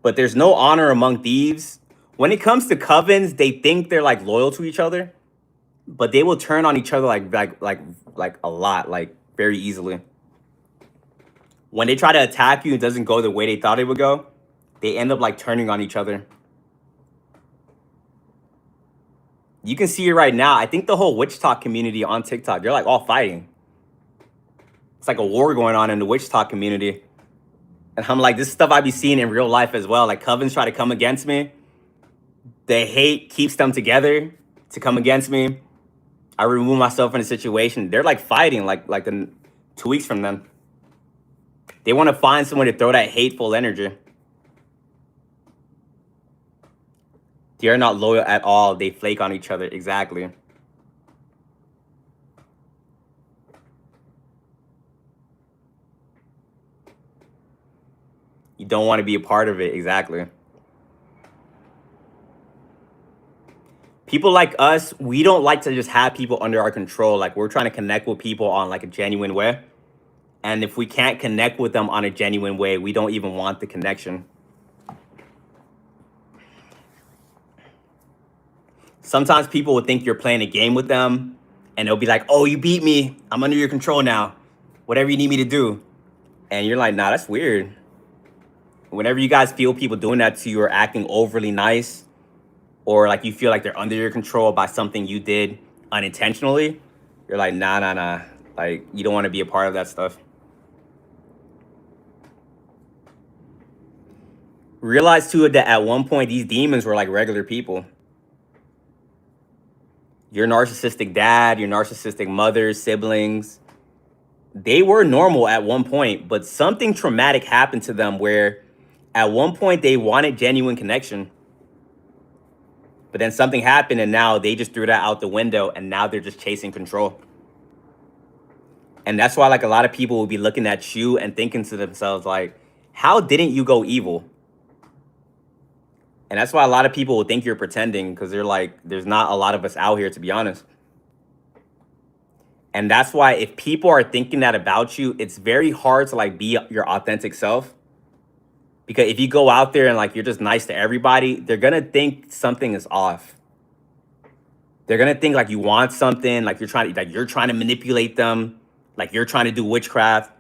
Speaker 1: But there's no honor among thieves. When it comes to covens, they think they're like loyal to each other, but they will turn on each other like a lot, like very easily. When they try to attack you, it doesn't go the way they thought it would go. They end up like turning on each other. You can see it right now. I think the whole witch talk community on TikTok, they're like all fighting. It's like a war going on in the witch talk community. And I'm like, this is stuff I be seeing in real life as well. Like covens try to come against me. The hate keeps them together to come against me. I remove myself from the situation. They're like fighting like in 2 weeks from then. They want to find someone to throw that hateful energy. They are not loyal at all. They flake on each other. Exactly. You don't want to be a part of it. Exactly. People like us, we don't like to just have people under our control. Like we're trying to connect with people on like a genuine way. And if we can't connect with them on a genuine way, we don't even want the connection. Sometimes people will think you're playing a game with them and they'll be like, oh, you beat me. I'm under your control now. Whatever you need me to do. And you're like, nah, that's weird. Whenever you guys feel people doing that to you or acting overly nice, or like you feel like they're under your control by something you did unintentionally, you're like, nah. Like, you don't want to be a part of that stuff. Realize too that at one point, these demons were like regular people. Your narcissistic dad, your narcissistic mother, siblings, they were normal at one point, but something traumatic happened to them where at one point they wanted genuine connection. But then something happened and now they just threw that out the window and now they're just chasing control. And that's why like a lot of people will be looking at you and thinking to themselves like, how didn't you go evil? And that's why a lot of people will think you're pretending because they're like, there's not a lot of us out here, to be honest. And that's why if people are thinking that about you, it's very hard to like be your authentic self. Because if you go out there and like you're just nice to everybody, they're going to think something is off. They're going to think like you want something, like you're trying to manipulate them, like you're trying to do witchcraft.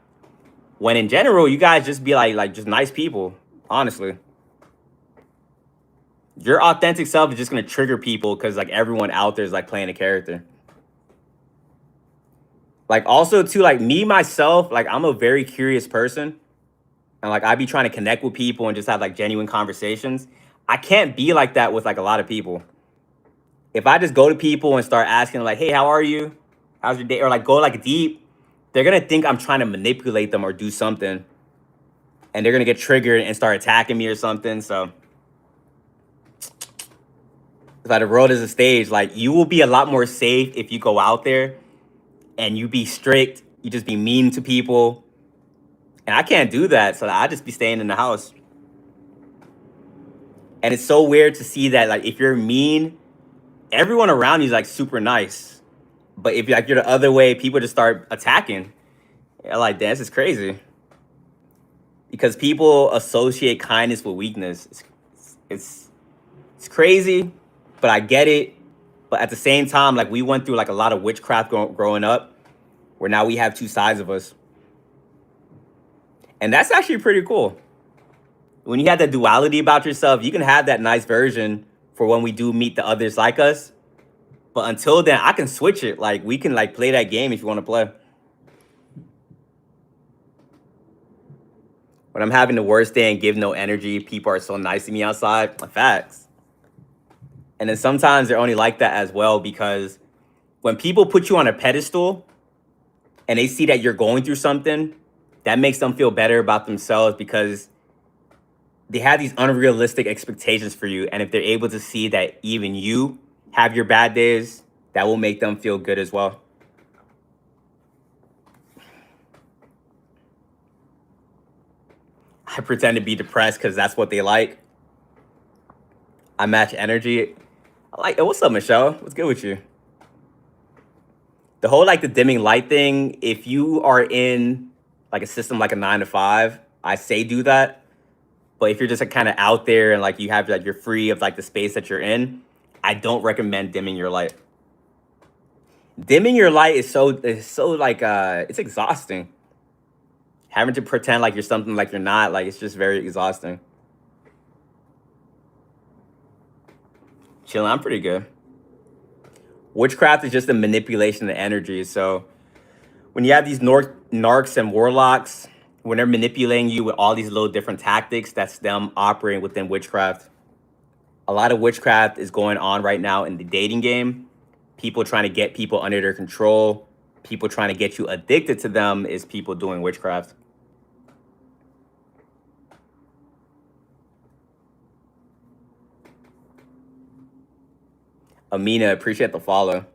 Speaker 1: When in general, you guys just be like just nice people, honestly. Your authentic self is just going to trigger people because like everyone out there is like playing a character. Like also too, like me, myself, like I'm a very curious person. And like I be trying to connect with people and just have like genuine conversations. I can't be like that with like a lot of people. If I just go to people and start asking like, hey, how are you? How's your day? Or like go like deep, they're going to think I'm trying to manipulate them or do something. And they're going to get triggered and start attacking me or something. So Like the world is a stage. Like you will be a lot more safe if you go out there and you be strict. You just be mean to people. And I can't do that, so I just be staying in the house. And it's so weird to see that, like, if you're mean, everyone around you is like super nice. But if like you're the other way, people just start attacking. Yeah, like this is crazy. Because people associate kindness with weakness. It's it's crazy, but I get it. But at the same time, like we went through like a lot of witchcraft growing up, where now we have two sides of us, and that's actually pretty cool. When you have that duality about yourself, you can have that nice version for when we do meet the others like us. But until then, I can switch it. Like we can like play that game if you want to play. When I'm having the worst day and give no energy, people are so nice to me outside. Facts. And then sometimes they're only like that as well because when people put you on a pedestal and they see that you're going through something, that makes them feel better about themselves because they have these unrealistic expectations for you. And if they're able to see that even you have your bad days, that will make them feel good as well. I pretend to be depressed because that's what they like. I match energy. I like, what's up, Michelle? What's good with you? The whole like the dimming light thing, if you are in like a system like a 9 to 5, I say do that. But if you're just like, kind of out there and like you have like you're free of like the space that you're in, I don't recommend dimming your light. Dimming your light is so like it's exhausting. Having to pretend like you're something like you're not, like it's just very exhausting. Chilling, I'm pretty good. Witchcraft is just a manipulation of energy. So when you have these narcs and warlocks, when they're manipulating you with all these little different tactics, that's them operating within witchcraft. A lot of witchcraft is going on right now in the dating game. People trying to get people under their control. People trying to get you addicted to them is people doing witchcraft. Amina, appreciate the follow.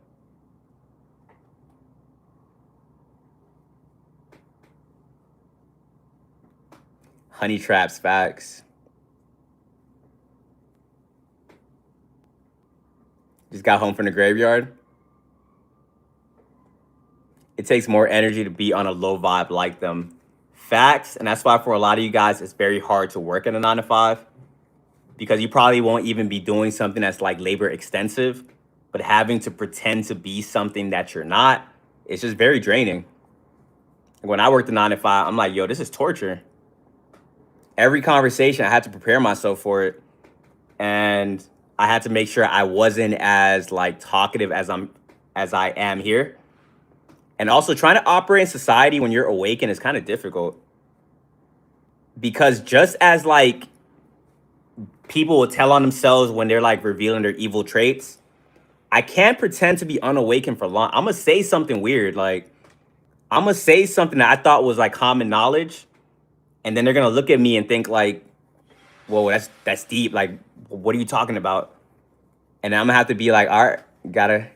Speaker 1: Honey traps, facts. Just got home from the graveyard. It takes more energy to be on a low vibe like them. Facts, and that's why for a lot of you guys, it's very hard to work in a 9 to 5 because you probably won't even be doing something that's like labor extensive, but having to pretend to be something that you're not, it's just very draining. When I worked a 9 to 5, I'm like, yo, this is torture. Every conversation, I had to prepare myself for it. And I had to make sure I wasn't as like talkative as I am here. And also trying to operate in society when you're awakened is kind of difficult. Because just as like people will tell on themselves when they're like revealing their evil traits, I can't pretend to be unawakened for long. I'm gonna say something weird. Like I'm gonna say something that I thought was like common knowledge. And then they're gonna look at me and think like, whoa, that's deep. Like, what are you talking about? And I'm gonna have to be like, all right, gotta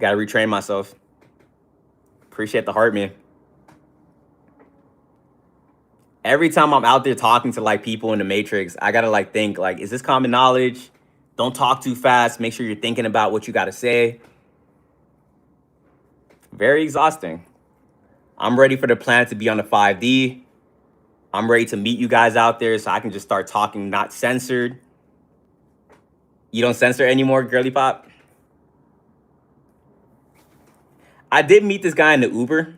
Speaker 1: retrain myself. Appreciate the heart, man. Every time I'm out there talking to like people in the Matrix, I gotta like think like, is this common knowledge? Don't talk too fast. Make sure you're thinking about what you gotta say. Very exhausting. I'm ready for the planet to be on the 5D. I'm ready to meet you guys out there so I can just start talking not censored. You don't censor anymore, girly pop? I did meet this guy in the Uber.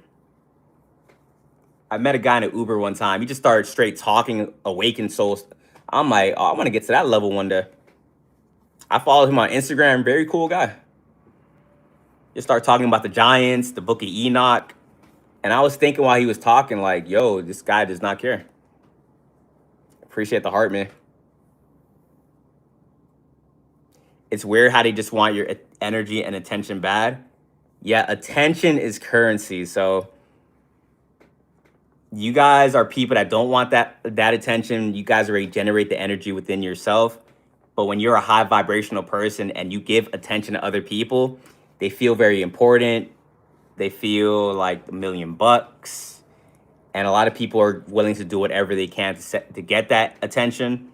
Speaker 1: I met a guy in an Uber one time. He just started straight talking awakened souls. I'm like, oh, I want to get to that level one day. I followed him on Instagram. Very cool guy. Just started talking about the Giants, the Book of Enoch. And I was thinking while he was talking, like, yo, this guy does not care. Appreciate the heart, man. It's weird how they just want your energy and attention bad. Yeah, attention is currency. So you guys are people that don't want that attention. You guys already generate the energy within yourself. But when you're a high vibrational person and you give attention to other people, they feel very important. They feel like $1,000,000. And a lot of people are willing to do whatever they can to get that attention,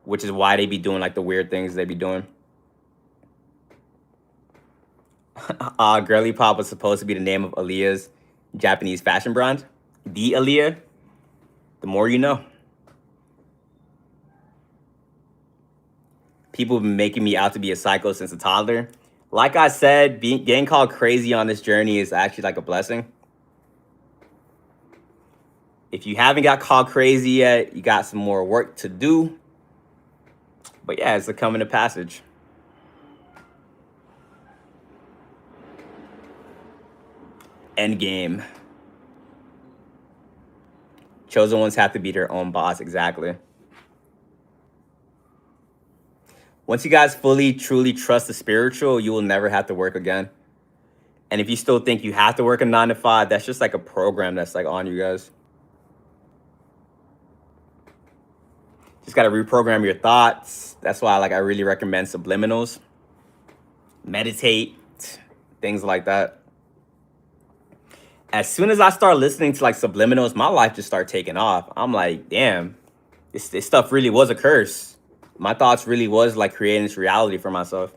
Speaker 1: which is why they be doing like the weird things they be doing. Girly Pop was supposed to be the name of Aaliyah's Japanese fashion brand. The Aaliyah, the more you know. People have been making me out to be a psycho since a toddler. Like I said, getting called crazy on this journey is actually like a blessing. If you haven't got called crazy yet, you got some more work to do. But yeah, it's a coming of passage. End game. Chosen ones have to be their own boss, exactly. Once you guys fully, truly trust the spiritual, you will never have to work again. And if you still think you have to work a 9 to 5, that's just like a program that's like on you guys. Just got to reprogram your thoughts. That's why I really recommend subliminals. Meditate, things like that. As soon as I start listening to like subliminals, my life just started taking off. I'm like, damn, this stuff really was a curse. My thoughts really was like creating this reality for myself.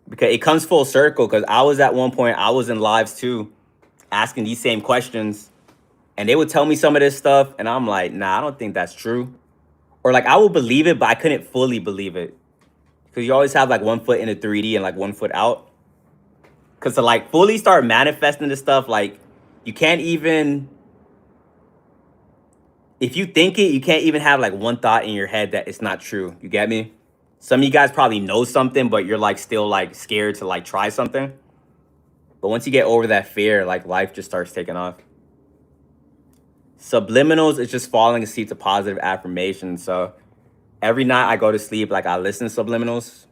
Speaker 1: Because it comes full circle, because I was at one point, I was in lives too, asking these same questions. And they would tell me some of this stuff, and I'm like, nah, I don't think that's true. Or like, I would believe it, but I couldn't fully believe it. Because you always have like 1 foot in the 3D and like 1 foot out. Because to like fully start manifesting this stuff, like you can't even, if you think it, you can't even have like one thought in your head that it's not true. You get me? Some of you guys probably know something, but you're like still like scared to like try something. But once you get over that fear, like life just starts taking off. Subliminals is just falling asleep to positive affirmations. So every night I go to sleep, like I listen to subliminals.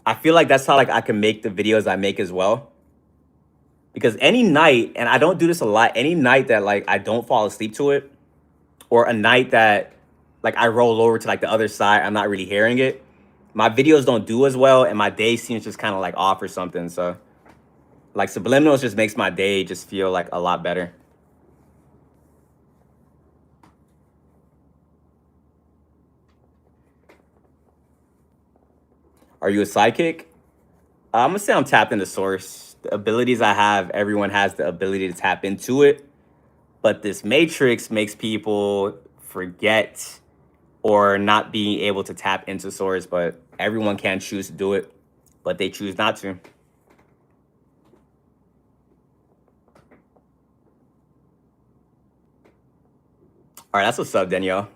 Speaker 1: I feel like that's how like I can make the videos I make as well. Because any night, and I don't do this a lot, any night that like I don't fall asleep to it, or a night that like I roll over to like the other side, I'm not really hearing it, my videos don't do as well, and my day seems just kind of like off or something. So like subliminals just makes my day just feel like a lot better. Are you a psychic? I'm gonna say I'm tapped into source. The abilities I have, everyone has the ability to tap into it. But this matrix makes people forget or not being able to tap into source. But everyone can choose to do it, but they choose not to. All right, that's what's up, Danielle.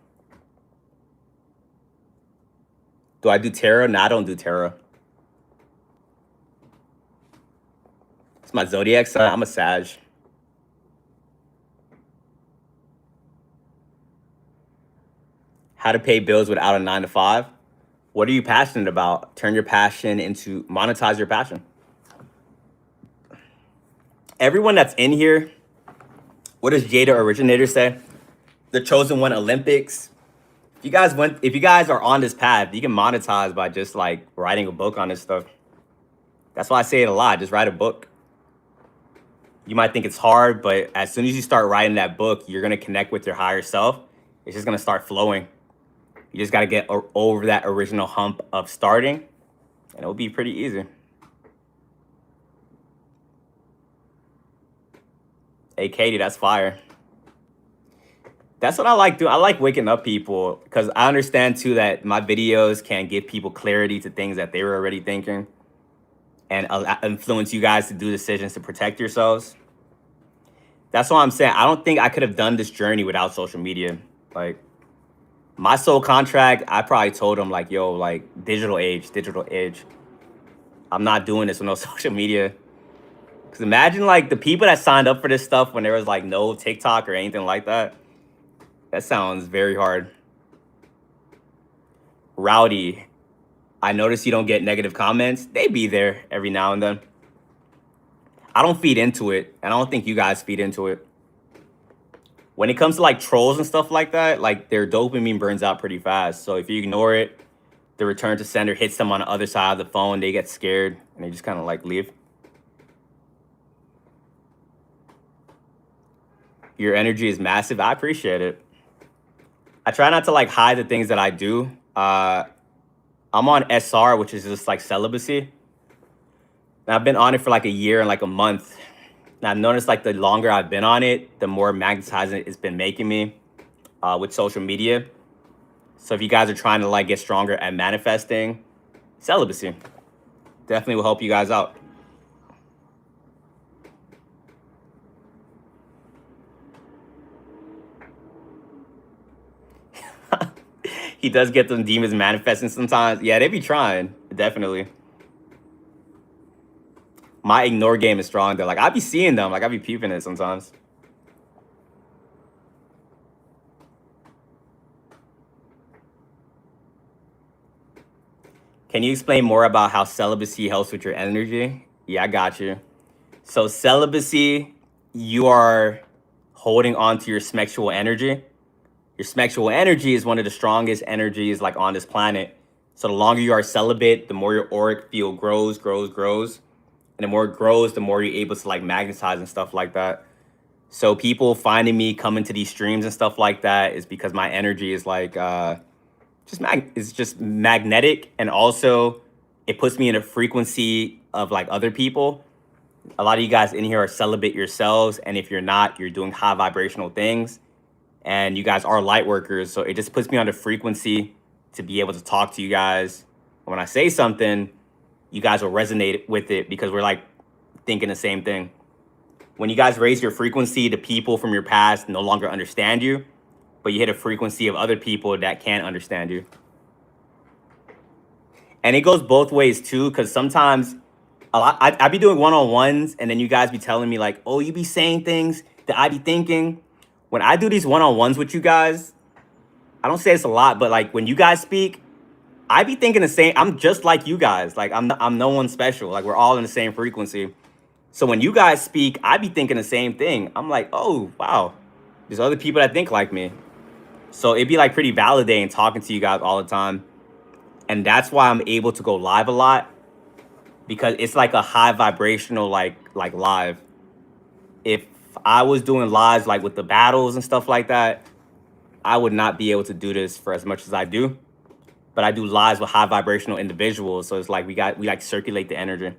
Speaker 1: Do I do tarot? No, I don't do tarot. It's my zodiac sign. I'm a Sag. How to pay bills without a 9 to 5? What are you passionate about? Turn your passion into, monetize your passion. Everyone that's in here, what does Jada Originator say? The Chosen One Olympics. If you guys are on this path, you can monetize by just like writing a book on this stuff. That's why I say it a lot. Just write a book. You might think it's hard, but as soon as you start writing that book, you're going to connect with your higher self. It's just going to start flowing. You just got to get over that original hump of starting, and it'll be pretty easy. Hey, Katie, that's fire. That's what I like doing. I like waking up people because I understand too that my videos can give people clarity to things that they were already thinking and influence you guys to do decisions to protect yourselves. That's why I'm saying I don't think I could have done this journey without social media. Like my soul contract, I probably told them like, yo, like digital age. I'm not doing this with no social media. Because imagine like the people that signed up for this stuff when there was like no TikTok or anything like that. That sounds very hard. Rowdy, I notice you don't get negative comments. They be there every now and then. I don't feed into it, and I don't think you guys feed into it. When it comes to like trolls and stuff like that, like their dopamine burns out pretty fast. So if you ignore it, the return to sender hits them on the other side of the phone. They get scared and they just kind of like leave. Your energy is massive. I appreciate it. I try not to like hide the things that I do. I'm on SR, which is just like celibacy. And I've been on it for like a year and like a month. And I've noticed like the longer I've been on it, the more magnetizing it's been making me with social media. So if you guys are trying to like get stronger at manifesting, celibacy definitely will help you guys out. He does get them demons manifesting sometimes. Yeah, they be trying, definitely. My ignore game is strong though. Like I be seeing them, like I be peeping it sometimes. Can you explain more about how celibacy helps with your energy? Yeah, I got you. So celibacy, you are holding on to your sexual energy. Your sexual energy is one of the strongest energies like on this planet. So the longer you are celibate, the more your auric field grows. And the more it grows, the more you're able to like magnetize and stuff like that. So people finding me coming to these streams and stuff like that is because my energy is like it's just magnetic, and also it puts me in a frequency of like other people. A lot of you guys in here are celibate yourselves, and if you're not, you're doing high vibrational things, and you guys are light workers. So it just puts me on a frequency to be able to talk to you guys. When I say something, you guys will resonate with it because we're like thinking the same thing. When you guys raise your frequency, the people from your past no longer understand you, but you hit a frequency of other people that can understand you. And it goes both ways too, because sometimes I be doing one-on-ones, and then you guys be telling me like, oh, you be saying things that I be thinking. When I do these one-on-ones with you guys, I don't say it's a lot, but like when you guys speak, I be thinking the same. I'm just like you guys. Like I'm no one special. Like we're all in the same frequency. So when you guys speak, I be thinking the same thing. I'm like, oh, wow, there's other people that think like me. So it'd be like pretty validating talking to you guys all the time. And that's why I'm able to go live a lot, because it's like a high vibrational like live. If I was doing lives like with the battles and stuff like that, I would not be able to do this for as much as I do. But I do lives with high vibrational individuals, so it's like we like circulate the energy.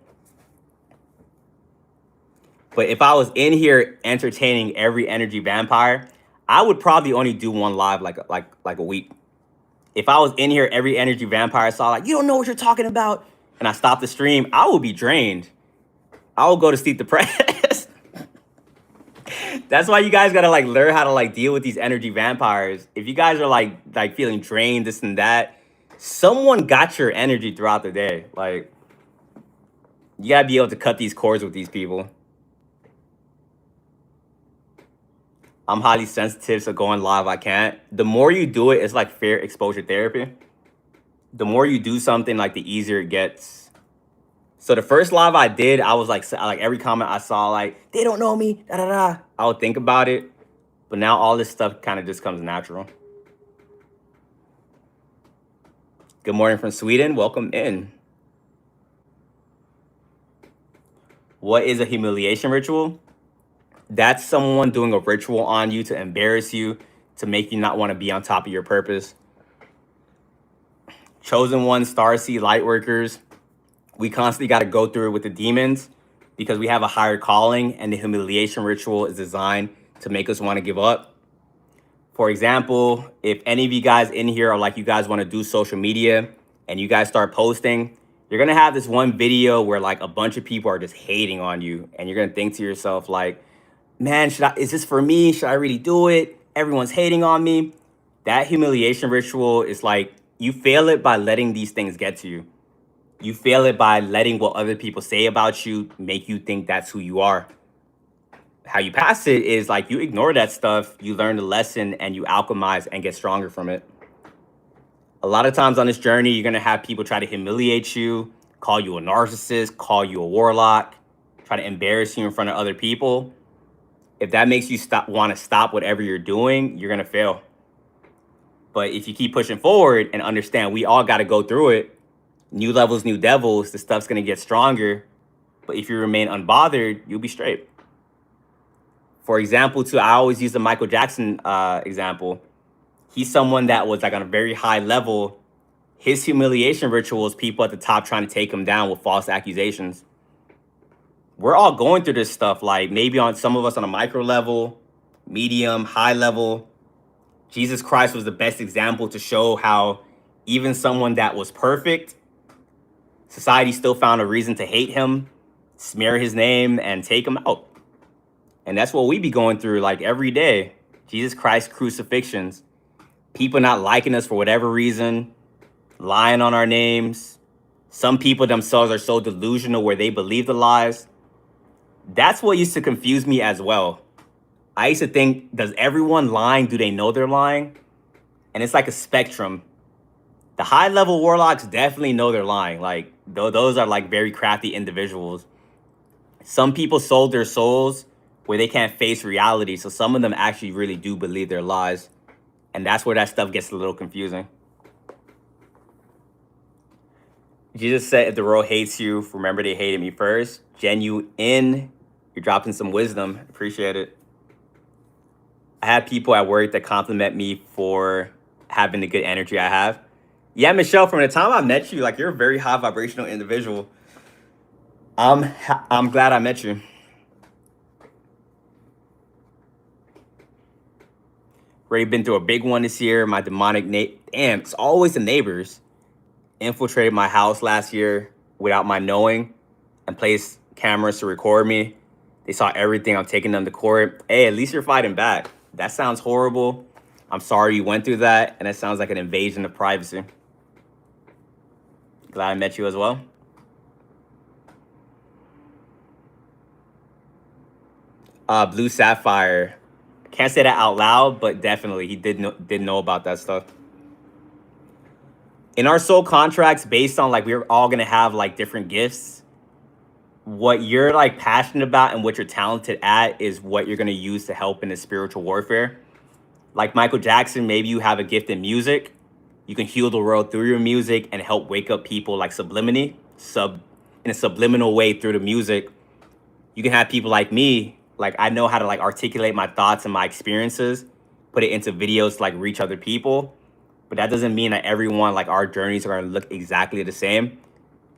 Speaker 1: But if I was in here entertaining every energy vampire, I would probably only do one live like a week. If I was in here every energy vampire saw like, you don't know what you're talking about, and I stopped the stream, I will be drained. I will go to sleep depressed. That's why you guys gotta like learn how to like deal with these energy vampires. If you guys are like feeling drained, this and that, someone got your energy throughout the day. Like you gotta be able to cut these cords with these people. I'm highly sensitive, so going live, I can't. The more you do it, it's like fair exposure therapy. The more you do something, like the easier it gets. So the first live I did, I was like every comment I saw, like, they don't know me, da da da. I would think about it. But now all this stuff kind of just comes natural. Good morning from Sweden. Welcome in. What is a humiliation ritual? That's someone doing a ritual on you to embarrass you, to make you not want to be on top of your purpose. Chosen ones, starseed, light workers, we constantly got to go through it with the demons because we have a higher calling, and the humiliation ritual is designed to make us want to give up. For example, if any of you guys in here are like, you guys want to do social media and you guys start posting, you're going to have this one video where like a bunch of people are just hating on you, and you're going to think to yourself like, man, is this for me? Should I really do it? Everyone's hating on me. That humiliation ritual is like, you fail it by letting these things get to you. You fail it by letting what other people say about you make you think that's who you are. How you pass it is like you ignore that stuff, you learn the lesson, and you alchemize and get stronger from it. A lot of times on this journey, you're going to have people try to humiliate you, call you a narcissist, call you a warlock, try to embarrass you in front of other people. If that makes you want to stop whatever you're doing, you're going to fail. But if you keep pushing forward and understand we all got to go through it, new levels, new devils, the stuff's going to get stronger. But if you remain unbothered, you'll be straight. For example, too, I always use the Michael Jackson example. He's someone that was like on a very high level. His humiliation rituals, people at the top trying to take him down with false accusations. We're all going through this stuff, like maybe on some of us on a micro level, medium, high level. Jesus Christ was the best example to show how even someone that was perfect, society still found a reason to hate him, smear his name, and take him out. And that's what we be going through like every day. Jesus Christ crucifixions. People not liking us for whatever reason, lying on our names. Some people themselves are so delusional where they believe the lies. That's what used to confuse me as well. I used to think, does everyone lying? Do they know they're lying? And it's like a spectrum. The high level warlocks definitely know they're lying. Like those are like very crafty individuals. Some people sold their souls where they can't face reality. So some of them actually really do believe their lies. And that's where that stuff gets a little confusing. Jesus said, if the world hates you, remember they hated me first. Genuine. You're dropping some wisdom. Appreciate it. I had people at work that compliment me for having the good energy I have. Yeah, Michelle, from the time I met you, like you're a very high vibrational individual. I'm glad I met you. Already been through a big one this year. My demonic damn, it's always the neighbors infiltrated my house last year without my knowing and placed cameras to record me. They saw everything. I'm taking them to court. Hey, at least you're fighting back. That sounds horrible. I'm sorry you went through that. And it sounds like an invasion of privacy. Glad I met you as well. Blue Sapphire. Can't say that out loud, but definitely he did know about that stuff. In our soul contracts, based on like we're all gonna have like different gifts, what you're like passionate about and what you're talented at is what you're gonna use to help in the spiritual warfare. Like Michael Jackson, maybe you have a gift in music. You can heal the world through your music and help wake up people like in a subliminal way through the music. You can have people like me, like I know how to like articulate my thoughts and my experiences, put it into videos to like reach other people. But that doesn't mean that everyone, like our journeys are gonna look exactly the same.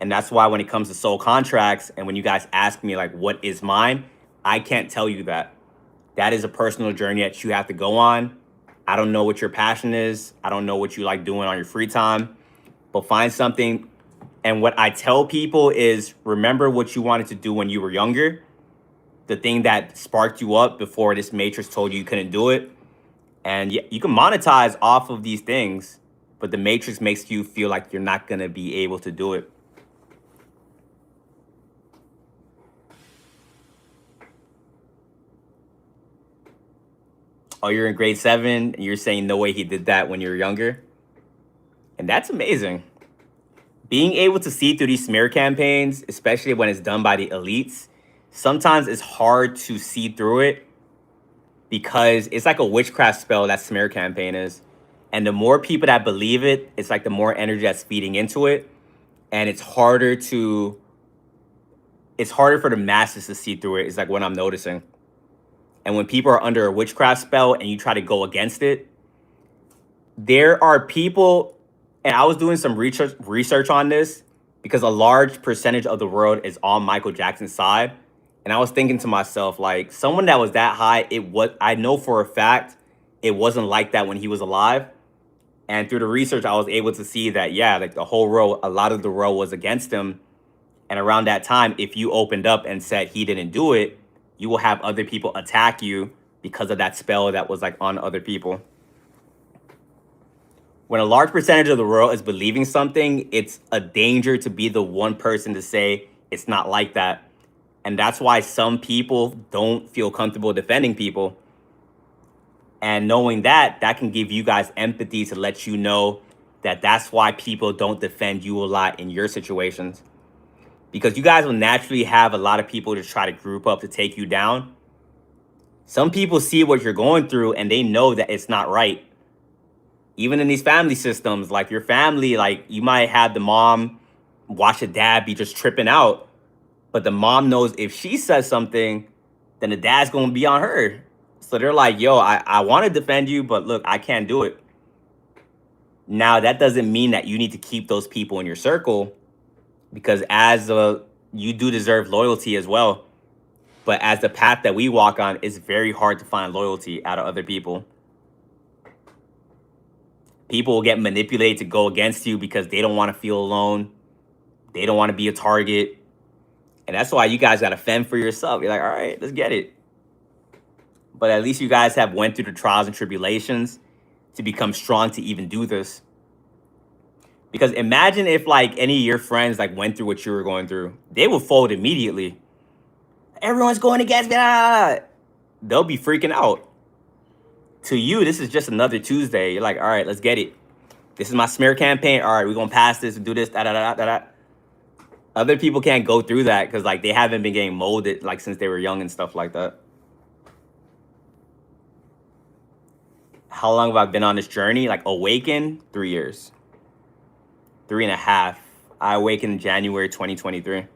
Speaker 1: And that's why when it comes to soul contracts and when you guys ask me like, what is mine? I can't tell you that. That is a personal journey that you have to go on. I don't know what your passion is. I don't know what you like doing on your free time, but find something. And what I tell people is remember what you wanted to do when you were younger, the thing that sparked you up before this matrix told you couldn't do it. And you can monetize off of these things, but the matrix makes you feel like you're not going to be able to do it. Oh, you're in grade 7 and you're saying no way he did that when you were younger. And that's amazing. Being able to see through these smear campaigns, especially when it's done by the elites, sometimes it's hard to see through it because it's like a witchcraft spell that smear campaign is. And the more people that believe it, it's like the more energy that's feeding into it. And it's harder for the masses to see through it, is like what I'm noticing. And when people are under a witchcraft spell and you try to go against it, there are people, and I was doing some research on this because a large percentage of the world is on Michael Jackson's side. And I was thinking to myself, like, someone that was that high, I know for a fact it wasn't like that when he was alive. And through the research, I was able to see that, yeah, like the whole world, a lot of the world was against him. And around that time, if you opened up and said he didn't do it, you will have other people attack you because of that spell that was like on other people. When a large percentage of the world is believing something, it's a danger to be the one person to say it's not like that. And that's why some people don't feel comfortable defending people. And knowing that can give you guys empathy to let you know that that's why people don't defend you a lot in your situations. Because you guys will naturally have a lot of people to try to group up to take you down. Some people see what you're going through and they know that it's not right. Even in these family systems, like your family, like you might have the mom watch the dad be just tripping out, but the mom knows if she says something, then the dad's gonna be on her. So they're like, yo, I want to defend you, but look, I can't do it. Now, that doesn't mean that you need to keep those people in your circle, because you do deserve loyalty as well. But as the path that we walk on, it's very hard to find loyalty out of other people. People will get manipulated to go against you because they don't want to feel alone. They don't want to be a target. And that's why you guys got to fend for yourself. You're like, all right, let's get it. But at least you guys have went through the trials and tribulations to become strong to even do this. Because imagine if like any of your friends like went through what you were going through. They will fold immediately. Everyone's going against me. They'll be freaking out. To you, this is just another Tuesday. You're like, all right, let's get it. This is my smear campaign. All right, we're going to pass this and do this. Other people can't go through that because like they haven't been getting molded like since they were young and stuff like that. How long have I been on this journey? Like awakened, 3 years. 3.5. I awakened in January 2023.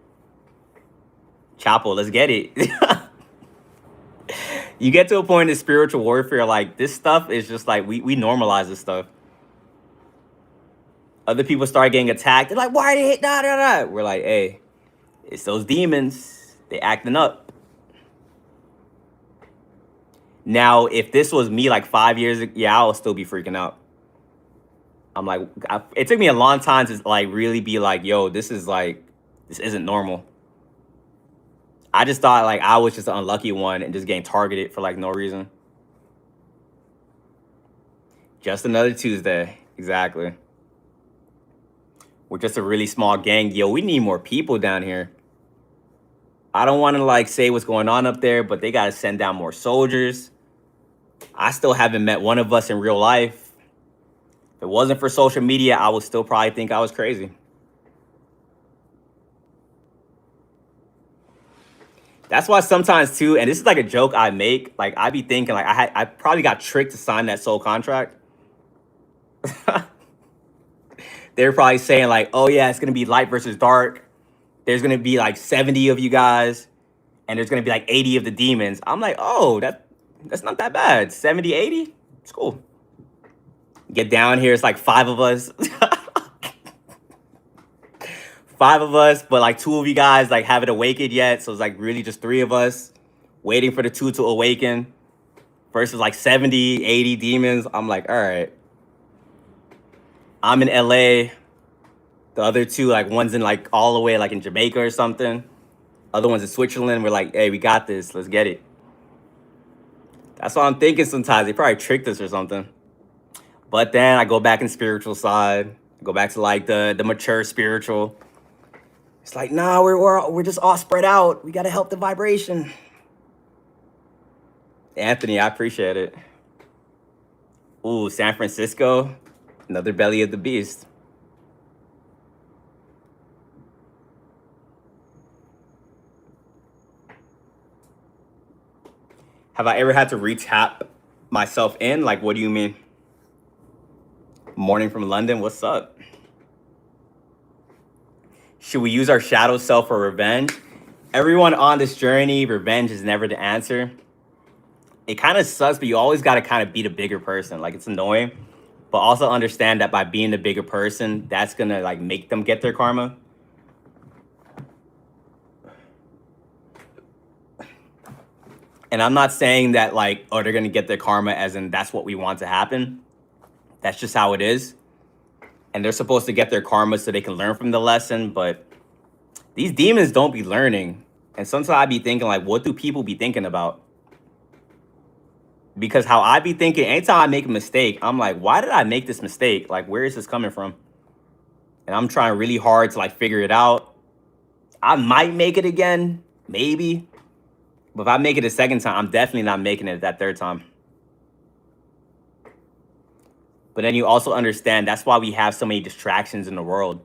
Speaker 1: Chapo, let's get it. You get to a point in spiritual warfare, like this stuff is just like, we normalize this stuff. Other people start getting attacked. They're like, why are they hit? We're like, hey, it's those demons. They acting up. Now, if this was me like 5 years ago, yeah, I'll still be freaking out. I'm like, it took me a long time to like really be like, yo, this isn't normal. I just thought like I was just an unlucky one and just getting targeted for like no reason. Just another Tuesday. Exactly. We're just a really small gang. Yo, we need more people down here. I don't want to like say what's going on up there, but they got to send down more soldiers. I still haven't met one of us in real life. If it wasn't for social media, I would still probably think I was crazy. That's why sometimes too, and this is like a joke I make, like I be thinking like I probably got tricked to sign that soul contract. They're probably saying like, oh yeah, it's gonna be light versus dark. There's gonna be like 70 of you guys, and there's gonna be like 80 of the demons. I'm like, oh, that's not that bad. 70, 80? It's cool. Get down here, it's like 5 of us. 5 of us, but like 2 of you guys like haven't awakened yet. So it's like really just 3 of us waiting for the 2 to awaken versus like 70, 80 demons. I'm like, all right. I'm in LA. The other 2, like one's in like all the way like in Jamaica or something. Other one's in Switzerland. We're like, hey, we got this. Let's get it. That's what I'm thinking sometimes. They probably tricked us or something. But then I go back in spiritual side. Go back to like the mature spiritual. It's like, nah, we're just all spread out. We got to help the vibration. Anthony, I appreciate it. Ooh, San Francisco, another belly of the beast. Have I ever had to re-tap myself in? Like, what do you mean? Morning from London, what's up? Should we use our shadow self for revenge? Everyone on this journey, revenge is never the answer. It kind of sucks, but you always got to kind of be the bigger person. Like, it's annoying, but also understand that by being the bigger person, that's going to like make them get their karma. And I'm not saying that like, oh, they're going to get their karma as in that's what we want to happen. That's just how it is. And they're supposed to get their karma so they can learn from the lesson. But these demons don't be learning. And sometimes I be thinking like, what do people be thinking about? Because how I be thinking, anytime I make a mistake, I'm like, why did I make this mistake? Like, where is this coming from? And I'm trying really hard to like figure it out. I might make it again, maybe. But if I make it a second time, I'm definitely not making it that third time. But then you also understand that's why we have so many distractions in the world.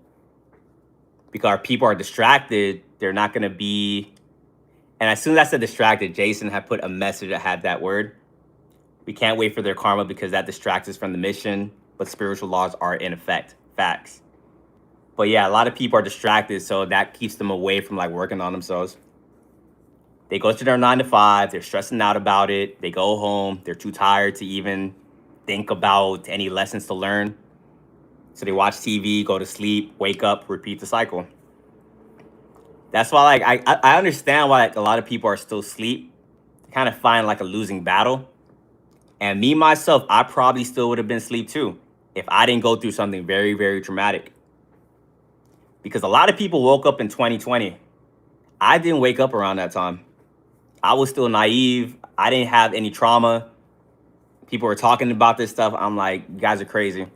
Speaker 1: Because our people are distracted, they're not going to be And as soon as I said distracted, Jason had put a message that had that word. We can't wait for their karma because that distracts us from the mission, but spiritual laws are in effect. Facts. But yeah, a lot of people are distracted, so that keeps them away from like working on themselves. They go to their 9 to 5, they're stressing out about it, they go home, they're too tired to even think about any lessons to learn. So they watch TV, go to sleep, wake up, repeat the cycle. That's why like I understand why like, a lot of people are still asleep. They kind of find like a losing battle. And me, myself, I probably still would have been asleep too if I didn't go through something very, very traumatic. Because a lot of people woke up in 2020. I didn't wake up around that time. I was still naive. I didn't have any trauma. People were talking about this stuff. I'm like, you guys are crazy.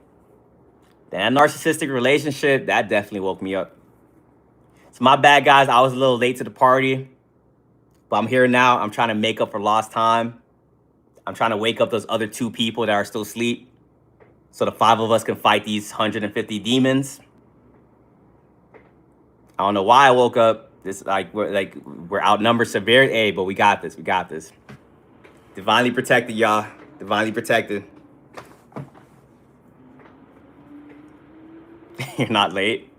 Speaker 1: That narcissistic relationship, that definitely woke me up. It's my bad, guys. I was a little late to the party, but I'm here now. I'm trying to make up for lost time. I'm trying to wake up those other 2 people that are still asleep so the 5 of us can fight these 150 demons. I don't know why I woke up. This we're outnumbered severely. Hey, but we got this. We got this. Divinely protected, y'all. Divinely protected. You're not late.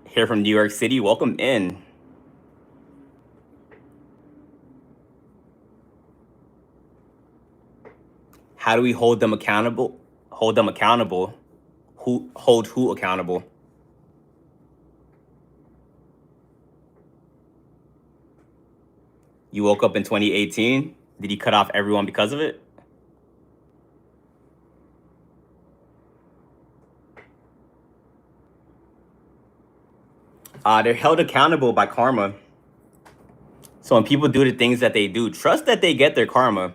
Speaker 1: Here from New York City. Welcome in. How do we hold them accountable? Hold them accountable. Hold who accountable? You woke up in 2018. Did he cut off everyone because of it? They're held accountable by karma. So when people do the things that they do, trust that they get their karma.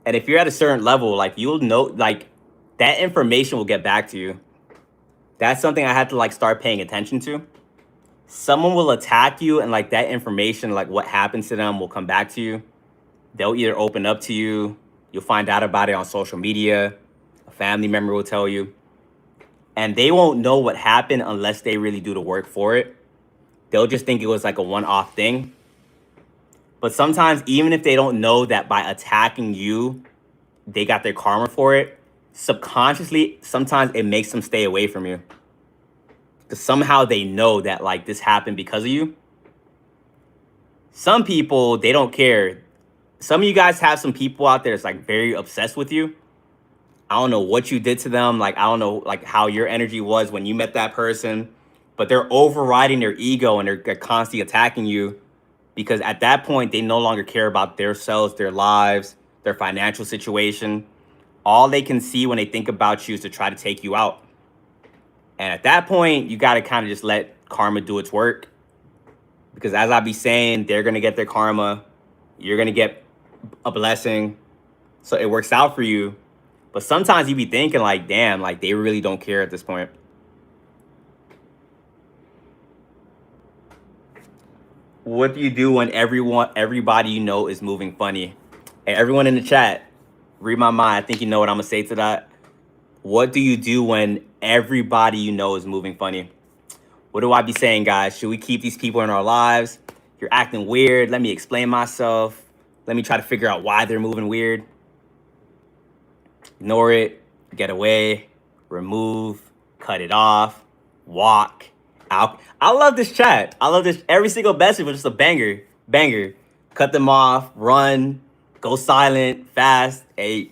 Speaker 1: And if you're at a certain level, like you'll know, like that information will get back to you. That's something I had to like start paying attention to. Someone will attack you and like that information, like what happens to them will come back to you. They'll either open up to you. You'll find out about it on social media. A family member will tell you. And they won't know what happened unless they really do the work for it. They'll just think it was like a one-off thing. But sometimes, even if they don't know that by attacking you, they got their karma for it, subconsciously, sometimes it makes them stay away from you. Because somehow they know that like this happened because of you. Some people, they don't care. Some of you guys have some people out there that's like very obsessed with you. I don't know what you did to them. Like, I don't know like how your energy was when you met that person, but they're overriding their ego and they're constantly attacking you because at that point, they no longer care about their selves, their lives, their financial situation. All they can see when they think about you is to try to take you out. And at that point, you got to kind of just let karma do its work. Because as I be saying, they're going to get their karma. You're going to get a blessing. So it works out for you. But sometimes you be thinking like, damn, like they really don't care at this point. What do you do when everybody you know is moving funny? Hey, everyone in the chat, read my mind. I think you know what I'm going to say to that. What do you do when everybody you know is moving funny? What do I be saying, guys? Should we keep these people in our lives? You're acting weird. Let me explain myself. Let me try to figure out why they're moving weird. Ignore it. Get away. Remove. Cut it off. Walk out. I love this chat. I love this. Every single message was just a banger. Banger. Cut them off. Run. Go silent. Fast. Hey,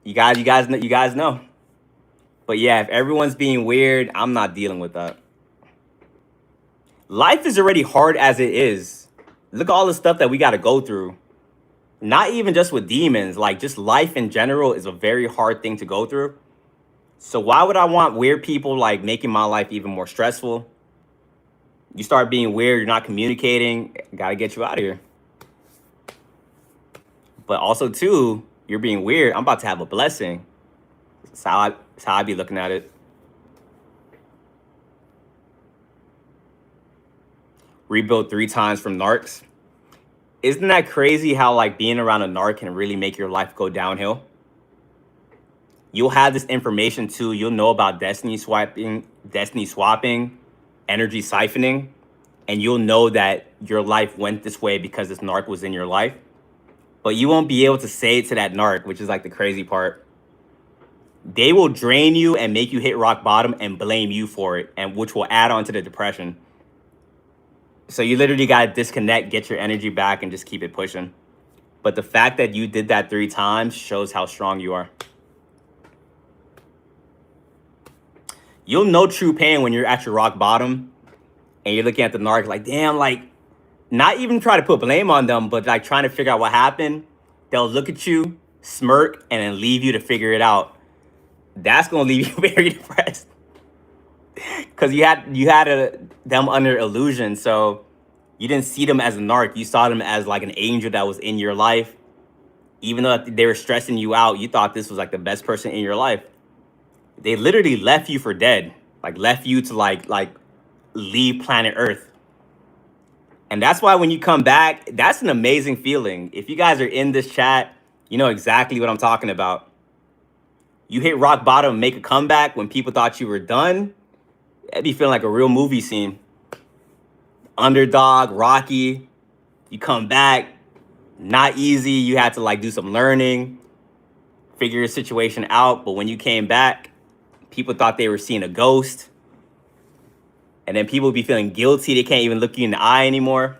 Speaker 1: you guys know. But yeah, if everyone's being weird, I'm not dealing with that. Life is already hard as it is. Look at all the stuff that we got to go through. Not even just with demons, like just life in general is a very hard thing to go through. So why would I want weird people like making my life even more stressful? You start being weird, you're not communicating, got to get you out of here. But also too, you're being weird, I'm about to have a blessing. That's how I be looking at it. Rebuild 3 times from narcs. Isn't that crazy how like being around a narc can really make your life go downhill? You'll have this information too. You'll know about destiny swapping, energy siphoning. and you'll know that your life went this way because this narc was in your life. But you won't be able to say it to that narc, which is like the crazy part. They will drain you and make you hit rock bottom and blame you for it, and which will add on to the depression. So you literally got to disconnect, get your energy back, and just keep it pushing. But the fact that you did that 3 times shows how strong you are. You'll know true pain when you're at your rock bottom and you're looking at the narc like, damn, like, not even try to put blame on them, but like trying to figure out what happened. They'll look at you, smirk, and then leave you to figure it out. That's going to leave you very depressed. Because you had them under illusion. So you didn't see them as a narc. You saw them as like an angel that was in your life. Even though they were stressing you out, you thought this was like the best person in your life. They literally left you for dead. Like left you to like leave planet Earth. And that's why when you come back, that's an amazing feeling. If you guys are in this chat, you know exactly what I'm talking about. You hit rock bottom, make a comeback when people thought you were done. That'd be feeling like a real movie scene. Underdog, Rocky, you come back, not easy. You had to like do some learning, figure your situation out. But when you came back, people thought they were seeing a ghost. And then people be feeling guilty. They can't even look you in the eye anymore.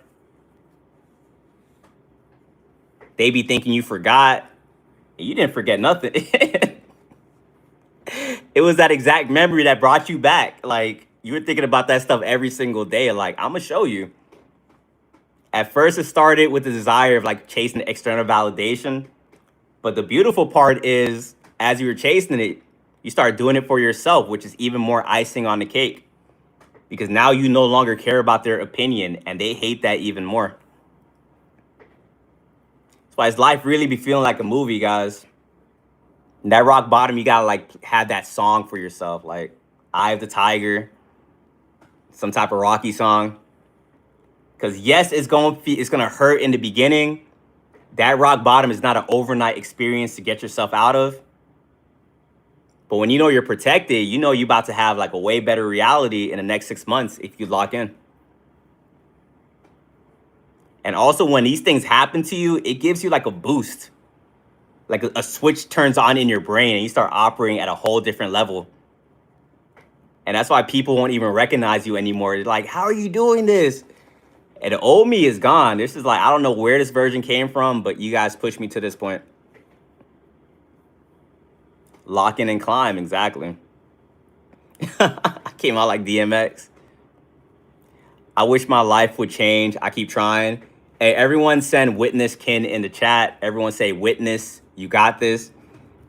Speaker 1: They be thinking you forgot. You didn't forget nothing. It was that exact memory that brought you back. Like, you were thinking about that stuff every single day. Like, I'm going to show you. At first, it started with the desire of, like, chasing external validation. But the beautiful part is, as you were chasing it, you start doing it for yourself, which is even more icing on the cake. Because now you no longer care about their opinion, and they hate that even more. That's why life really be feeling like a movie, guys. And that rock bottom, you gotta like have that song for yourself, like Eye of the Tiger, some type of Rocky song. Because yes, it's gonna hurt in the beginning. That rock bottom is not an overnight experience to get yourself out of. But when you know you're protected, you know you're about to have like a way better reality in the next 6 months if you lock in. And also when these things happen to you, it gives you like a boost. Like a switch turns on in your brain and you start operating at a whole different level. And that's why people won't even recognize you anymore. They're like, how are you doing this? And the old me is gone. This is like, I don't know where this version came from, but you guys pushed me to this point. Lock in and climb, exactly. I came out like DMX. I wish my life would change. I keep trying. Hey, everyone send witness kin in the chat. Everyone say witness. You got this.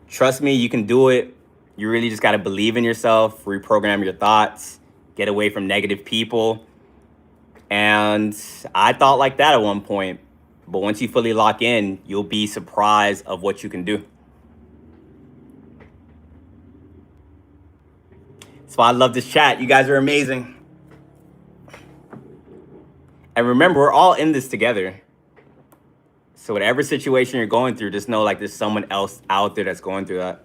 Speaker 1: Trust me, you can do it. You really just got to believe in yourself, reprogram your thoughts, get away from negative people. And I thought like that at one point. But once you fully lock in, you'll be surprised of what you can do. That's why I love this chat. You guys are amazing. And remember, we're all in this together. So whatever situation you're going through, just know like there's someone else out there that's going through that.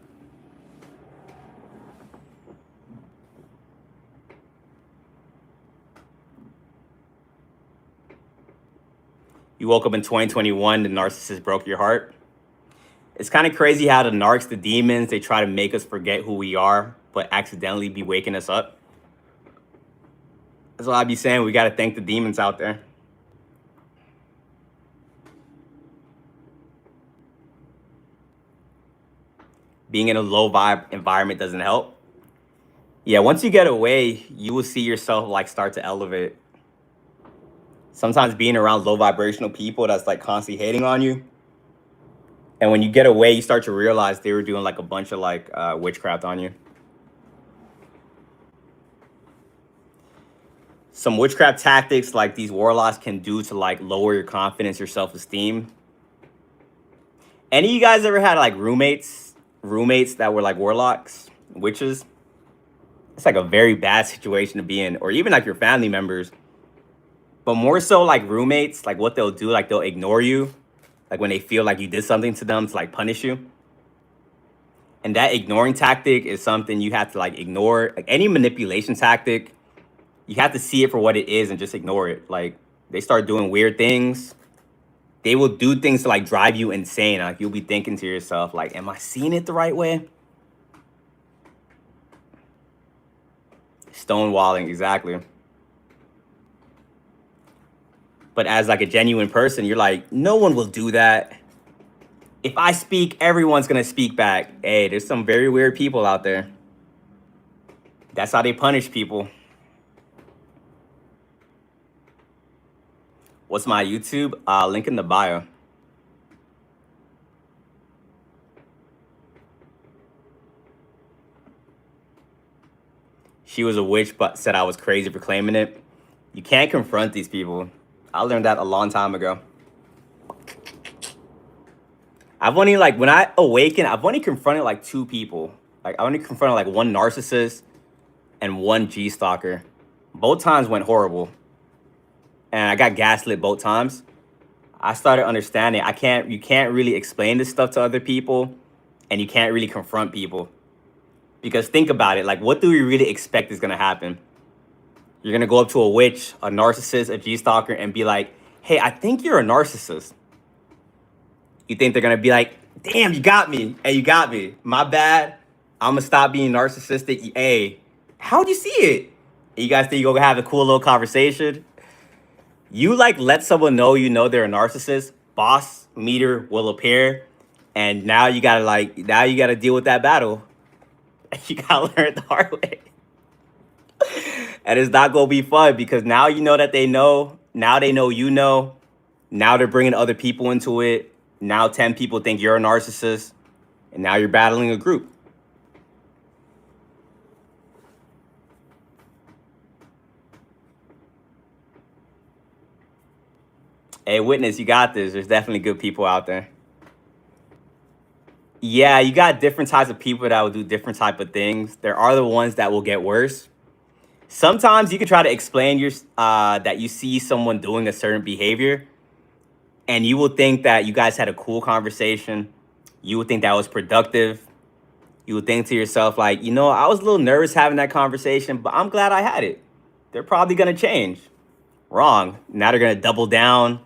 Speaker 1: You woke up in 2021, the narcissist broke your heart. It's kind of crazy how the narcs, the demons, they try to make us forget who we are, but accidentally be waking us up. That's why I be saying we got to thank the demons out there. Being in a low vibe environment doesn't help. Yeah, once you get away, you will see yourself like start to elevate. Sometimes being around low vibrational people that's like constantly hating on you. And when you get away, you start to realize they were doing like a bunch of like witchcraft on you. Some witchcraft tactics like these warlocks can do to like lower your confidence, your self-esteem. Any of you guys ever had like roommates that were like warlocks, witches? It's like a very bad situation to be in, or even like your family members. But more so like roommates, like what they'll do, like they'll ignore you. Like when they feel like you did something to them to like punish you. And that ignoring tactic is something you have to like ignore. Like any manipulation tactic, You have to see it for what it is and just ignore it. Like, they start doing weird things. They will do things to like drive you insane. Like, you'll be thinking to yourself, like, am I seeing it the right way? Stonewalling, exactly. But as like a genuine person, you're like, no one will do that. If I speak, everyone's gonna speak back. Hey, there's some very weird people out there. That's how they punish people. What's my YouTube? Link in the bio. She was a witch, but said I was crazy for claiming it. You can't confront these people. I learned that a long time ago. I've only like when I awakened, I've only confronted like 2 people. Like I only confronted like 1 narcissist and 1 G stalker. Both times went horrible, and I got gaslit both times. I started understanding you can't really explain this stuff to other people, and you can't really confront people. Because think about it, like what do we really expect is gonna happen? You're gonna go up to a witch, a narcissist, a G stalker, and be like, "Hey, I think you're a narcissist." You think they're gonna be like, "Damn, you got me. Hey, you got me. My bad. I'm gonna stop being narcissistic. Hey, how'd you see it?" And you guys think you're gonna have a cool little conversation? You like let someone know they're a narcissist, boss meter will appear, and now you gotta deal with that battle. You gotta learn it the hard way. And it's not gonna be fun because now you know that they know. Now they know you know. Now they're bringing other people into it. Now 10 people think you're a narcissist, and now you're battling a group. Hey, witness, you got this. There's definitely good people out there. Yeah, you got different types of people that will do different type of things. There are the ones that will get worse. Sometimes you can try to explain that you see someone doing a certain behavior, and you will think that you guys had a cool conversation. You would think that was productive. You would think to yourself, like, I was a little nervous having that conversation, but I'm glad I had it. They're probably gonna change. Wrong. Now they're gonna double down.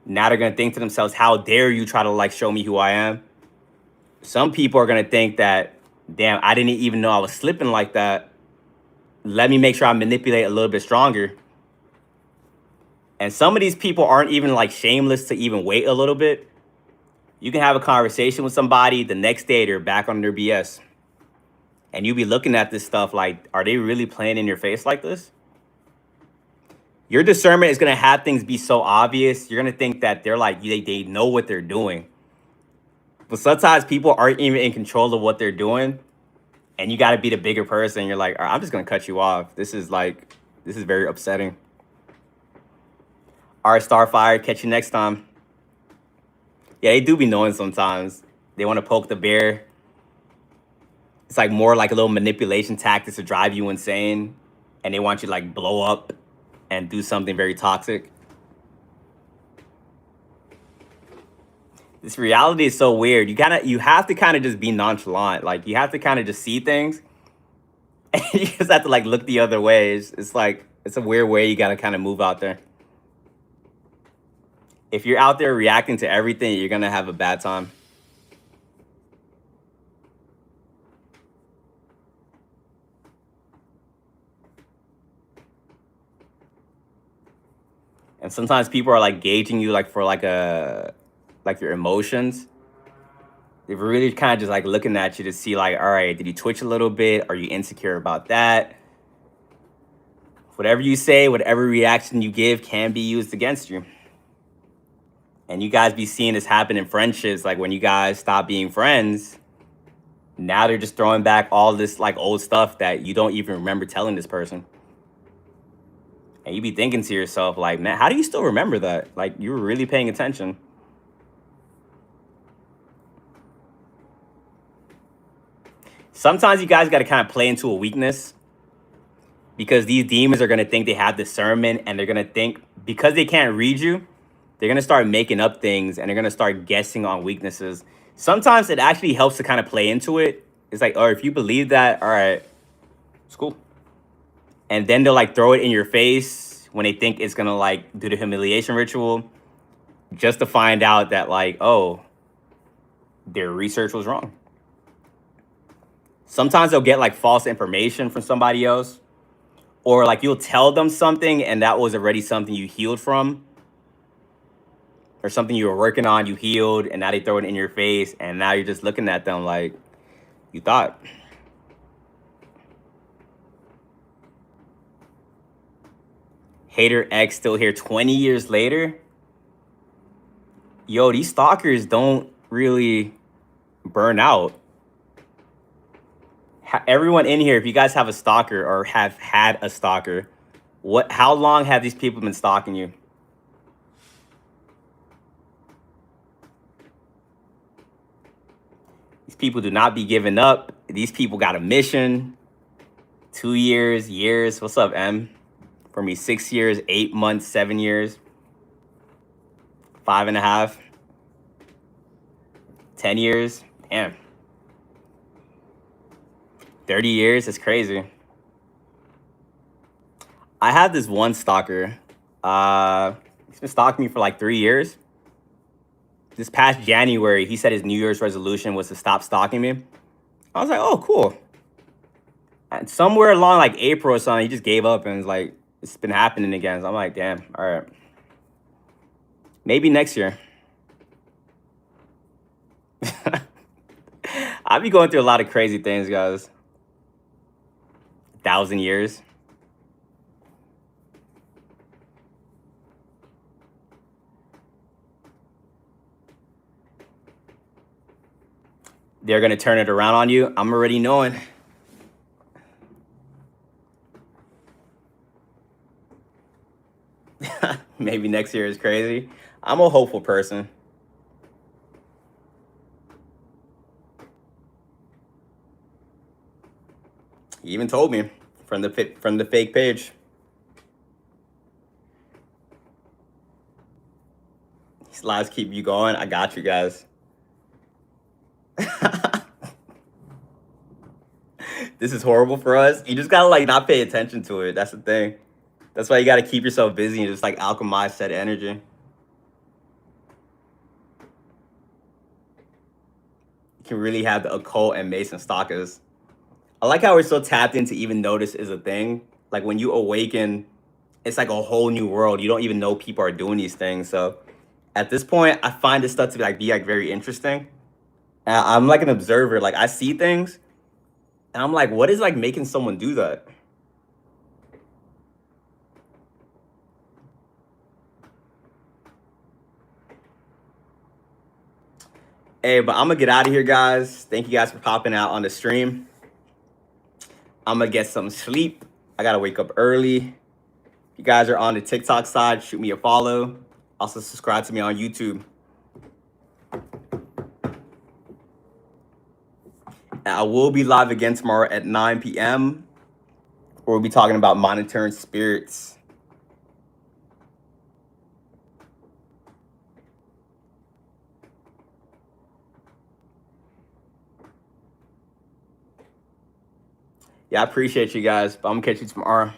Speaker 1: Now they're gonna think to themselves, how dare you try to like show me who I am? Some people are gonna think that, damn, I didn't even know I was slipping like that. Let me make sure I manipulate a little bit stronger. And some of these people aren't even like shameless to even wait a little bit. You can have a conversation with somebody, the next day they're back on their BS. And you be looking at this stuff like, are they really playing in your face like this? Your discernment is gonna have things be so obvious. You're gonna think that they're like, they know what they're doing. But sometimes people aren't even in control of what they're doing. And you gotta be the bigger person. You're like, all right, I'm just gonna cut you off. This is very upsetting. All right, Starfire, catch you next time. Yeah, they do be knowing sometimes. They want to poke the bear. It's like more like a little manipulation tactics to drive you insane. And they want you to like blow up and do something very toxic. This reality is so weird. You have to kind of just be nonchalant. Like you have to kind of just see things. And you just have to like look the other way. It's like, it's a weird way you gotta kind of move out there. If you're out there reacting to everything, you're gonna have a bad time. And sometimes people are like gauging you like for like your emotions. They're really kind of just like looking at you to see like, all right, did you twitch a little bit? Are you insecure about that? Whatever you say, whatever reaction you give can be used against you. And you guys be seeing this happen in friendships. Like when you guys stop being friends, now they're just throwing back all this like old stuff that you don't even remember telling this person. And you be thinking to yourself like, man, how do you still remember that? Like you were really paying attention. Sometimes you guys got to kind of play into a weakness because these demons are going to think they have discernment, and they're going to think because they can't read you, they're going to start making up things, and they're going to start guessing on weaknesses. Sometimes it actually helps to kind of play into it. It's like, oh, if you believe that, all right, it's cool. and then they'll like throw it in your face when they think it's gonna like do the humiliation ritual, just to find out that like, oh, their research was wrong. Sometimes they'll get like false information from somebody else, or like you'll tell them something and that was already something you healed from, or something you were working on, you healed, and now they throw it in your face, and now you're just looking at them like you thought. Hater X still here 20 years later. Yo, these stalkers don't really burn out. Everyone in here, if you guys have a stalker or have had a stalker, how long have these people been stalking you? These people do not be giving up. These people got a mission. 2 years, years. What's up, M? For me, 6 years, 8 months, 7 years, 5.5, 10 years. Damn. 30 years. It's crazy. I have this one stalker. He's been stalking me for like 3 years. This past January, he said his New Year's resolution was to stop stalking me. I was like, oh, cool. And somewhere along like April or something, he just gave up and was like, it's been happening again. So I'm like, damn, all right. Maybe next year. I'll be going through a lot of crazy things, guys. 1,000 years. They're going to turn it around on you. I'm already knowing. Maybe next year is crazy. I'm a hopeful person. He even told me from the fake page. These lives keep you going. I got you guys. This is horrible for us. You just gotta like not pay attention to it. That's the thing. That's why you gotta keep yourself busy and just like alchemize that energy. You can really have the occult and Mason stalkers. I like how we're so tapped into even notice is a thing. Like when you awaken, it's like a whole new world. You don't even know people are doing these things. So at this point, I find this stuff to be like very interesting. I'm like an observer. Like I see things and I'm like, what is like making someone do that? Hey, but I'm gonna get out of here, guys. Thank you guys for popping out on the stream. I'm gonna get some sleep. I gotta wake up early. If you guys are on the TikTok side, shoot me a follow. Also subscribe to me on YouTube. I will be live again tomorrow at 9 p.m. We'll be talking about monitoring spirits. Yeah, I appreciate you guys. But I'm gonna catch you tomorrow.